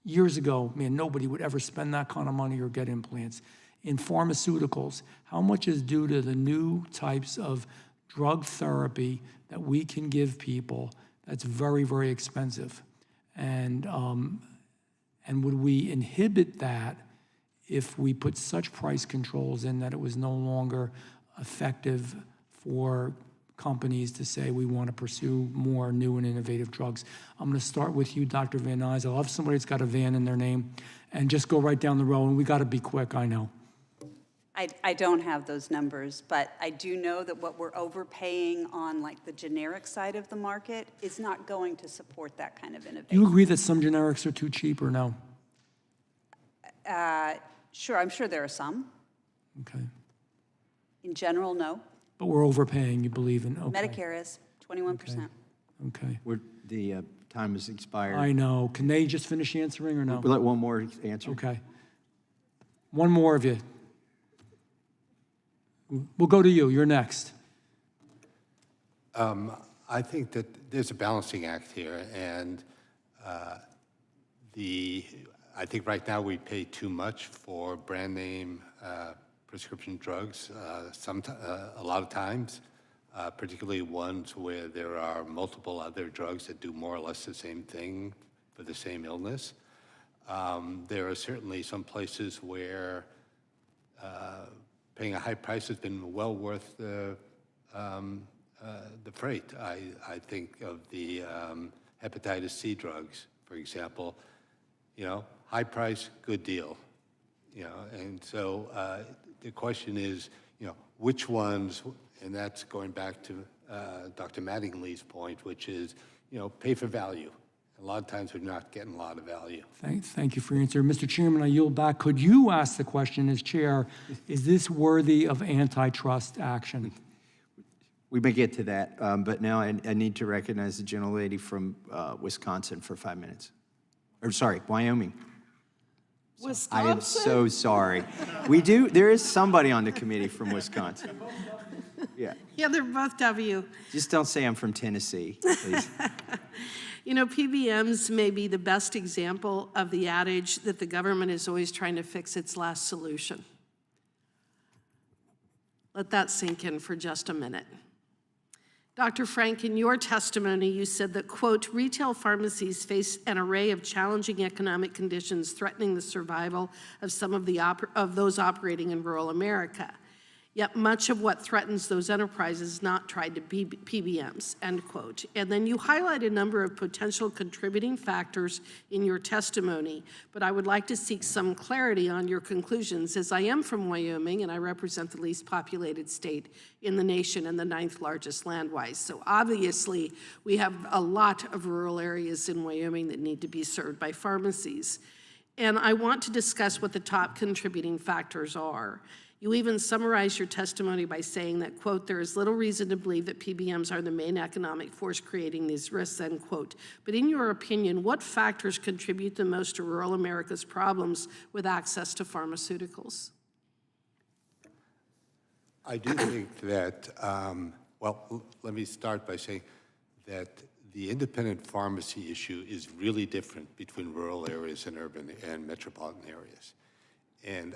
Years ago, man, nobody would ever spend that kind of money or get implants. In pharmaceuticals, how much is due to the new types of drug therapy that we can give people that's very, very expensive? And would we inhibit that if we put such price controls in that it was no longer effective for companies to say we want to pursue more new and innovative drugs? I'm going to start with you, Dr. Van Nuys. I love somebody that's got a van in their name, and just go right down the row, and we got to be quick, I know. I don't have those numbers, but I do know that what we're overpaying on like the generic side of the market is not going to support that kind of innovation. Do you agree that some generics are too cheap or no? Sure, I'm sure there are some. Okay. In general, no. But we're overpaying, you believe in? Okay. Medicare is 21%. Okay. The time has expired. I know. Can they just finish answering or no? We'll let one more answer. Okay. One more of you. We'll go to you. You're next. I think that there's a balancing act here, and I think right now we pay too much for brand name prescription drugs. A lot of times, particularly ones where there are multiple other drugs that do more or less the same thing for the same illness. There are certainly some places where paying a high price has been well worth the freight. I think of the hepatitis C drugs, for example. You know, high price, good deal. You know, and so the question is, you know, which ones, and that's going back to Dr. Mattingly's point, which is, you know, pay for value. A lot of times we're not getting a lot of value. Thank you for your answer. Mr. Chairman, I yield back. Could you ask the question as chair, is this worthy of antitrust action? We may get to that, but now I need to recognize the gentlelady from Wisconsin for 5 minutes. Or sorry, Wyoming. Wisconsin? I am so sorry. There is somebody on the committee from Wisconsin. Yeah. Yeah, they're both W. Just don't say I'm from Tennessee, please. You know, PBMs may be the best example of the adage that the government is always trying to fix its last solution. Let that sink in for just a minute. Dr. Frank, in your testimony, you said that, quote, retail pharmacies face an array of challenging economic conditions threatening the survival of some of those operating in rural America. Yet much of what threatens those enterprises is not tied to PBMs, end quote. And then you highlight a number of potential contributing factors in your testimony, but I would like to seek some clarity on your conclusions, as I am from Wyoming and I represent the least populated state in the nation and the 9th largest land-wise. So obviously, we have a lot of rural areas in Wyoming that need to be served by pharmacies. And I want to discuss what the top contributing factors are. You even summarize your testimony by saying that, quote, there is little reason to believe that PBMs are the main economic force creating these risks, end quote. But in your opinion, what factors contribute the most to rural America's problems with access to pharmaceuticals? I do think that, well, let me start by saying that the independent pharmacy issue is really different between rural areas and urban and metropolitan areas. And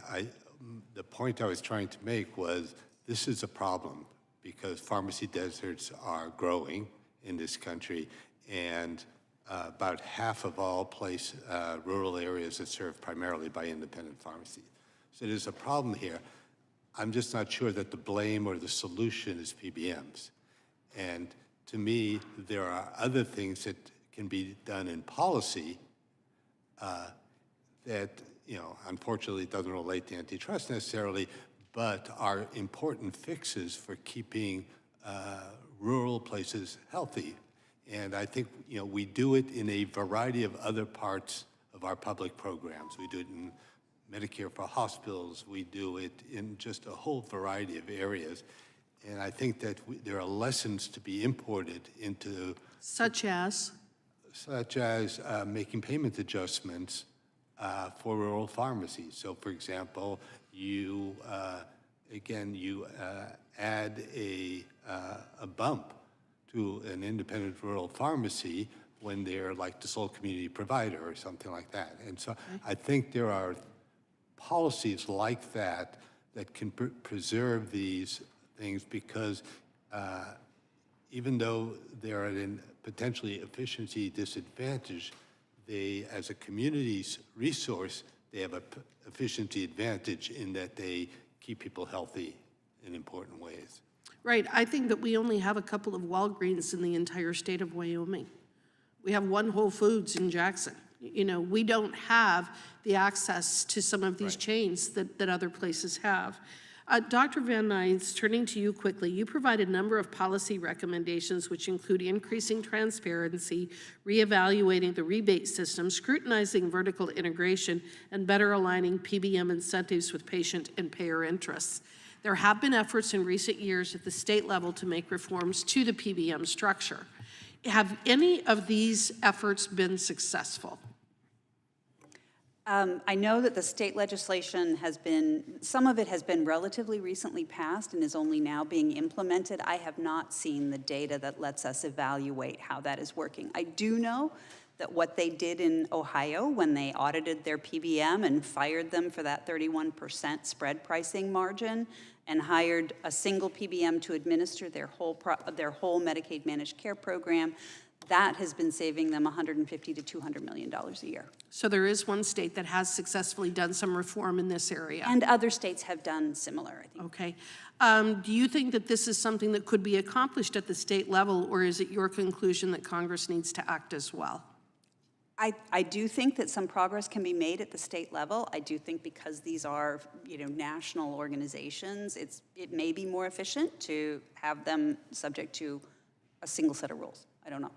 the point I was trying to make was this is a problem because pharmacy deserts are growing in this country, and about half of all rural areas are served primarily by independent pharmacies. So there's a problem here. I'm just not sure that the blame or the solution is PBMs. And to me, there are other things that can be done in policy that, you know, unfortunately it doesn't relate to antitrust necessarily, but are important fixes for keeping rural places healthy. And I think, you know, we do it in a variety of other parts of our public programs. We do it in Medicare for hospitals. We do it in just a whole variety of areas. And I think that there are lessons to be imported into... Such as? Such as making payment adjustments for rural pharmacies. So, for example, you add a bump to an independent rural pharmacy when they're like the sole community provider or something like that. And so I think there are policies like that that can preserve these things because even though they're at a potentially efficiency disadvantage, they, as a community's resource, they have an efficiency advantage in that they keep people healthy in important ways. Right. I think that we only have a couple of Walgreens in the entire state of Wyoming. We have one Whole Foods in Jackson. You know, we don't have the access to some of these chains that other places have. Dr. Van Nuys, turning to you quickly, you provide a number of policy recommendations which include increasing transparency, reevaluating the rebate system, scrutinizing vertical integration, and better aligning PBM incentives with patient and payer interests. There have been efforts in recent years at the state level to make reforms to the PBM structure. Have any of these efforts been successful? I know that the state legislation has been, some of it has been relatively recently passed and is only now being implemented. I have not seen the data that lets us evaluate how that is working. I do know that what they did in Ohio when they audited their PBM and fired them for that 31% spread pricing margin and hired a single PBM to administer their whole Medicaid managed care program, that has been saving them $150 to $200 million a year. So there is one state that has successfully done some reform in this area. And other states have done similar, I think. Okay. Do you think that this is something that could be accomplished at the state level, or is it your conclusion that Congress needs to act as well? I do think that some progress can be made at the state level. I do think because these are, national organizations, it may be more efficient to have them subject to a single set of rules. I don't know.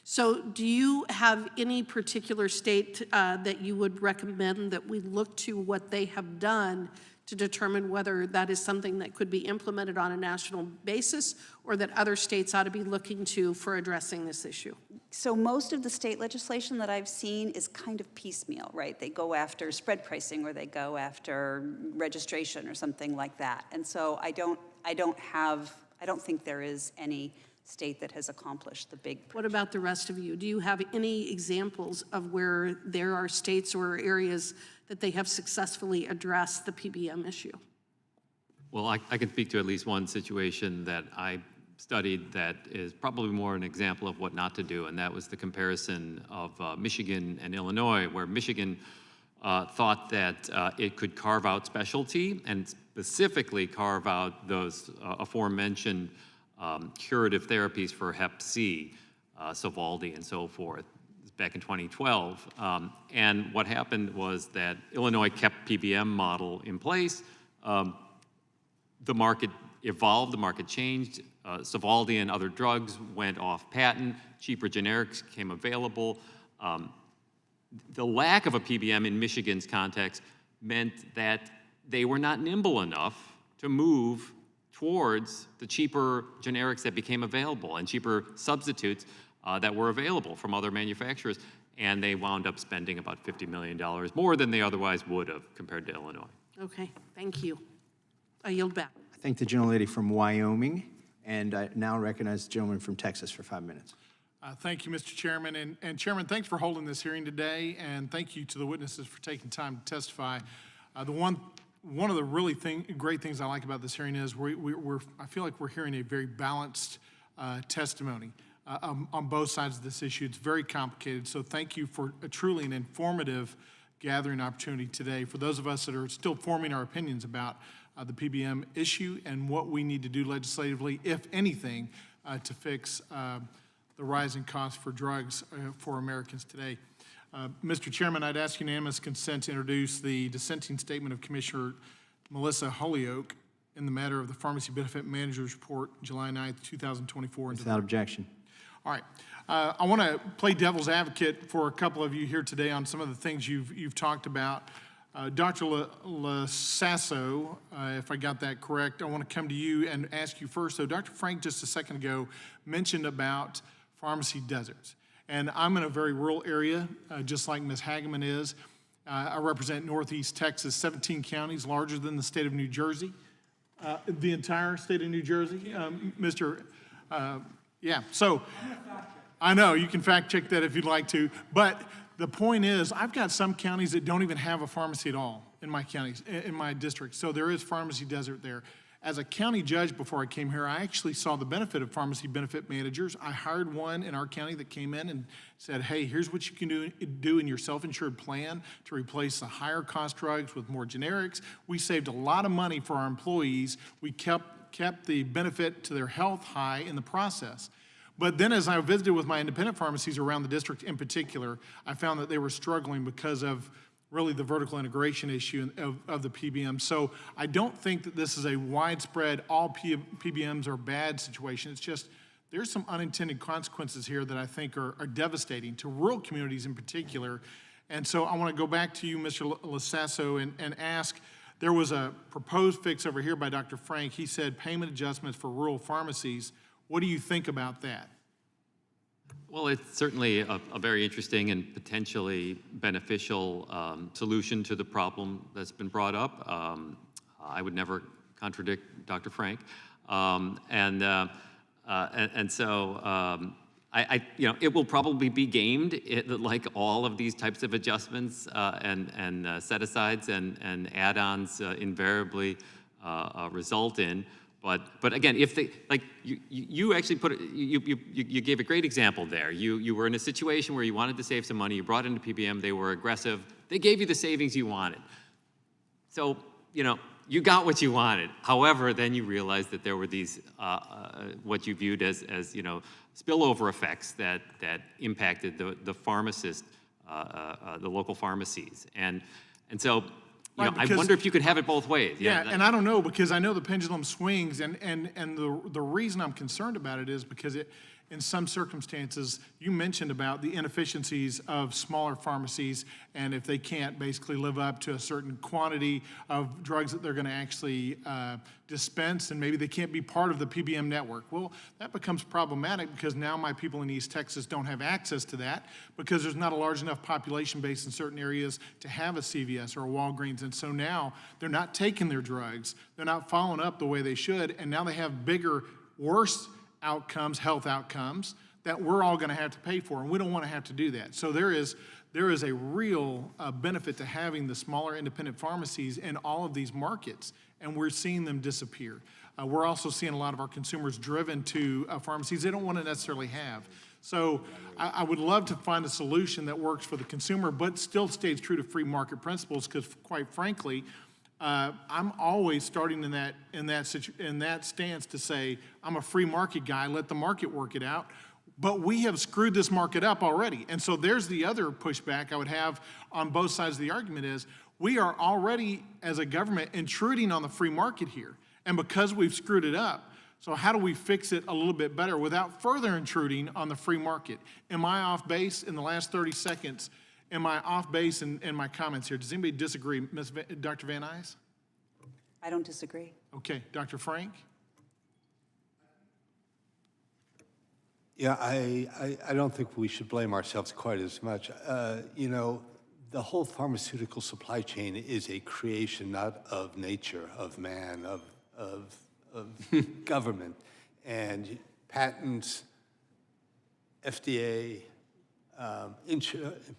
So do you have any particular state that you would recommend that we look to what they have done to determine whether that is something that could be implemented on a national basis, or that other states ought to be looking to for addressing this issue? So most of the state legislation that I've seen is kind of piecemeal, right? They go after spread pricing, or they go after registration or something like that. And so I don't think there is any state that has accomplished the big. What about the rest of you? Do you have any examples of where there are states or areas that they have successfully addressed the PBM issue? Well, I can speak to at least one situation that I studied that is probably more an example of what not to do, and that was the comparison of Michigan and Illinois, where Michigan thought that it could carve out specialty and specifically carve out those aforementioned curative therapies for Hep C, Sovaldi, and so forth, back in 2012. And what happened was that Illinois kept PBM model in place. The market evolved, the market changed. Sovaldi and other drugs went off patent, cheaper generics came available. The lack of a PBM in Michigan's context meant that they were not nimble enough to move towards the cheaper generics that became available and cheaper substitutes that were available from other manufacturers. And they wound up spending about $50 million more than they otherwise would have compared to Illinois. Okay, thank you. I yield back. I thank the gentlelady from Wyoming, and I now recognize the gentleman from Texas for 5 minutes. Thank you, Mr. Chairman. And Chairman, thanks for holding this hearing today, and thank you to the witnesses for taking time to testify. One of the really great things I like about this hearing is I feel like we're hearing a very balanced testimony on both sides of this issue. It's very complicated, so thank you for truly an informative gathering opportunity today for those of us that are still forming our opinions about the PBM issue and what we need to do legislatively, if anything, to fix the rising costs for drugs for Americans today. Mr. Chairman, I'd ask unanimous consent to introduce the dissenting statement of Commissioner Melissa Holyoke in the matter of the Pharmacy Benefit Manager's Report, July 9th, 2024. Without objection. All right. I want to play devil's advocate for a couple of you here today on some of the things you've talked about. Dr. Lasasso, if I got that correct, I want to come to you and ask you first. So Dr. Frank just a second ago mentioned about pharmacy deserts. And I'm in a very rural area, just like Ms. Hageman is. I represent Northeast Texas, 17 counties, larger than the state of New Jersey. The entire state of New Jersey, yeah, so I know, you can fact check that if you'd like to, but the point is, I've got some counties that don't even have a pharmacy at all in my counties, in my district, so there is pharmacy desert there. As a county judge before I came here, I actually saw the benefit of pharmacy benefit managers. I hired one in our county that came in and said, hey, here's what you can do in your self-insured plan to replace the higher cost drugs with more generics. We saved a lot of money for our employees. We kept the benefit to their health high in the process. But then as I visited with my independent pharmacies around the district in particular, I found that they were struggling because of really the vertical integration issue of the PBM. So I don't think that this is a widespread, all PBMs are bad situation. It's just, there's some unintended consequences here that I think are devastating to rural communities in particular. And so I want to go back to you, Mr. Lasasso, and ask, there was a proposed fix over here by Dr. Frank. He said payment adjustments for rural pharmacies. What do you think about that? Well, it's certainly a very interesting and potentially beneficial solution to the problem that's been brought up. I would never contradict Dr. Frank. So it will probably be gamed like all of these types of adjustments and set-asides and add-ons invariably result in. But again, if they, like, you actually you gave a great example there. You were in a situation where you wanted to save some money, you brought into PBM, they were aggressive, they gave you the savings you wanted. So, you got what you wanted. However, then you realized that there were these, what you viewed as spillover effects that impacted the pharmacist, the local pharmacies. And so, Right, I wonder if you could have it both ways. Yeah, and I don't know, because I know the pendulum swings, and the reason I'm concerned about it is because in some circumstances, you mentioned about the inefficiencies of smaller pharmacies, and if they can't basically live up to a certain quantity of drugs that they're going to actually dispense, and maybe they can't be part of the PBM network. Well, that becomes problematic because now my people in East Texas don't have access to that because there's not a large enough population base in certain areas to have a CVS or a Walgreens, and so now they're not taking their drugs, they're not following up the way they should, and now they have bigger, worse outcomes, health outcomes, that we're all going to have to pay for, and we don't want to have to do that. So there is a real benefit to having the smaller independent pharmacies in all of these markets, and we're seeing them disappear. We're also seeing a lot of our consumers driven to pharmacies they don't want to necessarily have. So I would love to find a solution that works for the consumer, but still stays true to free market principles, because quite frankly, I'm always starting in that stance to say, I'm a free market guy, let the market work it out. But we have screwed this market up already. And so there's the other pushback I would have on both sides of the argument is, we are already, as a government, intruding on the free market here. And because we've screwed it up, so how do we fix it a little bit better without further intruding on the free market? Am I off base in the last 30 seconds? Am I off base in my comments here? Does anybody disagree, Dr. Van Nuys? I don't disagree. Okay, Dr. Frank? Yeah, I don't think we should blame ourselves quite as much. The whole pharmaceutical supply chain is a creation not of nature, of man, of government. And patents, FDA,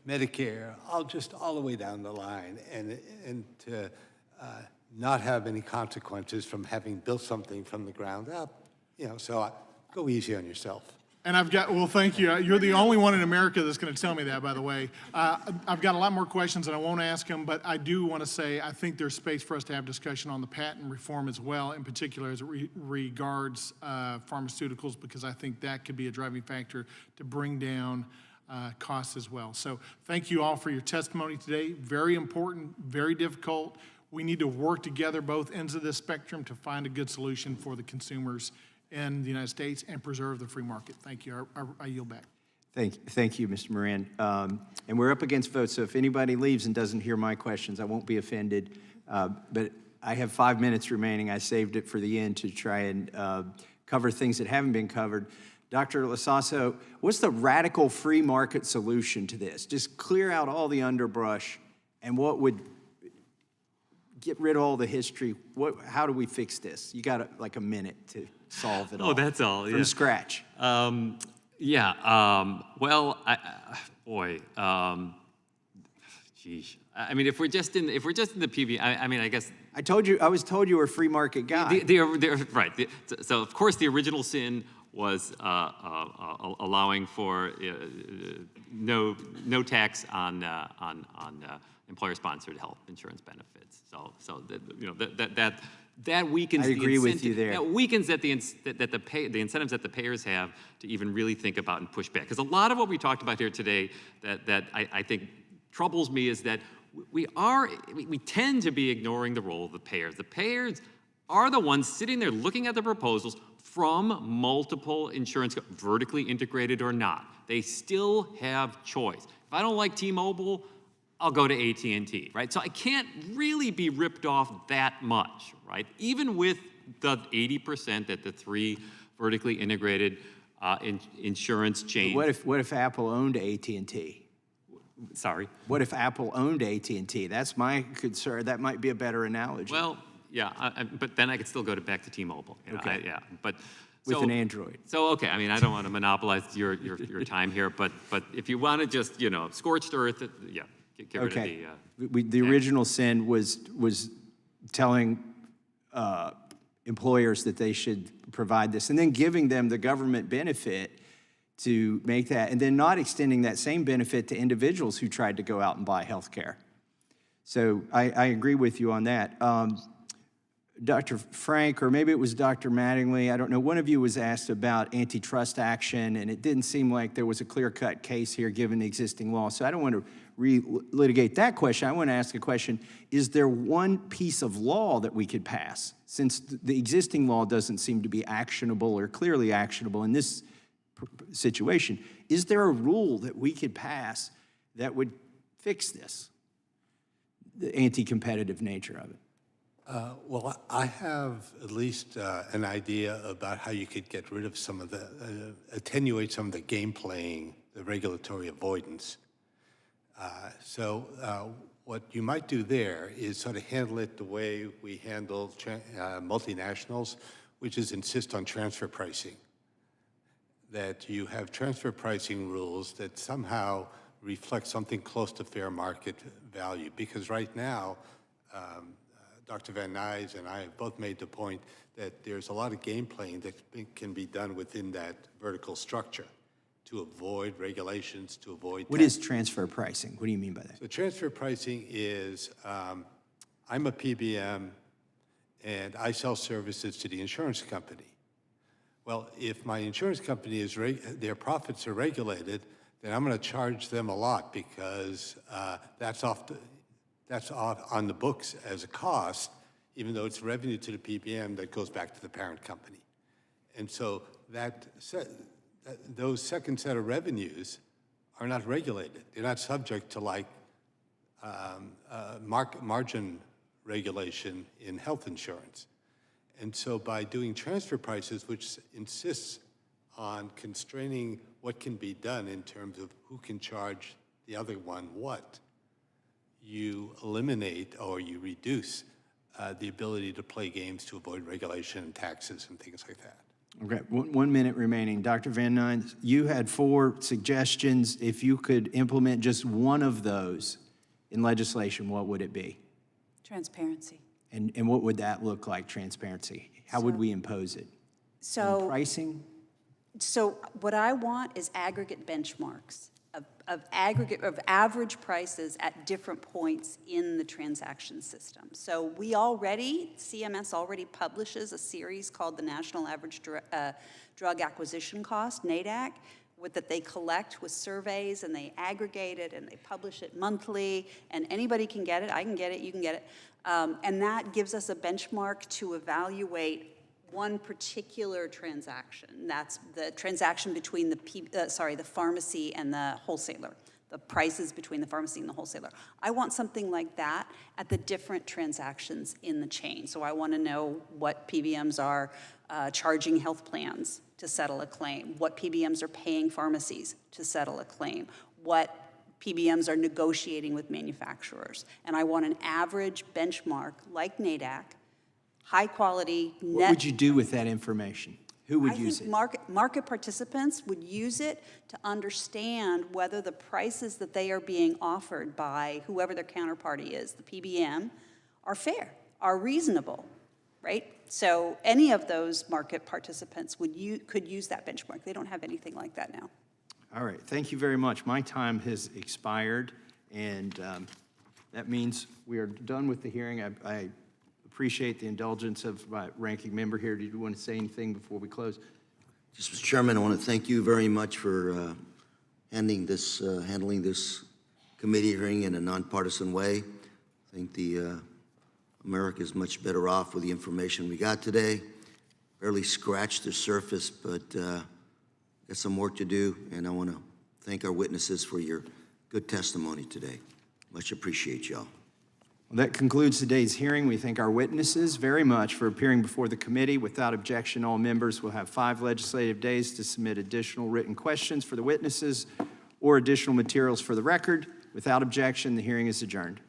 Medicare, all the way down the line, and to not have any consequences from having built something from the ground up, so go easy on yourself. And well, thank you. You're the only one in America that's going to tell me that, by the way. I've got a lot more questions, and I won't ask them, but I do want to say I think there's space for us to have discussion on the patent reform as well, in particular as it regards pharmaceuticals, because I think that could be a driving factor to bring down costs as well. So thank you all for your testimony today. Very important, very difficult. We need to work together, both ends of this spectrum, to find a good solution for the consumers in the United States and preserve the free market. Thank you. I yield back. Thank you, Mr. Moran. And we're up against votes, so if anybody leaves and doesn't hear my questions, I won't be offended. But I have 5 minutes remaining. I saved it for the end to try and cover things that haven't been covered. Dr. Lasasso, what's the radical free market solution to this? Just clear out all the underbrush, and what would get rid of all the history? How do we fix this? You got like a minute to solve it all. Oh, that's all. From scratch. Well, geez. I mean, if we're just in the PB, I mean, I guess I was told you were a free market guy. Right. So of course the original sin was allowing for no tax on employer-sponsored health insurance benefits. So that weakens. I agree with you there. That weakens the incentives that the payers have to even really think about and push back. Because a lot of what we talked about here today that I think troubles me is that we tend to be ignoring the role of the payers. The payers are the ones sitting there looking at the proposals from multiple insurance, vertically integrated or not. They still have choice. If I don't like T-Mobile, I'll go to AT&T, right? So I can't really be ripped off that much, right? Even with the 80% that the three vertically integrated insurance chains. What if Apple owned AT&T? Sorry? What if Apple owned AT&T? That's my concern. That might be a better analogy. Well, yeah, but then I could still go back to T-Mobile. Okay. But with an Android. So, okay, I mean, I don't want to monopolize your time here, but if you want to just, scorched earth, yeah, get rid of the... The original sin was telling employers that they should provide this, and then giving them the government benefit to make that, and then not extending that same benefit to individuals who tried to go out and buy health care. So I agree with you on that. Dr. Frank, or maybe it was Dr. Mattingly, I don't know, one of you was asked about antitrust action, and it didn't seem like there was a clear-cut case here given the existing law. So I don't want to relitigate that question. I want to ask a question, is there one piece of law that we could pass? Since the existing law doesn't seem to be actionable or clearly actionable in this situation, is there a rule that we could pass that would fix this, the anti-competitive nature of it? Well, I have at least an idea about how you could get rid of some of the, attenuate some of the game playing, the regulatory avoidance. What you might do there is sort of handle it the way we handle multinationals, which is insist on transfer pricing. That you have transfer pricing rules that somehow reflect something close to fair market value. Because right now, Dr. Van Nuys and I have both made the point that there's a lot of game playing that can be done within that vertical structure to avoid regulations, to avoid... What is transfer pricing? What do you mean by that? So transfer pricing is, I'm a PBM and I sell services to the insurance company. Well, if my insurance company is, their profits are regulated, then I'm going to charge them a lot because that's on the books as a cost, even though it's revenue to the PBM that goes back to the parent company. And so those second set of revenues are not regulated. They're not subject to like margin regulation in health insurance. And so by doing transfer prices, which insists on constraining what can be done in terms of who can charge the other one what, you eliminate or you reduce the ability to play games to avoid regulation and taxes and things like that. Okay, 1 minute remaining. Dr. Van Nuys, you had 4 suggestions. If you could implement just one of those in legislation, what would it be? Transparency. And what would that look like, transparency? How would we impose it? So pricing? So what I want is aggregate benchmarks of average prices at different points in the transaction system. So CMS already publishes a series called the National Average Drug Acquisition Cost, NADAC, that they collect with surveys and they aggregate it and they publish it monthly, and anybody can get it. I can get it, you can get it. And that gives us a benchmark to evaluate one particular transaction. That's the transaction between the pharmacy and the wholesaler, the prices between the pharmacy and the wholesaler. I want something like that at the different transactions in the chain. So I want to know what PBMs are charging health plans to settle a claim, what PBMs are paying pharmacies to settle a claim, what PBMs are negotiating with manufacturers. And I want an average benchmark like NADAC, high quality, net. What would you do with that information? Who would use it? Market participants would use it to understand whether the prices that they are being offered by whoever their counterparty is, the PBM, are fair, are reasonable, right? So any of those market participants could use that benchmark. They don't have anything like that now. All right, thank you very much. My time has expired, and that means we are done with the hearing. I appreciate the indulgence of my ranking member here. Do you want to say anything before we close? Just, Mr. Chairman, I want to thank you very much for handling this committee hearing in a nonpartisan way. I think America is much better off with the information we got today. Barely scratched the surface, but got some work to do, and I want to thank our witnesses for your good testimony today. Much appreciate y'all. Well, that concludes today's hearing. We thank our witnesses very much for appearing before the committee. Without objection, all members will have 5 legislative days to submit additional written questions for the witnesses or additional materials for the record. Without objection, the hearing is adjourned.